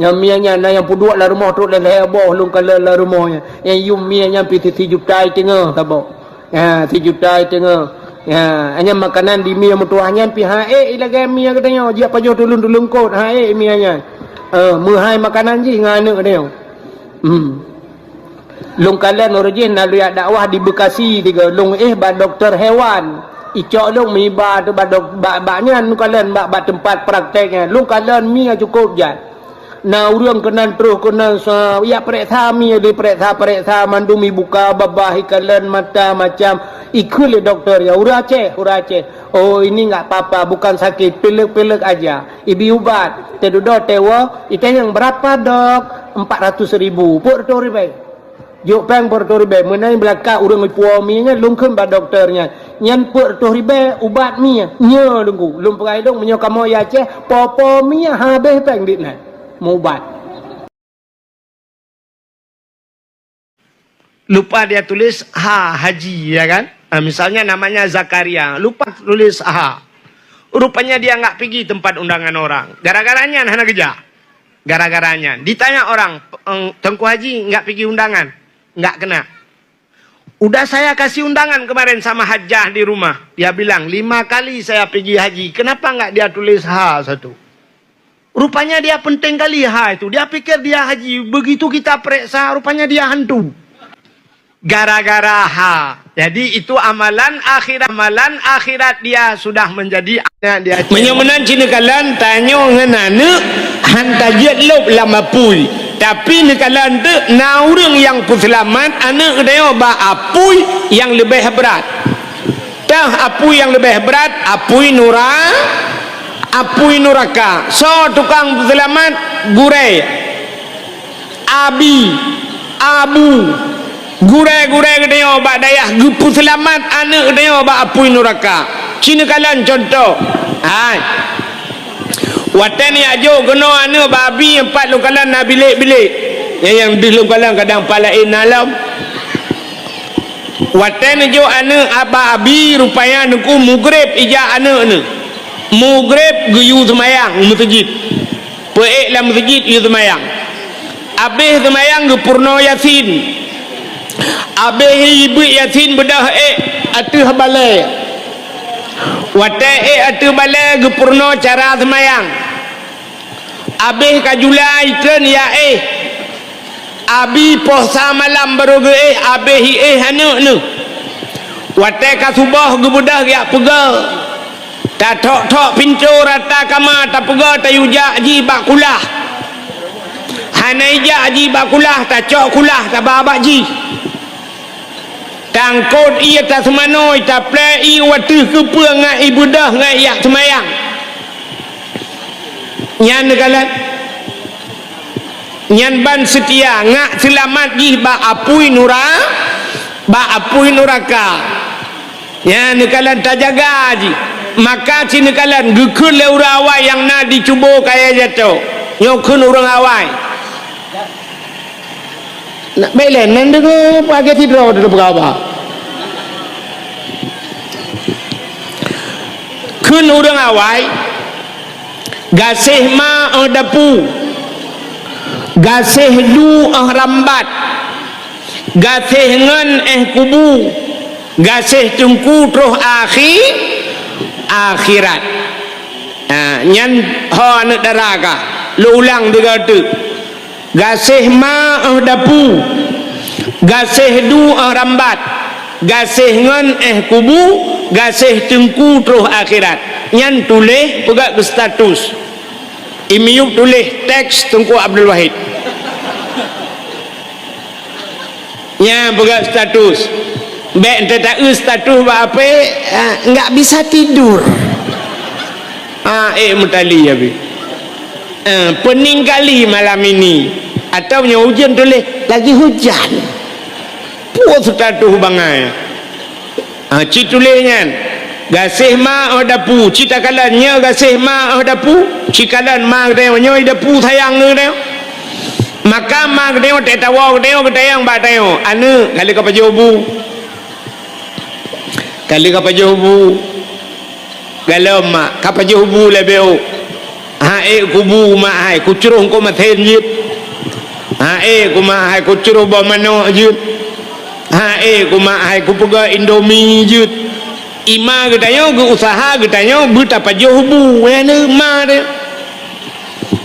yang mianya na yang puduk la rumah tu le heboh lung kala la rumahnya yang yum mianya piti 7 juta tengah tabo ya 7 juta tengah ya hanya makanan di mie mutuahnya pihak ilaga mie katanya dia pajo tulung kot mianya muhai makanan ji ngane katanya lung kalian origin lalu dakwah di Bekasi tiga lung ba doktor hewan icok long mi ba tu ba nu kalian ba tempat prakteknya long kalian mi cukup je na urang kenan terus kenan ya periksa mi di periksa mandu mi buka babah kalian mata macam ikut doktor ya urace oh ini enggak apa-apa bukan sakit pilek aja ibi ubat tedudo tewa itu yang berapa dok 400,000 Puerto Ribe juk peng Puerto Ribe menai belaka urang puo mi nya lung keun ba doktornya nyan Puerto Ribe ubat mi nya lunggu lung pegai dong menyo kamo ya ce popo mi habis peng ditna mubat. Lupa dia tulis haji ya kan? Misalnya namanya Zakaria, lupa tulis Rupanya dia nggak pergi tempat undangan orang. Gara-garanya hana geja. Gara-garanya ditanya orang, Tengku Haji nggak pergi undangan, nggak kena. Udah saya kasih undangan kemarin sama hajjah di rumah. Dia bilang 5 kali saya pergi haji. Kenapa nggak dia tulis satu? Rupanya dia penting kali itu. Dia pikir dia haji. Begitu kita periksa, rupanya dia hantu. Gara-gara Jadi itu amalan akhirat dia sudah menjadi dia. Menyemenan Cina kalian tanya ngenana hantar jetlop lama pui. Tapi nekalan tu naurang yang puselamat anak dia ba apui yang lebih berat. Dah apui yang lebih berat, apui nuraka. So tukang selamat gurai abu gurai dia ba dayah gupu selamat anak dia ba apui nuraka. Cina kalian contoh watan ni ajo geno anu babi 4 lukalan na bilik-bilik yang di lukalan kadang palain alam watan ajo anu abi rupanya nuku mugrib ija anu mugrib guyu semayang masjid peik la masjid yu semayang abih semayang gu purno yasin abih ibu yasin bedah atuh balai wate atuh balai gu purno cara semayang abih kajula ikan ya abi posa malam baru ge abih anu wate kasubah gu bedah ya pegal ta tok pintu rata kama ta pega ta yuja ji bakulah hanaija ji bakulah ta cok kulah ta babak ji tangkot ia ta semanoi ta ple i watu kepe ngai ibu dah ngai yak semayang nyan kalan nyan ban setia ngak selamat ji ba apui nuraka nyan kalan ta jaga ji maka cina kalian gekun le orang awai yang nak dicuba kaya jatuh nyokun orang awai nak belen nanti ko pakai tidur dalam berapa kun orang awai gasih ma dapu gasih du rambat gasih ngan kubu gasih tungku terus akhirat nyan ho anak daraka lu ulang tiga tu gasih ma dapu gasih du rambat gasih ngan kubu gasih tengku terus akhirat nyan tulis pegak ke status imiuk tulis teks Tengku Abdul Wahid nyan pegak status baik tak status apa enggak bisa tidur mutali abi pening kali malam ini atau punya hujan tulis lagi hujan puas status bangai cik tulisnya gasih ma dapu cita kalannya gasih ma dapu cikalan ma dia nyoi dapu sayang dia maka ma dia tetawa dia yang bateo anu kali ka pajobu kali ka pajobu galom ma ka pajobu lebeu kubu ma kucuruh ko mathen jit ku ma kucuruh ba mano jit ku ma ku pega indomie jit ima getayo gu usaha getayo buta pajobu ene ma de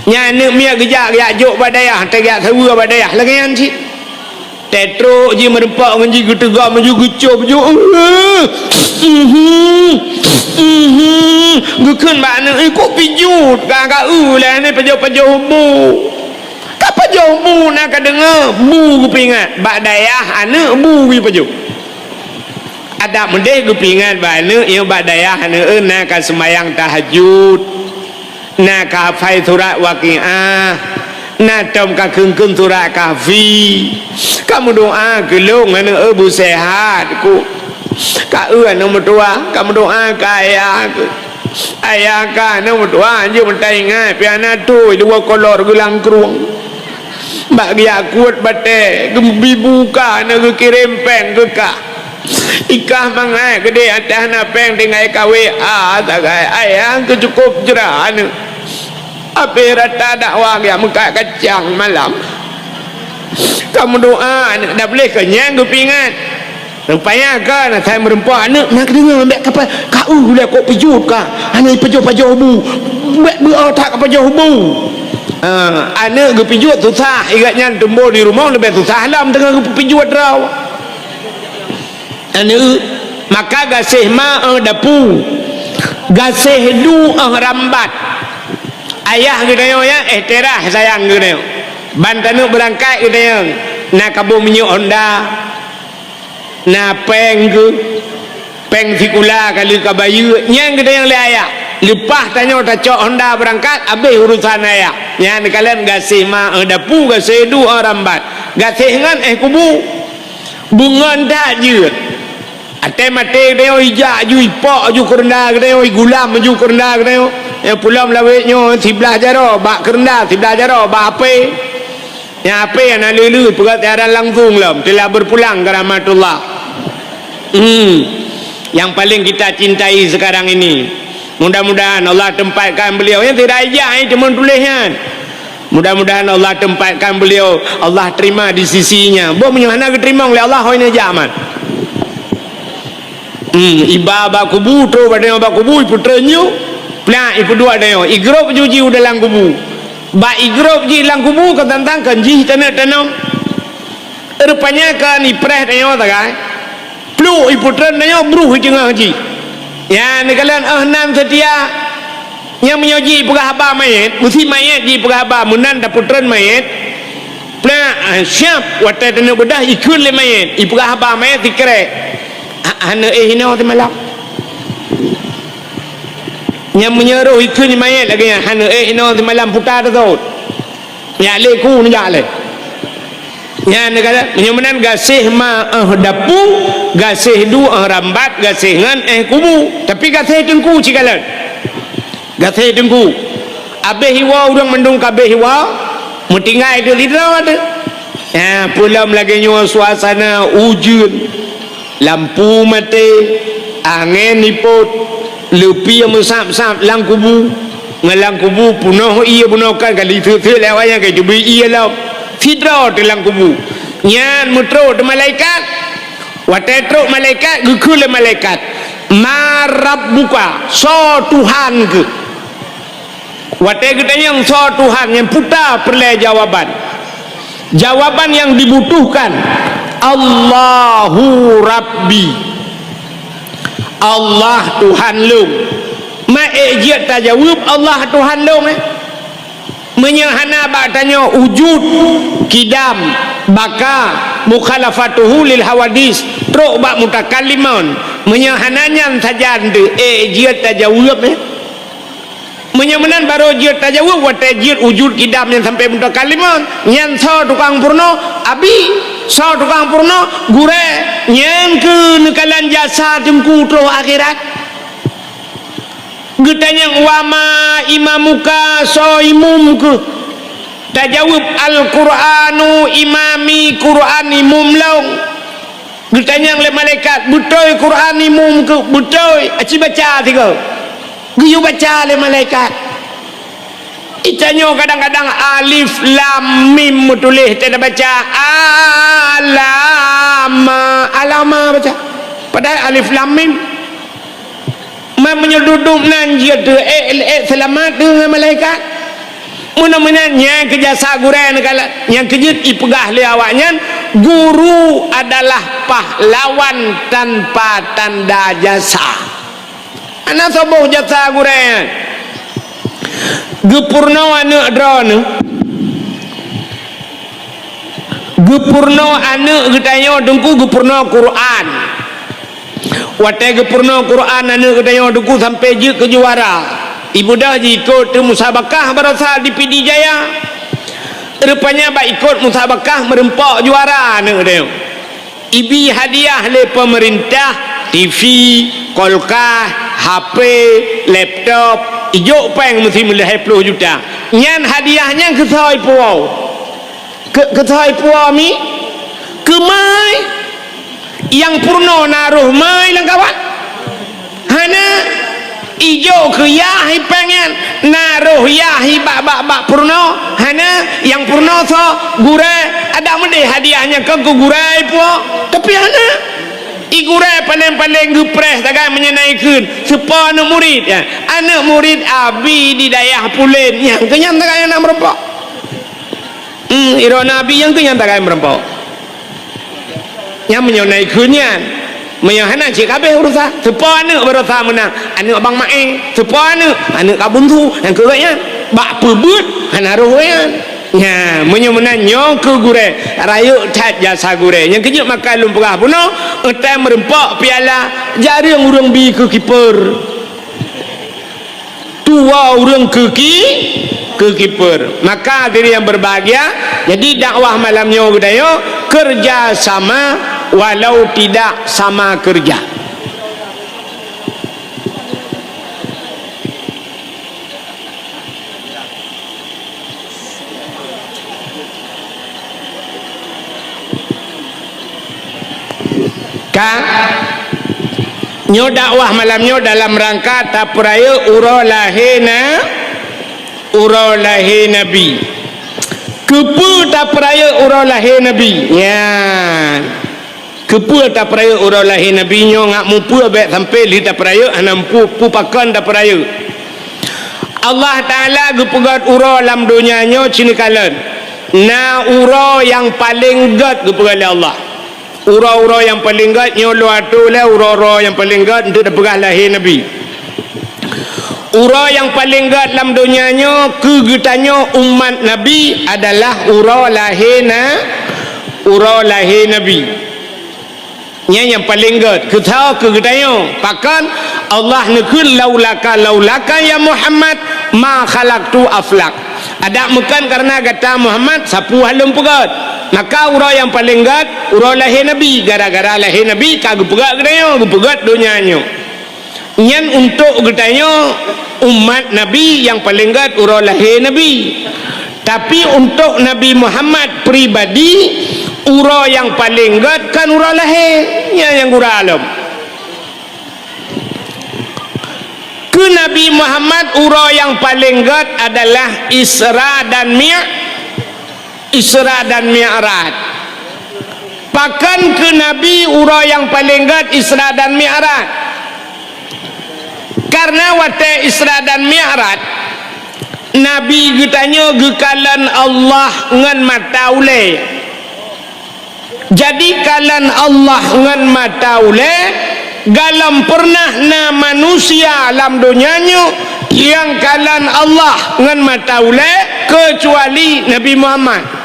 nyane mia geja ya jok badayah tegak sewa badayah lagian si tetruk je merempak dengan je getegak maju gecup je gekun makna kok pijut kakak lah ni pajau-pajau bu apa jauh bu nak dengar bu kepingat bak dayah anak bu wi pajau ada mendeh kepingat bak anak yang bak dayah anak nak sembahyang tahajud nak hafal surat waqiah nak tom ka keung surat kahfi kamu doa gelung anak bu sehat ku ka anak mertua kamu doa ka ayah ku ayah ka anak mertua je mentai ngai piana tu dua kolor gelang keruang bagi akuat bate gembi buka na ke kirim peng ke ka ikah mangai gede atas na peng dengan KWA tagai ayang ke cukup jeran apa rata dakwah ya muka kacang malam kamu doa dah boleh kenyang kepingan rupanya kan saya merempak anak nak dengar ambil kapal kau boleh kok pijut ka anak pajau-pajau bu tak pajau bu anak kepijut susah igatnya tumbuh di rumah lebih susah dalam tengah kepijut raw anak maka gasih ma dapu gasih du rambat ayah kita ya terah sayang kita bantanu berangkat kita nak kabur minyak Honda nak peng ke peng sikula kali kabayu yang kita yang le ayah lepas tanya tak cok Honda berangkat habis urusan ayah yang kalian gasih ma dapu gasih du rambat gasih dengan kubu bungan tak je ate mate dia ijak ju ipok ju kerenda dia gulam ju kerenda dia yang pulang lawetnya sebelah jaro bak kerenda sebelah jaro bak ape yang ape yang lulu perhatian langsung lah telah berpulang ke rahmatullah yang paling kita cintai sekarang ini mudah-mudahan Allah tempatkan beliau yang tidak ijak teman tulisnya mudah-mudahan Allah tempatkan beliau Allah terima di sisinya boleh mana diterima oleh Allah ini aja aman iba ba kubu tu pada ba kubu putranya plan ipu dua dia igrop juji dalam kubu ba igrop ji dalam kubu kan tentang kanji tanam rupanya kan ipreh dia tak kan plu ipu putranya bruh jengah ji ya ni kalian nan setia yang menyoji pegahaba mayat mesti mayat di pegahaba munan da putran mayat plan siap wata tanah bedah ikut le mayat ipegahaba mayat dikere hana hina tu malam yang menyeruh ikut ni mayat lagi hana hina tu malam putar tu ya leku ni ya le ya negara menyemenan gasih ma dapu gasih du rambat gasih ngan kubu tapi gasih tengku cikalan gasih tengku abe hiwa urang mendung kabe hiwa mutingai tu lidraw ada ya pulam lagi nyo suasana ujun lampu mati angin niput lepi yang mesap-sap lang kubu ngalang kubu punoh iya punohkan kali tu-tu lewat yang kayak jubi iya lah fidra di lang kubu nyan mutro de malaikat watetro malaikat gukul malaikat marab buka so Tuhan ke watet kita yang so Tuhan yang putar perleh jawaban yang dibutuhkan Allahu Rabbi Allah Tuhan lu ma'ijat tajawab Allah Tuhan lu menyahana ba'tanya wujud kidam baka mukhalafatuhu lil hawadis truk bak mutakalliman menyahananya saja ijat tajawab menyamanan baru jir tajawab wata jir wujud kidam yang sampai mutakalliman yang so tukang purno abi so tukang purno gure yang ke nekalan jasa temku troh akhirat getanya wama imamuka so imum ke tajawab al-Quranu imami Quran imum long getanya oleh malaikat betul Quran imum ke betul aci baca tiga giyu baca oleh malaikat itanya kadang-kadang alif lam mim tulis tidak baca alama baca padahal alif lam mim menyeduduk nan dia tu selamat dengan malaikat mudah-mudahan yang kerja saguran kalau yang kejut ipegah le awaknya guru adalah pahlawan tanpa tanda jasa. Anak soboh jasa gureh gepurno anak drone gepurno anak getanyo dengku gepurno Quran wate gepurno Quran anak getanyo dengku sampai je ke juara ibu dah ikut musabakah berasal di PD Jaya rupanya ikut musabakah merempak juara anak getanyo ibi hadiah le pemerintah TV kolkah HP laptop ijo peng mesti mulai 20 juta nyan hadiahnya ke thoi puau ke thoi puau mi ke mai yang purno naruh mai lang kawan hana ijo ke yahi pengen naruh yahi bak purno hana yang purno so gure ada mende hadiahnya ke gure puau tapi hana igure paling-paling gepres takkan menyenaikan sepa anak murid ya. Anak murid abi di daerah Pulen yang kenyang takkan yang nak merempak irona abi yang kenyang takkan merempak yang menyenaikannya menyahana cik kabeh urusan sepa anak berusaha menang anak abang mae sepa anak kabuntu yang kegaknya bak pebut hanaruhnya ya menyemenannya ke gure rayu cat jasa gure yang kejut makan lumpurah puno etai merempak piala jari yang urang bi ke kiper tua urang ke kiper maka diri yang berbahagia jadi dakwah malamnya gudayo kerja sama walau tidak sama kerja kan nyo dakwah malamnya dalam rangka tapraya uro lahir nabi kepu tapraya uro lahir nabi ya kepu tapraya uro lahir nabi nyo ngak mumpu abek sampai li tapraya anam pu pakan tapraya Allah Taala gepegat uro dalam dunia nyo cini kalen na uro yang paling gat gepegat Allah ura-ura yang paling gat nyolo atu lah ura-ura yang paling gat untuk dapegah lahir Nabi ura yang paling gat dalam dunianya kegetanyo umat Nabi adalah ura lahir Nabi yang paling gat ketau kegetanyo pakan Allah nekul laulaka ya Muhammad ma khalaqtu aflak ada bukan karena kata Muhammad sapu halum pegat maka ura yang paling gat ura lahir Nabi gara-gara lahir Nabi kagak pegat gedanyo gepegat dunianya nyan untuk gedanyo umat Nabi yang paling gat ura lahir Nabi tapi untuk Nabi Muhammad pribadi ura yang paling gat kan ura lahirnya yang ura alam ke Nabi Muhammad ura yang paling gat adalah Isra dan Mi'raj pakan ke Nabi ura yang paling gat Isra dan Mi'raj karena wate Isra dan Mi'raj Nabi getanyo gekalan Allah ngan mata ule jadi kalan Allah ngan mata ule galam pernah na manusia alam dunianya yang kalan Allah ngan mata ule kecuali Nabi Muhammad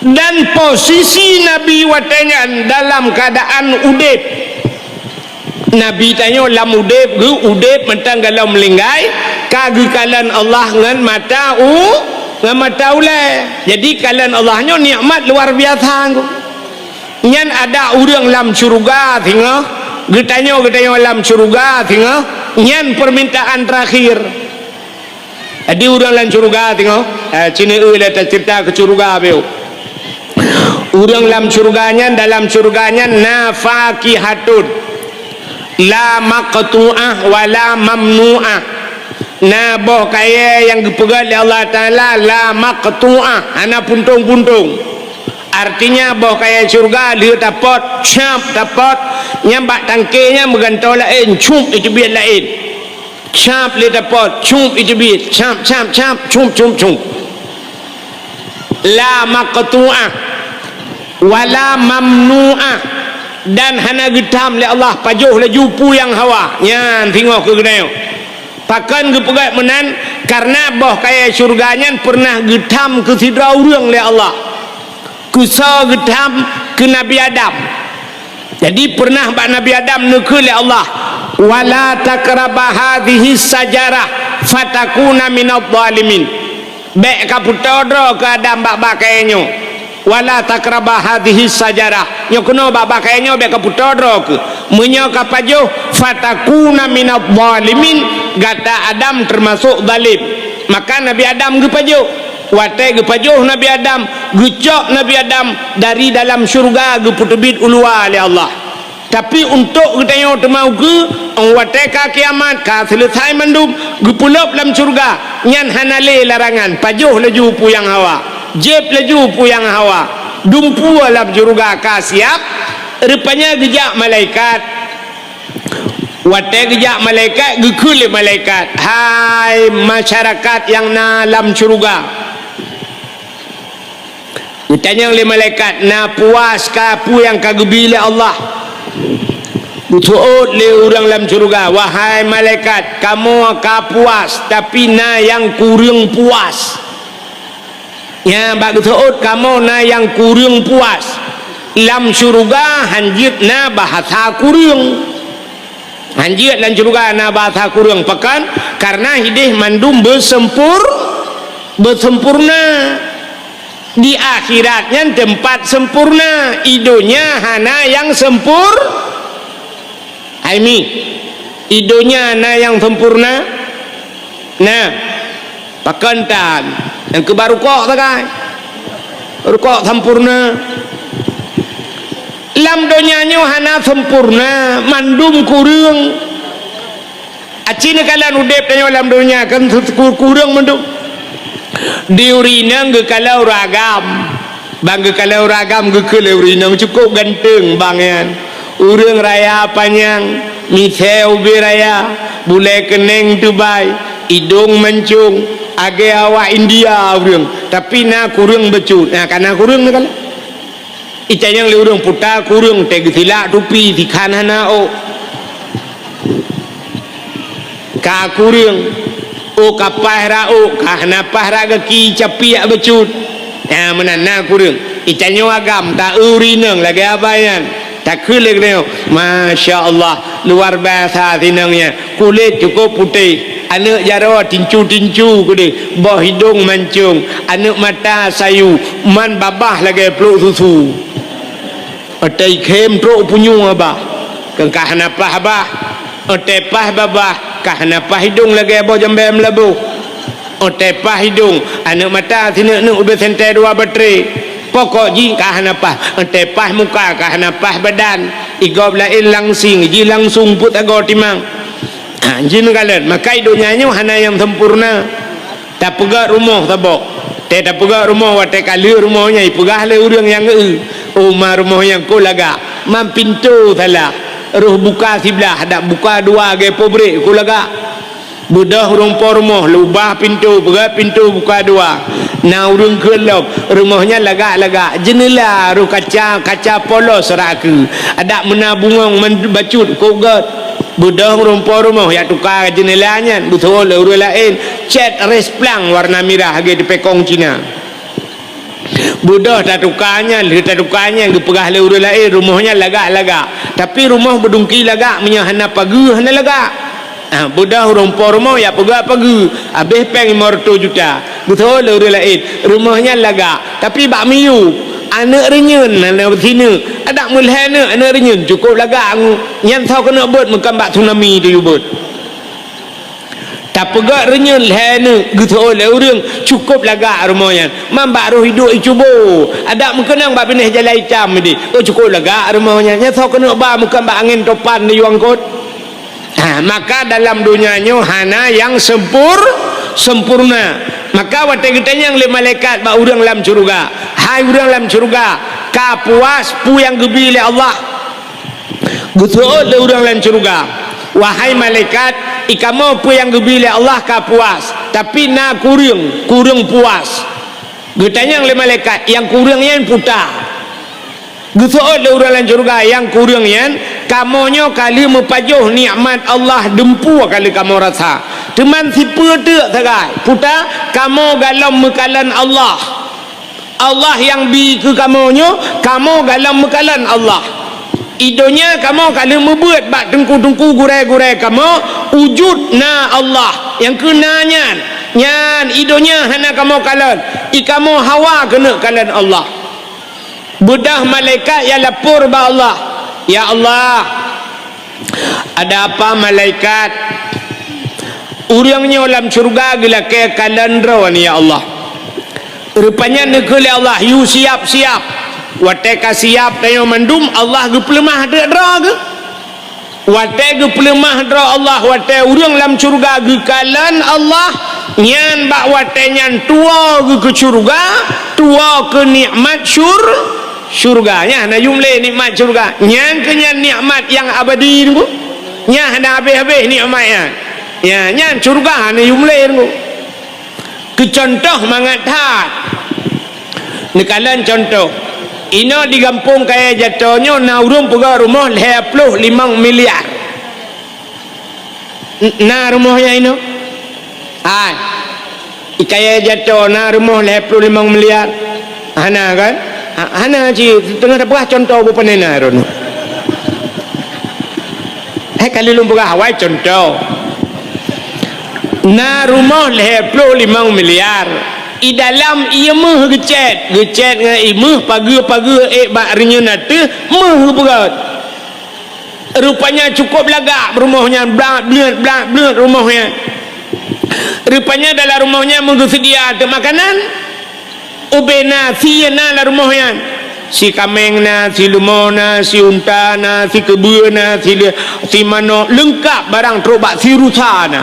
dan posisi Nabi watengan dalam keadaan udip Nabi tanya lam udip mentang galau melinggai kagi kalan Allah ngan mata ule jadi kalan Allahnya nikmat luar biasa nyan ada orang lam surga tinggal getanya lam surga tinggal nyan permintaan terakhir ada orang lam surga tinggal cina leta cerita ke surga beo orang lam surganya dalam surganya nafakihatun la maqtu'ah wala mamnu'ah naboh kaya yang dipegang oleh Allah Ta'ala la maqtu'ah ana puntung-puntung artinya boh kaya surga dia dapat cap dapat nyambak tangkenya megantau lain cum itu biar lain cap dia dapat cum itu biar cap cum la maqtu'ah wala mamnu'ah, dan hana getam le Allah pajuh le jupu yang hawa nyan tengok ke geneo pakan ke pegat menan karena boh kaya syurganya pernah getam ke sidra urang le Allah kusa getam ke Nabi Adam. Jadi pernah bak Nabi Adam nuku le Allah wala takraba hadhihi sajarah fatakuna minadh dhalimin, bek kaputodro ke Adam bak kayanyo wala takraba hadhihi sajarah nyokuno bak kayanyo bek kaputodro ke menyo kapajo fatakuna minadh dhalimin, gata Adam termasuk zalim. Maka Nabi Adam gepajo watai gepajo Nabi Adam gucok Nabi Adam dari dalam syurga geputubit ulua oleh Allah. Tapi untuk kita yang mau ke watai ka kiamat ka selesai mendum gepulop dalam syurga nyan hanale larangan pajuh laju puyang hawa jeb laju puyang hawa dumpu dalam syurga ka siap rupanya gejak malaikat watai gejak malaikat gekul malaikat, hai masyarakat yang dalam syurga, ditanya oleh malaikat na puas ka pu yang kagebile Allah betul le orang dalam syurga, wahai malaikat kamu ka puas tapi na yang kurang puas ya bak betul kamu na yang kurang puas dalam syurga hanjit na bahasa kurang hanjit dalam syurga na bahasa kurang pekan karena hidih mandum bersempurna di akhiratnya tempat sempurna idonya hana yang Aimi idonya hana yang sempurna nah pakantan yang ke baru kok takai baru kok sempurna lam donyanya hana sempurna mandum kurang acina kalian udep tanya lam donya kan kurang mandum diurinang ke kalau ragam bang ke kalau ragam ke urinang cukup ganteng bangyan urang raya panjang miseu beraya bule keneng tubai hidung mencung age awak India urang tapi na kurang becut nah karena kurang kan icayang le urang puta kurang teg silak tupi di kanana o ka kurang o kapahra o kahna pahra ki capiak becut ya menana kurang icanya agam tak urinang lagi abayan tak kulit dia Masya Allah luar biasa tinangnya kulit cukup putih anak jarawa tincu-tincu kulit bawah hidung mancung anak mata sayu man babah lagi peluk susu atai kem truk punyung abah kengkah napah abah atai pah babah kah napah hidung lagi abah jambai melabuh atai pah hidung anak mata sini ubah sentai dua bateri pokok ji kah napah atai pah muka kah napah badan igob lain langsing ji langsung put agor timang jin kalian maka hidupnya hana yang sempurna tak pegak rumah tabok tak pegak rumah watai kali rumahnya pegah le urang yang rumah rumah yang ko laga mam pintu salah ruh buka sebelah ada buka dua ge pobrek ko laga budah rumpor rumah lubah pintu pegak pintu buka dua na urang kelok rumahnya laga jendela ruh kaca polos raku ada menabungong bacut ko gat budah rumpor rumah ya tukar jendelanya betul urang lain cat resplang warna merah ge di pekong Cina budah tak tukarnya yang dipegah le urang lain rumahnya laga tapi rumah berdungki laga menyahana pagi hana laga budah rumpor rumah ya pagi habis peng 500 juta betul le urang lain rumahnya laga tapi bak miu anak renyun anak sini ada mulhana anak renyun cukup laga nyan thau kena bot makan bak tsunami tu bot tak pegak renyun lehana gitu oleh orang cukup laga rumahnya mambak roh hidup cubo ada mengenang bak benih jalan hitam ni cukup laga rumahnya nyan thau kena ba makan bak angin topan di yuang kot maka dalam dunianya hana yang sempurna maka watai kitanya yang le malaikat bak urang dalam syurga hai urang dalam syurga ka puas pu yang gebi le Allah betul le urang dalam syurga wahai malaikat ikamu pu yang gebi le Allah ka puas tapi na kurang puas Getanya oleh malaikat yang kurangnya putar. Gesoot le orang surga yang kurangnya kamonyo kali mepajuh nikmat Allah dempu kali kamu rasa. Teman si pedek sagai. Putar kamu galam mekalan Allah. Allah yang bi ke kamonyo, kamu galam mekalan Allah. Idonya kamu kalau membuat bak tengku-tengku gurai-gurai kamu wujud na Allah yang kenanya nyan idonya hana kamu kalan kamu hawa kena kalan Allah bedah malaikat yang lapor ba Allah, ya Allah ada apa malaikat orangnya dalam syurga gila ke kalan rawan ya Allah rupanya negeri Allah you siap-siap watai siap tayo mandum Allah ge pelemah dak dra ke watai ge pelemah dra Allah watai urang dalam syurga ge kalan Allah nyan bak watai nyan tua ge ke syurga tua ke nikmat syurga nya na jumle nikmat syurga nyan ke nyan nikmat yang abadi tu nya na habis-habis nikmatnya ya nyan syurga na jumle tu ke contoh mangat hat ni kalan contoh ino di kampung kaya jatuhnya na urung pegawai rumah 25 miliar na rumahnya ino kaya jatuh na rumah 25 miliar hana kan hana ci tengah dapat contoh apa nena rono kali lu pegawai Hawaii contoh na rumah 25 miliar i dalam ia meh gecet dengan imeh pagi-pagi bak renyana tu meh berat rupanya cukup lagak rumahnya blak rumahnya rupanya dalam rumahnya mengsedia ada makanan ubena si na dalam rumahnya si kameng na si lemau na si unta na si kebun na si mano lengkap barang terobak si rusa na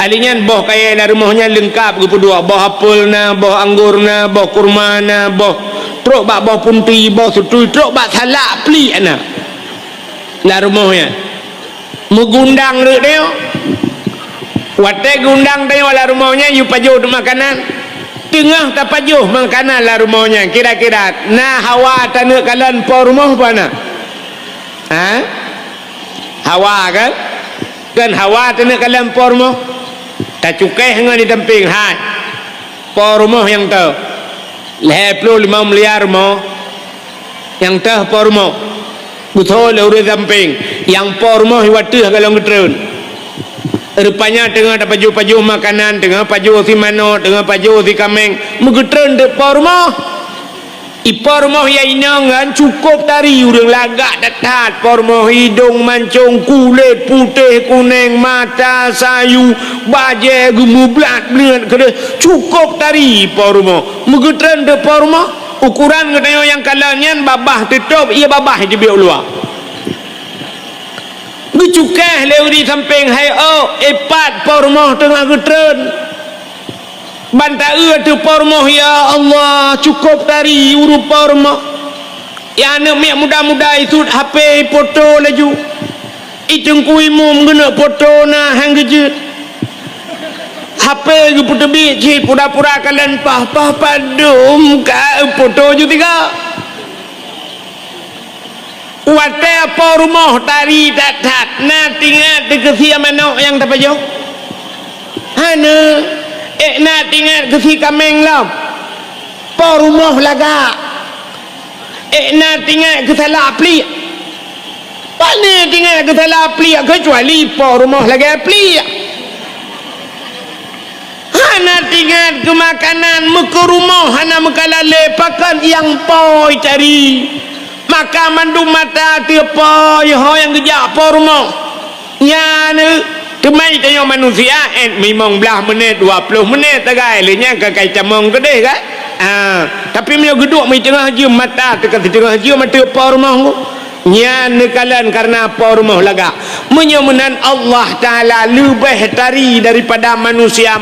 alinyan boh kaya na rumahnya lengkap kedua boh apel na boh anggur na boh kurma na boh truk bak boh punti boh sutui truk bak salak peli na na rumahnya megundang rek dia watai gundang dia la rumahnya yu pajuh makanan tengah tak pajuh makanan la rumahnya kira-kira na hawa tanah kalan po rumah apa na hawa kan hawa tanah kalan po rumah tak cukai dengan di temping hai po rumah yang tu 25 miliar mo yang tu po rumah betul le temping yang po rumah waktu kalau ngetren rupanya tengah ada paju-paju makanan tengah paju si mano tengah paju si kameng mengetren de po rumah ipor moh ya inangan cukup tari urang lagak datat por moh hidung mancung kulit putih kuning mata sayu baje gemublat belian kede cukup tari por moh megetran de por moh ukuran katanya yang kalanyan babah tutup ia babah di biok luar becukah leu di samping hai epat por moh tengah getran bantai tu pormoh ya Allah cukup dari urup pormoh ya anak mek muda-muda itu HP foto laju itungku imum guna foto na hang gejet HP ge putebi cit pura-pura kalian pah padum ka foto ju tiga wate pormoh tari tat na tingat dekesia manok yang tapajo hana nak tinggal ke si kameng lam po rumah lagak nak tinggal ke salah pli mana tinggal ke salah pli kecuali po rumah lagak pli hana tinggal ke makanan muka rumah hana mekalale pakan yang poi cari maka mandu mata tiapa yang kejap po rumah nyana kemai tanya manusia memang belah menit 20 menit tagai lenya kakai camong kedeh kan tapi mio geduk mai tengah je mata tekan tengah je mata apa rumah ku nya nekalan karena apa rumah laga menyemenan Allah taala lebih tari daripada manusia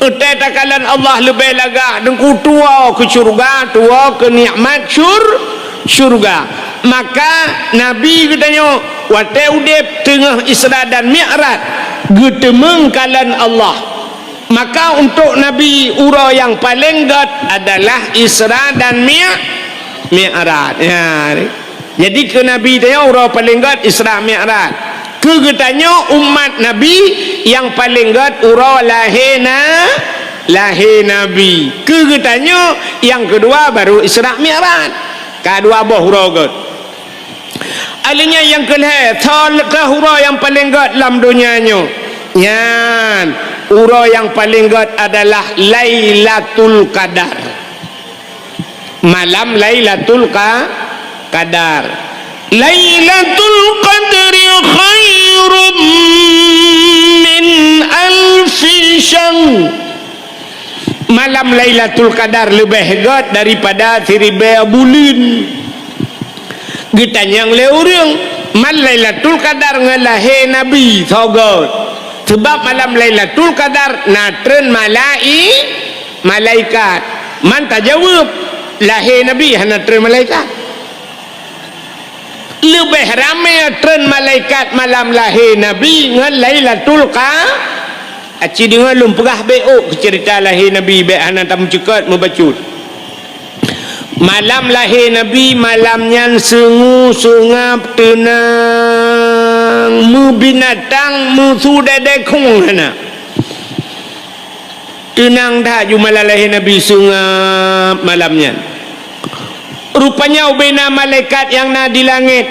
utai takalan Allah lebih laga dengku tua ke syurga tua ke nikmat syurga maka Nabi katanya watai udep tengah Isra dan Mi'raj getemeng kalan Allah Maka untuk Nabi urau yang paling gat adalah Isra dan Mi'raj. Ya. Jadi ke Nabi tanya urau paling gat Isra Mi'raj. Ke getanya umat Nabi yang paling gat urau lahir Nabi. Ke getanya yang kedua baru Isra Mi'raj. Kedua boh urau gat. Alinya yang kelih urau yang paling gat dalam dunianya. Yan, urau yang paling gat adalah Lailatul Qadar. Malam Lailatul Qadar. Lailatul Qadri khairum min alfi syahr. Malam Lailatul Qadar lebih gat daripada 1000 bulan. Getanya oleh orang mal Lailatul Qadar ngelahir Nabi thogot. Sebab malam Lailatul Qadar natren malaikat. Man tak jawab lahir Nabi natren malaikat. Lebih ramai tren malaikat malam lahir Nabi dengan Lailatul Qadar. Aci dengar lum perah beok cerita lahir Nabi be anak tamu cekat membacut. Malam lahir Nabi malamnya sengu sungap tenang mu binatang mu sudade kung hana. Tenang dah ju malam lahir Nabi sungap malamnya. Rupanya ubena malaikat yang na di langit.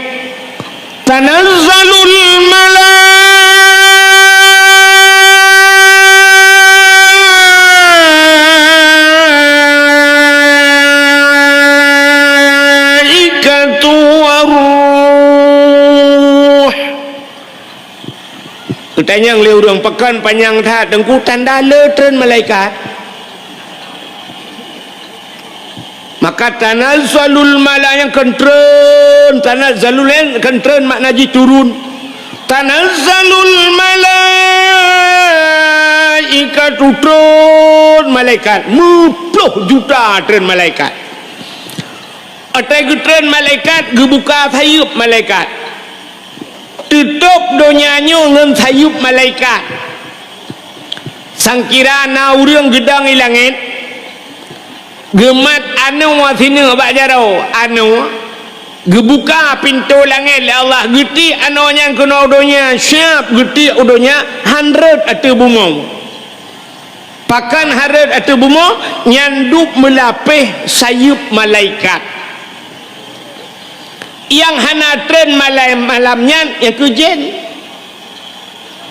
Tanazzalul malaikatu waruh. Tanya yang orang pekan panjang tak dengku tanda letren malaikat. Maka tanazzalul malaikatu yang kentren, tanazzalul yang kentren makna ji turun. Tanazzalul malaikatu turun malaikat 10 juta tren malaikat. Atai getren malaikat gebuka sayup malaikat. Tutup donyanya dengan sayup malaikat. Sangkira na urang gedang di langit. Gemat anu sini bak jarau anu gebuka pintu langit le Allah geti anu yang kena udonya siap geti udonya 100 atau bunga pakan 100 atau bunga nyanduk melapih sayup malaikat yang hana tren malamnya yang ke jen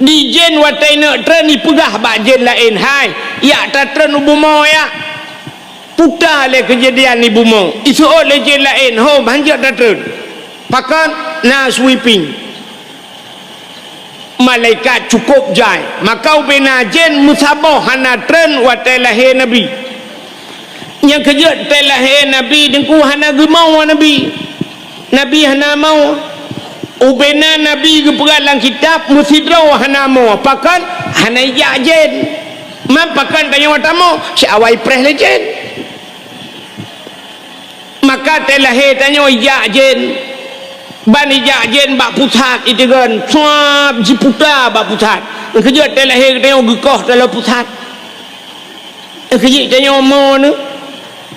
di jen watai nak tren dipegah bak jen lain hai ya tak tren ubumau ya putar le kejadian ni bumong isu oleh jen lain ho banjak datun pakan na sweeping malaikat cukup jai maka ubena jen musabah hana tren watai lahir Nabi yang kerja watai lahir Nabi dengku hana gemau Nabi hana mau ubena Nabi geperat dalam kitab musidraw hana mau pakan hana ijak jen man pakan tanya watamu si awai preh le jen maka telahir tanya ijak jen ban ijak jen bak pusat itu kan suap jiputa bak pusat kerja telahir tanya gekoh dalam pusat kerja tanya mo ni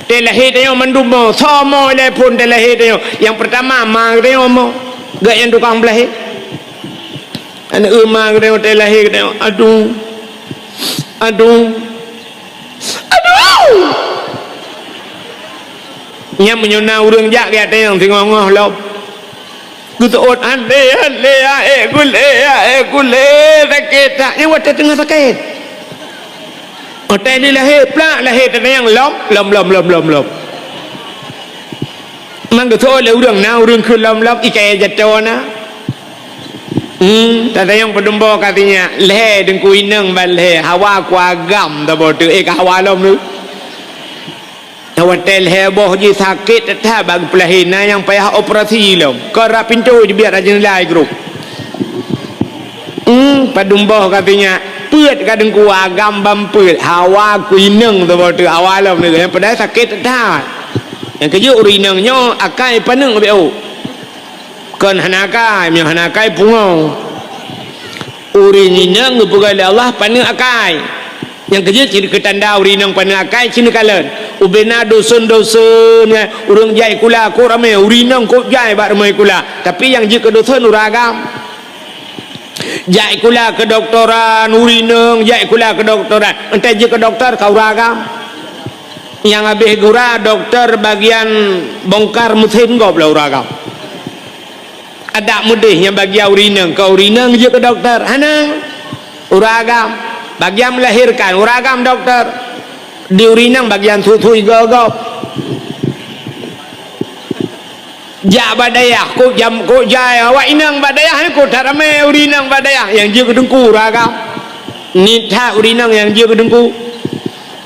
telahir tanya menduma sama le pun telahir tanya yang pertama ma tanya mo gak yang tukang belahir anak ma tanya telahir tanya aduh nya menyona urang jak dia tengok ngoh lop gutot ande gule sakit tak nya wat tengah sakit otai ni lahir plak lahir tengah lom mang gutot le urang na urang ke lom ikai jatuh na tak tengok pedembo katanya le dengku ineng ban le hawa ku agam ta bo tu hawa lom nu hotel heboh je sakit tak bagi pelahina yang payah operasi lom kara pintu je biar aja nilai grup padumboh katanya peut kadang ku agam bampeut hawa ku ineng tu tu awalom ni yang pada sakit tak yang kerja urinengnya akai paneng beo kan hanakai yang hanakai pungo urineng pegali Allah paneng akai yang kerja ciri ketanda urinang panakai cini kalen ubena dosen-dosen urang jai kula ko ramai urinang ko jai bak ramai kula tapi yang jika dosen uragam jai kula ke doktoran urinang jai kula ke doktoran entah jika doktor kau uragam yang habis gura doktor bagian bongkar mesin kau pula uragam ada mudih yang bagian urinang kau urinang je ke doktor hanang uragam bagian melahirkan uragam doktor di urinang bagian tutui gagap jak badayah ko jam ko jaya awak inang badayah ni ko tarame urinang badayah yang je kedengku uragam ni tha urinang yang je kedengku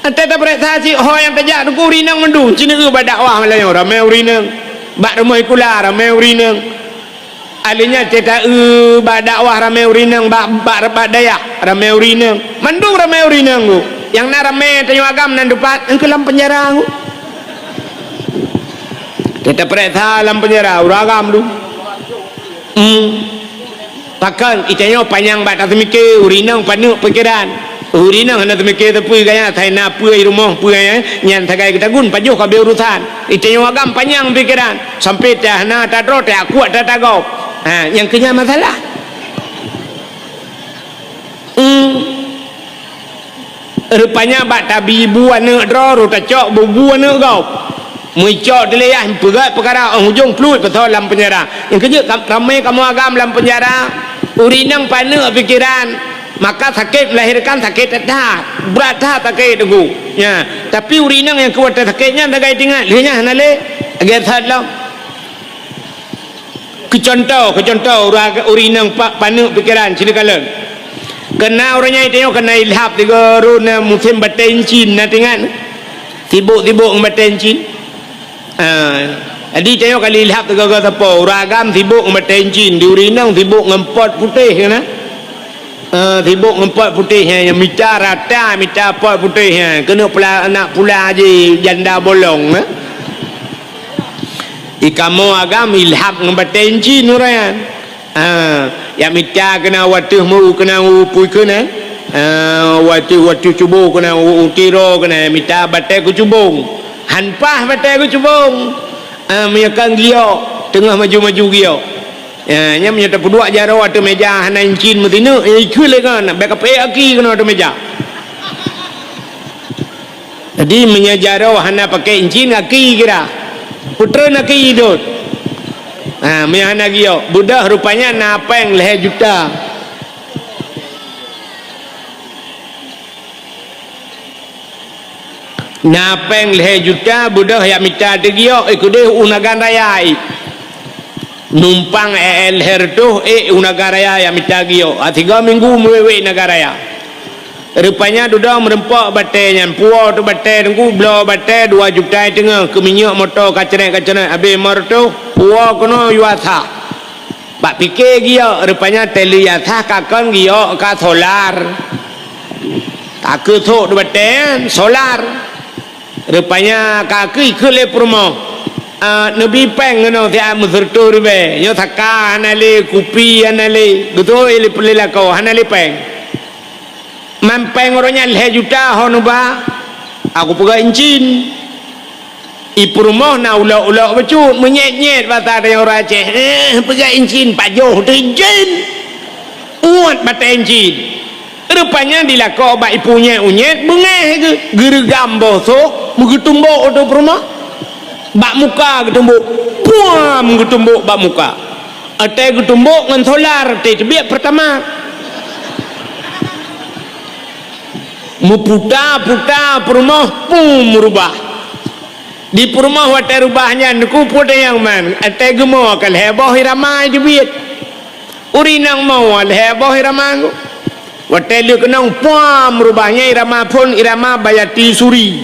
ante ta periksa si ho yang tajak dengku urinang mendu cina ke badakwah malayo ramai urinang bak remoi kula ramai urinang alinya cerita dakwah ramai urinang bak daya ramai urinang mandung ramai urinang tu yang na ramai tanyo agam nan depan engke dalam penjara tu kita periksa dalam penjara uragam tu takkan itanyo panjang bak tak mikir urinang panuk pikiran urinang hendak mikir tapi gaya thai na puai rumah puai nyan tagai kita gun pajuh ka urusan itanyo agam panjang pikiran sampai dah na tak ro tak kuat tak tagau yang kena masalah rupanya bak tabi buah nak draw tak cok buah nak kau muncok dileyah pegat perkara hujung pelut betul dalam penjara yang kerja ramai kamu agam dalam penjara urinang panak pikiran maka sakit melahirkan sakit dah berat dah sakit tunggu ya tapi urinang yang kuat sakitnya dah gaya tinggal lihatnya nale agar sadlam kecontoh urinang panuk pikiran sini kalian kena orangnya itu kena ilhap tiga runa musim batencin nanti kan sibuk batencin jadi tengok kali ilhap tiga kata apa uragam sibuk batencin di urinang sibuk ngempot putih kan sibuk ngempot putih yang mita rata mita pot putih kena pula anak pula je janda bolong ikamu agam ilham ngebatenci nurayan yang mita kena watuh mu kena upui kena watuh cubung kena utiro kena mita batai ku cubung hanpah batai ku cubung meyakan giok tengah maju giok nya menyata pedua jaro atau meja hanan cin mutina ikut le kan backup aki kena atau meja jadi menyajaro hana pakai cin aki kira putra nak hidup mihana giyo budak rupanya napeng leher juta napeng leher juta budak yang minta giyo ikut dia unagan raya numpang leher tu unagan raya yang minta giyo 3 minggu mewewe negara raya rupanya duduk merempak batainya puau tu batai tengku belah batai 2 juta tengah ke minyak motor kacerai habis mar tu puau kena yuatha bak fikir dia rupanya teli yatha kakon dia ka solar tak ke thok tu batai solar rupanya kaki ke le promo nabi peng ngono dia muzurtu rube yo thaka anale kupi anale betul ile pelila kau anale peng mampeng orangnya leher juta honuba aku pegang incin ipu rumah na ulak-ulak becut menyet-nyet bata ada orang Aceh pegang incin pajuh tu incin uat bata incin rupanya dilakok bak ipunya unyet bengeh ke gergam bosok menggetumbuk tu rumah bak muka getumbuk puam getumbuk bak muka atai getumbuk ngan solar biak pertama muputa perumah pun merubah di perumah watai rubahnya nuku puta yang man atai gemuk kal heboh ramai jebit urinang mau al heboh ramai watai lu kenang pun merubahnya irama pun irama bayati suri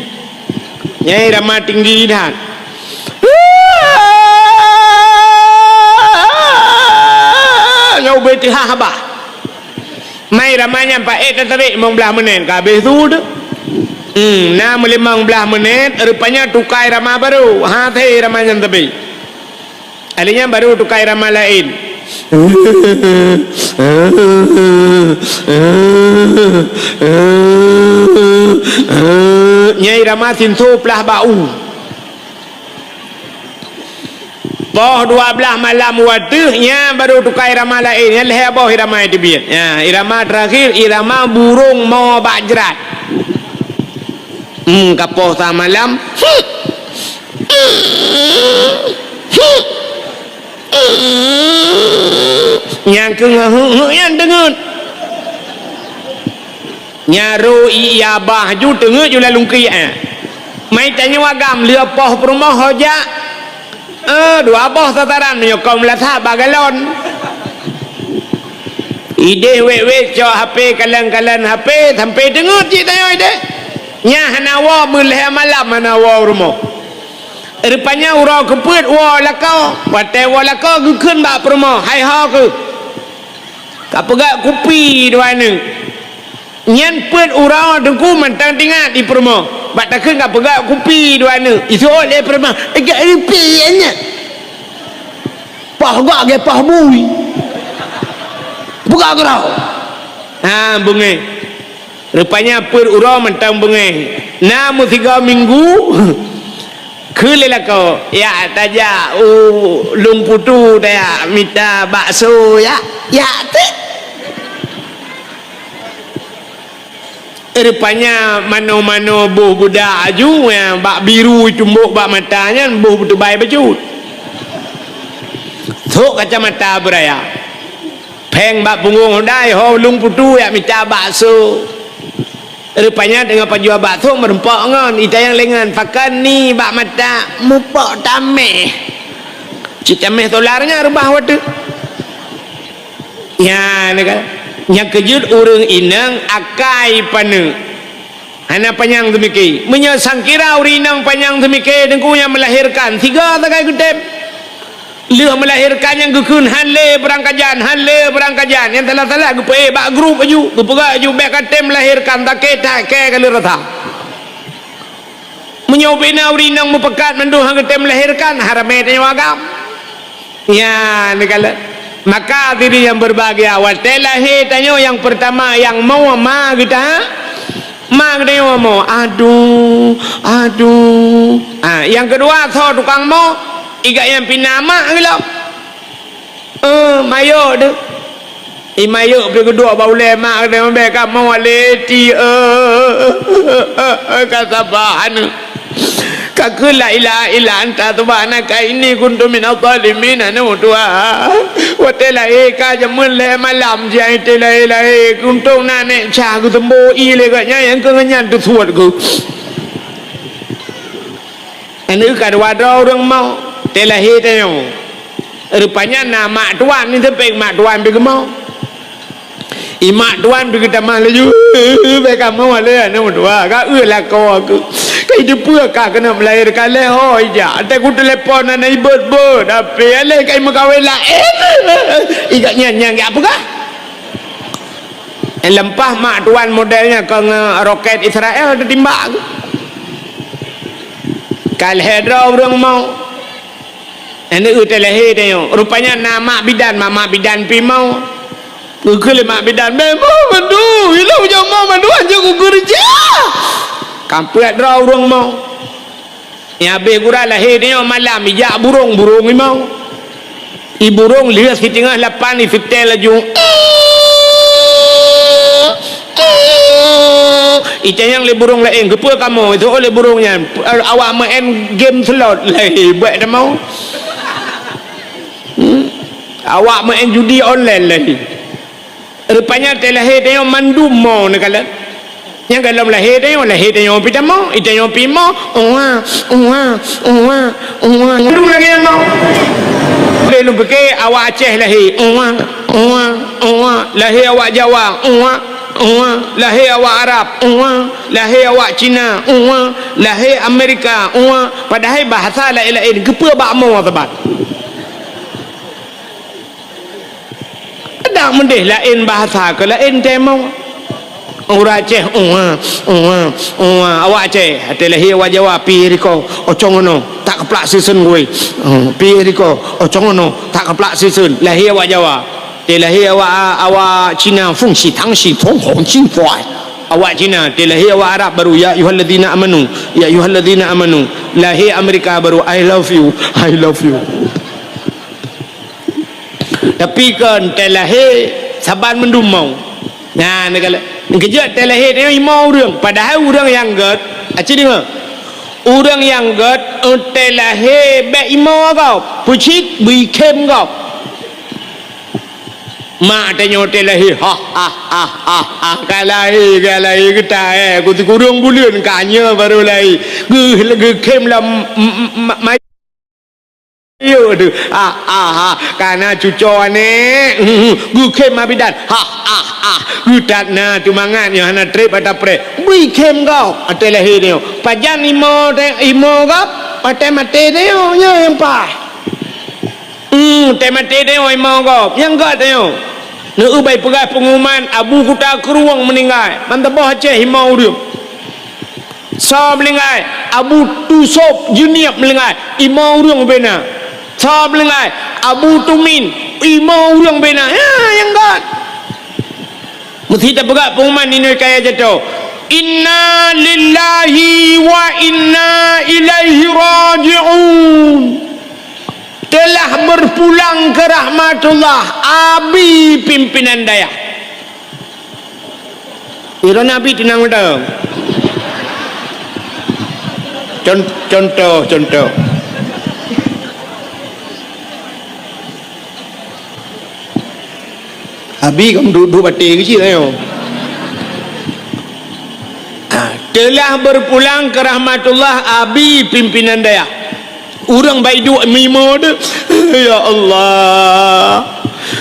nya irama tinggi dah nyau beti habah mai ramanya Pak tarik 15 menit ke habis tu dah na 15 menit rupanya tukai ramah baru teh ramanya tapi alinya baru tukai ramah lain Nyai Rama Sintu pelah bau. Poh 12 malam waktunya baru tukar irama lain. Yang leher bawah irama itu biar. Ya, irama terakhir irama burung mau bajrat. Kapoh tak malam. Yang yang dengar. Nyaru iya bah ju dengar ju lalu kia. Mai tanya wagam lia poh perumah hoja. Dua boh tataran menyokong latah bagalon. Ide wek co HP kalan HP sampai dengar cik tayo ide. Nya hanawa mulai malam hanawa rumah. Rupanya urau keput wa lakau, wate wa lakau gukun bak rumah. Hai ha ke. Tak pegak kupi dua ni. Nyan put urau dengku mentang tingat di rumah. Bak takkan kau pegak kupi dua ni. Itu oleh perempuan. Agak rupiahnya. Pah gak ke pah bui. Pegak kau. Bunga. Rupanya put urau mentang bunga. Namu 3 minggu. Kulilah kau. Ya taja. Lung putu dia minta bakso ya. Ya tu. Rupanya mano-mano buh budak aju bak biru cumbuk bak matanya buh betul baik baju tok kacamata beraya peng bak punggung dai ho lung putu ya minta bakso. Rupanya dengan penjual bakso merempak ngon ita yang lengan pakan ni bak mata mupok tameh citameh tolarnya rubah waktu ya ni kan yang kejut urang inang akai pane hana panjang demikian menyang kira urang inang panjang demikian dengku yang melahirkan 3 takai gudem leh melahirkan yang gukun hanle berangkajan yang telah gupe bak grup aju gupega aju bek katem melahirkan take kali rata menyobina urang inang mepekat menduh hang katem melahirkan harame tanya wagam ya negala. Maka diri yang berbahagia watelahi tanya yang pertama yang mau ma kita ma kita mau aduh yang kedua so tukang mau iga yang pinama gelo mayo de mayo pergi kedua baule mak kita mereka mau leti kasabahan kakul la ilaha illa anta subhanaka inni kuntu minadh dhalimin anu tua watela ka jamun le malam jai tela ilahi kuntung nane cha ku tembo i le ka nya yang kenyan tu suat ku anu ka wadau orang mau tela he tayo rupanya nama tuan ni sampai mak tuan pergi mau imak tuan pergi tamah laju mereka mau le anu tua ka la ko aku itu pula kak kena melahirkan leh oh ija aku telefon anak ibut tapi aleh kai makawin lain ikat nyang apa kah lempah mak tuan modelnya ke roket Israel ada timbak kal hedra orang mau ini uteleh dia rupanya nama bidan mama bidan pi mau gugul mak bidan memang mandu hilang jauh mau mandu aja gugur je kampret draw urang mau ya be gura lahir dia malam ijak burung ni mau i burung lihat di tengah lapan ni fitel laju itu yang le burung lain kepa kamu itu oleh burungnya awak main game slot lagi buat dah mau awak main judi online lagi rupanya telahir dia mandu mau nak kala yang kalau lahir dia pita mau itu yang pi mau dulu lagi yang mau belum pakai awak Aceh lahir lahir awak Jawa lahir awak Arab lahir awak Cina lahir Amerika padahal bahasa lain-lain kepa bak mau tebat ada mendih lain bahasa ke lain temau orang Aceh awak Aceh hati lahir awak Jawa pi riko ocong ono tak keplak season gue pi riko ocong ono tak pelak susun lahir awak Jawa dia lahir awak Cina feng shi tang shi tong hong jin fuai awak Cina dia lahir awak Arab baru ya ayyuhalladzina amanu ya ayyuhalladzina amanu lahir Amerika baru I love you tapi kan dia lahir saban mendumau nah ni kala kejut dia lahir dia imau orang padahal orang yang gat aci dengar orang yang gat dia lahir be imau kau pucit bui kem kau mak tanya dia lahir kalai kita aku tu kurang bulan kanya baru lahir ge kem lah yo tu karena cucu ni gu kem abidan gu tak na tu mangan yang hana trip atau pre bui kem kau ada lahir dia pajan imo kau pada mati dia yang pa mati dia imo kau yang kau dia nak ubai pegang pengumuman abu kuta keruang meninggal mantap Aceh himau dia so meninggal abu tusop junior meninggal imau orang bena so meninggal abu tumin imau orang bena yang gat mesti tak pegang pengumuman ini kaya jatuh inna lillahi wa inna ilaihi raji'un telah berpulang ke rahmatullah abi pimpinan daya ira nabi tenang betul contoh abi kamu duduk batik kecil ayo telah berpulang ke rahmatullah abi pimpinan daya orang baik duk mimo tu ya Allah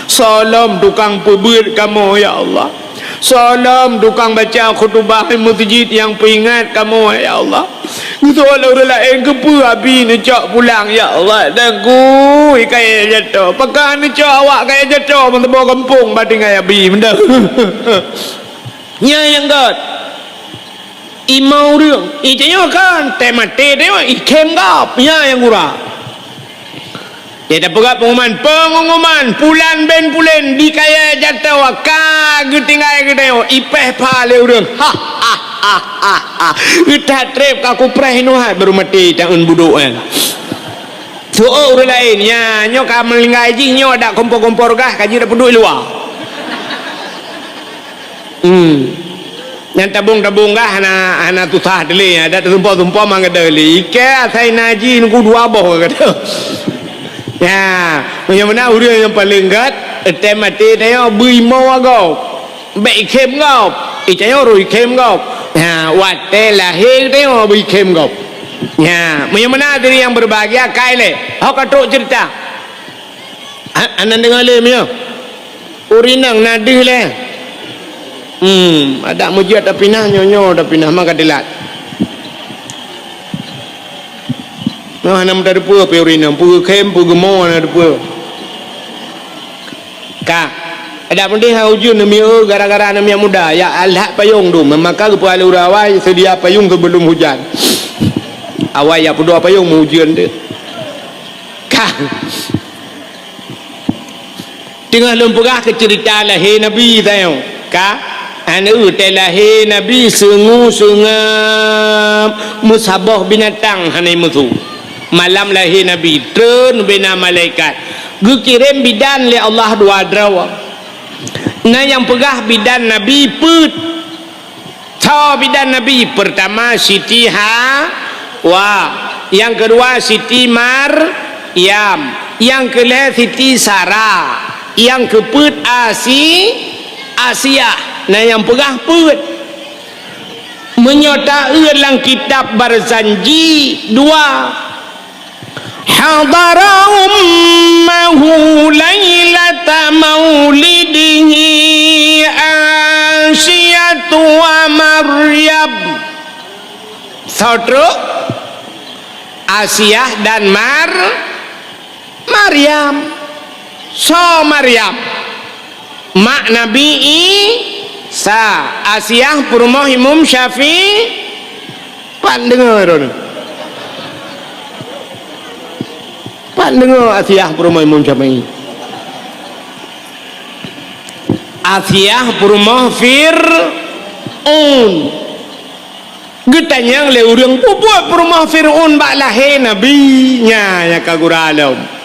salam tukang pebut kamu ya Allah salam tukang baca khutbah masjid yang peringat kamu ya Allah itu orang lain ke apa abi ni cak pulang ya Allah dan ku kaya jatuh pakai ni cak awak kaya jatuh mentebak kampung batin kaya abi benda nya yang gat imau riang ijanya kan temate dia ikem gap nya yang gura dia dah pegang pengumuman pulan ben pulen di kaya jatuh ka getinggai gedeo ipeh pale urang kita trip aku preh nuhat baru mati tahun buduk kan so orang lain nya nyo ka melinggai ji nyo ada kompor-kompor gah kaji dah penduk luar yang tabung-tabung kah hana tusah deli ada tumpah-tumpah mangga deli ke saya naji nunggu dua boh kata ya yang mana urang yang paling gat temati dia bui mau agau baik kem gau icayo rui kem gau ya wate lahir dia bui kem gau ya yang mana diri yang berbahagia kaile hok katuk cerita anan dengar le mio urinang nadih le ada mujiat dah pinah nyonyo dah pinah maka delat mana muda depa peurina pu kem pu gemo na depa ka ada pendih hujun nami gara-gara nami muda ya alhak payung tu maka kepa alurawai sedia payung sebelum hujan awai ya pedua payung hujan tu ka tengah lempegah ke cerita lahir nabi tayo ka anu telahir nabi sungguh musabah binatang hanai musuh malam lahir nabi turun bina malaikat gu kirim bidan li Allah dua drawa nah yang pegah bidan nabi put tahu bidan nabi pertama Siti Hawa yang kedua Siti Maryam yang kelima Siti Sarah yang keput Asia nah yang pegah put menyertai dalam kitab berzanji dua hadara ummahu lailata maulidihi Asiyatu wa Maryam saudara Asiyah dan Maryam so Maryam mak Nabi Isa Asiyah purmoh Imam Syafi'i pan dengar pan dengar Asiyah purmoh Imam Syafi'i Asiyah perumah Fir'un. Getanya le urang buat perumah Fir'un bak lahir Nabi nya ya kaguralam.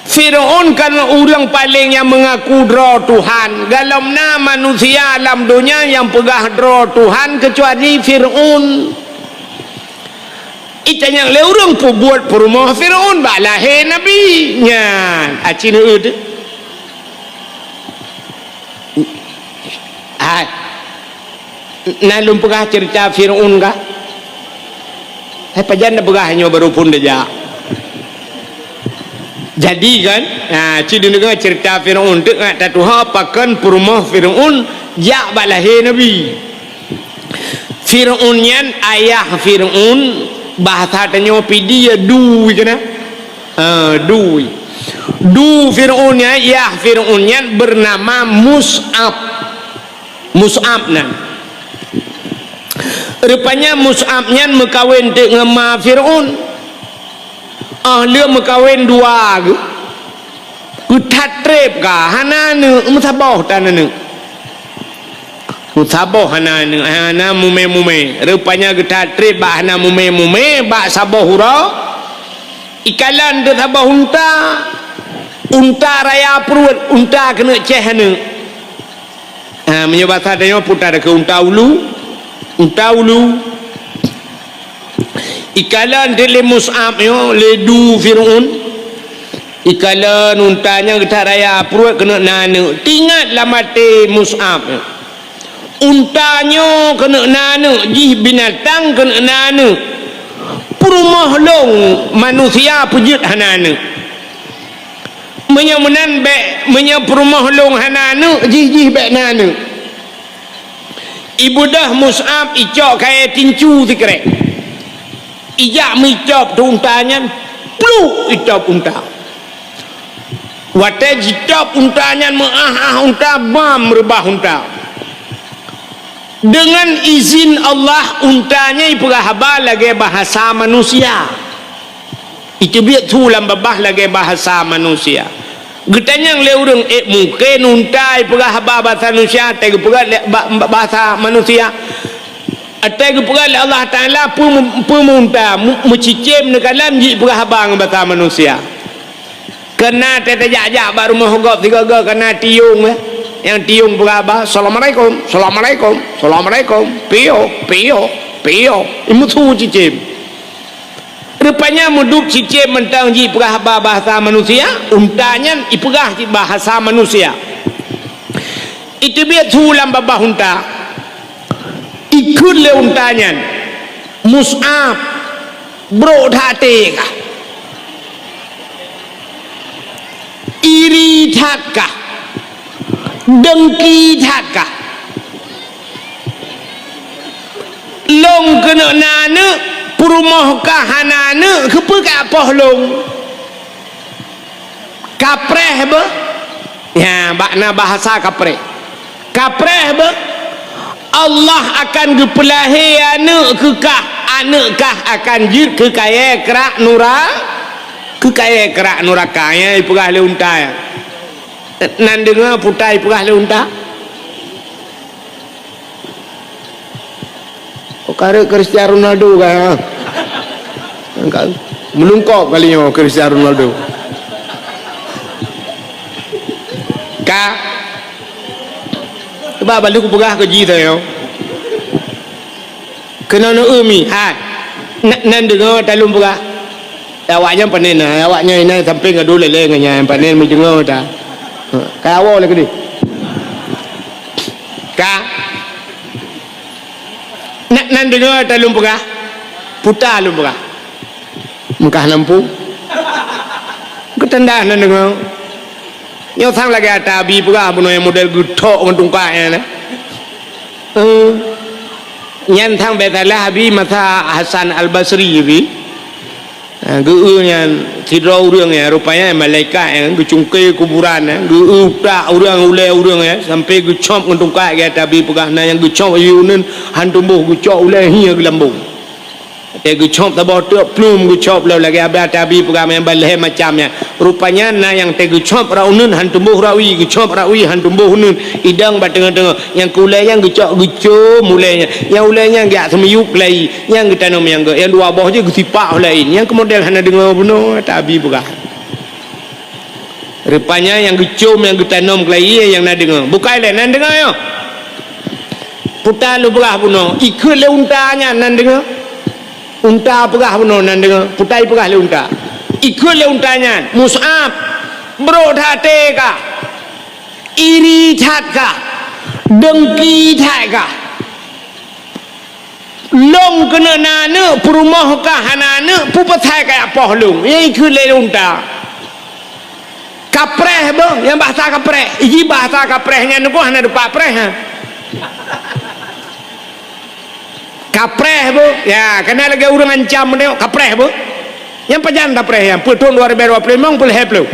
Fir'un kan orang paling yang mengaku dra Tuhan. Galamna manusia alam dunia yang pegah dra Tuhan kecuali Fir'un. Itanya le urang buat perumah Fir'un bak lahir Nabi nya. Acina ud. Hai. Nalum pegah cerita Fir'un kah? Hai pajan dah pegahnya baru pun dia. Jadi kan, cik dengar cerita Fir'un tu kan, Tuhan pakan perumah Fir'un jak balahi Nabi. Fir'un yan ayah Fir'un bahasa tanya pidi ya dui kena. Dui. Du Fir'un yan ayah Fir'un yan bernama Mus'ab. Mus'ab nan. Rupanya Mus'ab yan mekawin dengan ma Fir'un. Dia mekawin dua ke tatrep ka hanane musabah tanane musabah hana mume rupanya getatrep ba hana mume ba sabah hura ikalan de sabah unta raya perut unta kena ceh hana menyebab sadanya putar ke unta ulu ikalan dele Mus'ab yo le du Fir'un ikalan untanya kita raya perut kena nana tingatlah mati Mus'ab untanya kena nana jih binatang kena nana perumah long manusia pujut hanana menyamunan be menya perumah long hanana jih be nana ibu dah Mus'ab icok kaya tincu tikrek ijak micap tu untanya pluk icap unta wate jicap untanya unta bam rebah unta dengan izin Allah untanya ipurahaba lagi bahasa manusia itu biar tulam babah lagi bahasa manusia getanya le urang mungkin unta ipurahaba bahasa manusia tega bahasa manusia atau kepada Allah Ta'ala pemunta mencicim nekalam jik berhabang bahasa manusia kena tetajak-jak baru mahogap tiga-tiga kena tiung yang tiung berhabang Assalamualaikum Assalamualaikum Assalamualaikum Pio imutu cicim rupanya muduk cicim mentang jik berhabang bahasa manusia untanya ipegah bahasa manusia itu biar sulam babah unta ikut le untanya Mus'ab bro hati kah iri that kah dengki that kah long kena nana perumah kah hanana kepekat poh long kapreh be ya bakna bahasa kapreh be Allah akan gepelahi anak akan jid ke kaya kerak nuraka ya ipegah le unta ya nan dengar putai ipegah le unta kare Cristiano Ronaldo kan melungkop kalinya Cristiano Ronaldo ka ba balik ku pegah ke jita yo kena no umi ha nan dengar talum pegah awaknya panen awaknya ini sampai ngadu lele nganya panen mi jengo ta ka awo le kedi ka nan dengar talum pegah puta lum pegah mekah lampu ketanda nan dengar nyo thang lagi ada bi pegah buno model gutok ntung ka ya nyan thang betalah bi masa Hasan Al-Basri bi geunya tidro urang ya rupanya malaikat yang gecungke kuburan geuta urang ule urang ya sampai gecop ntung ka ya tapi pegah na yang gecop yunen hantumbuh gecop ule hia gelambung Gu chop tabah tu plum gu chop lalu lagi abah tabi pegang yang baleh macamnya. Rupanya na yang gu chop raunun han tumbuh rawi gu chop rawi han tumbuh nun idang bat tengah-tengah yang kulai yang gu chop mulainya yang ulainya gak semiyuk lai yang kita nom yang dua bawah je gu sipak lain yang kemudian hana dengar benar tabi pegang. Rupanya yang gu chop yang gu tanam lai yang nak dengar bukan lain nan dengar yo. Putar lu berah benar ikut le untanya nan dengar. Unta pegah benar nan dengar putai pegah le unta ikut le untanya Mus'ab bro thate ka iri that ka dengki that ka long kena nana perumah ka hanana pupatai ka apa long yang ikut le unta kapreh bang yang bahasa kapreh iki bahasa kaprehnya nuko hana depak preh ha kapreh bu ya kena lagi orang ancam dia kapreh bu yang pajan kapreh yang putun 2020 memang boleh heplo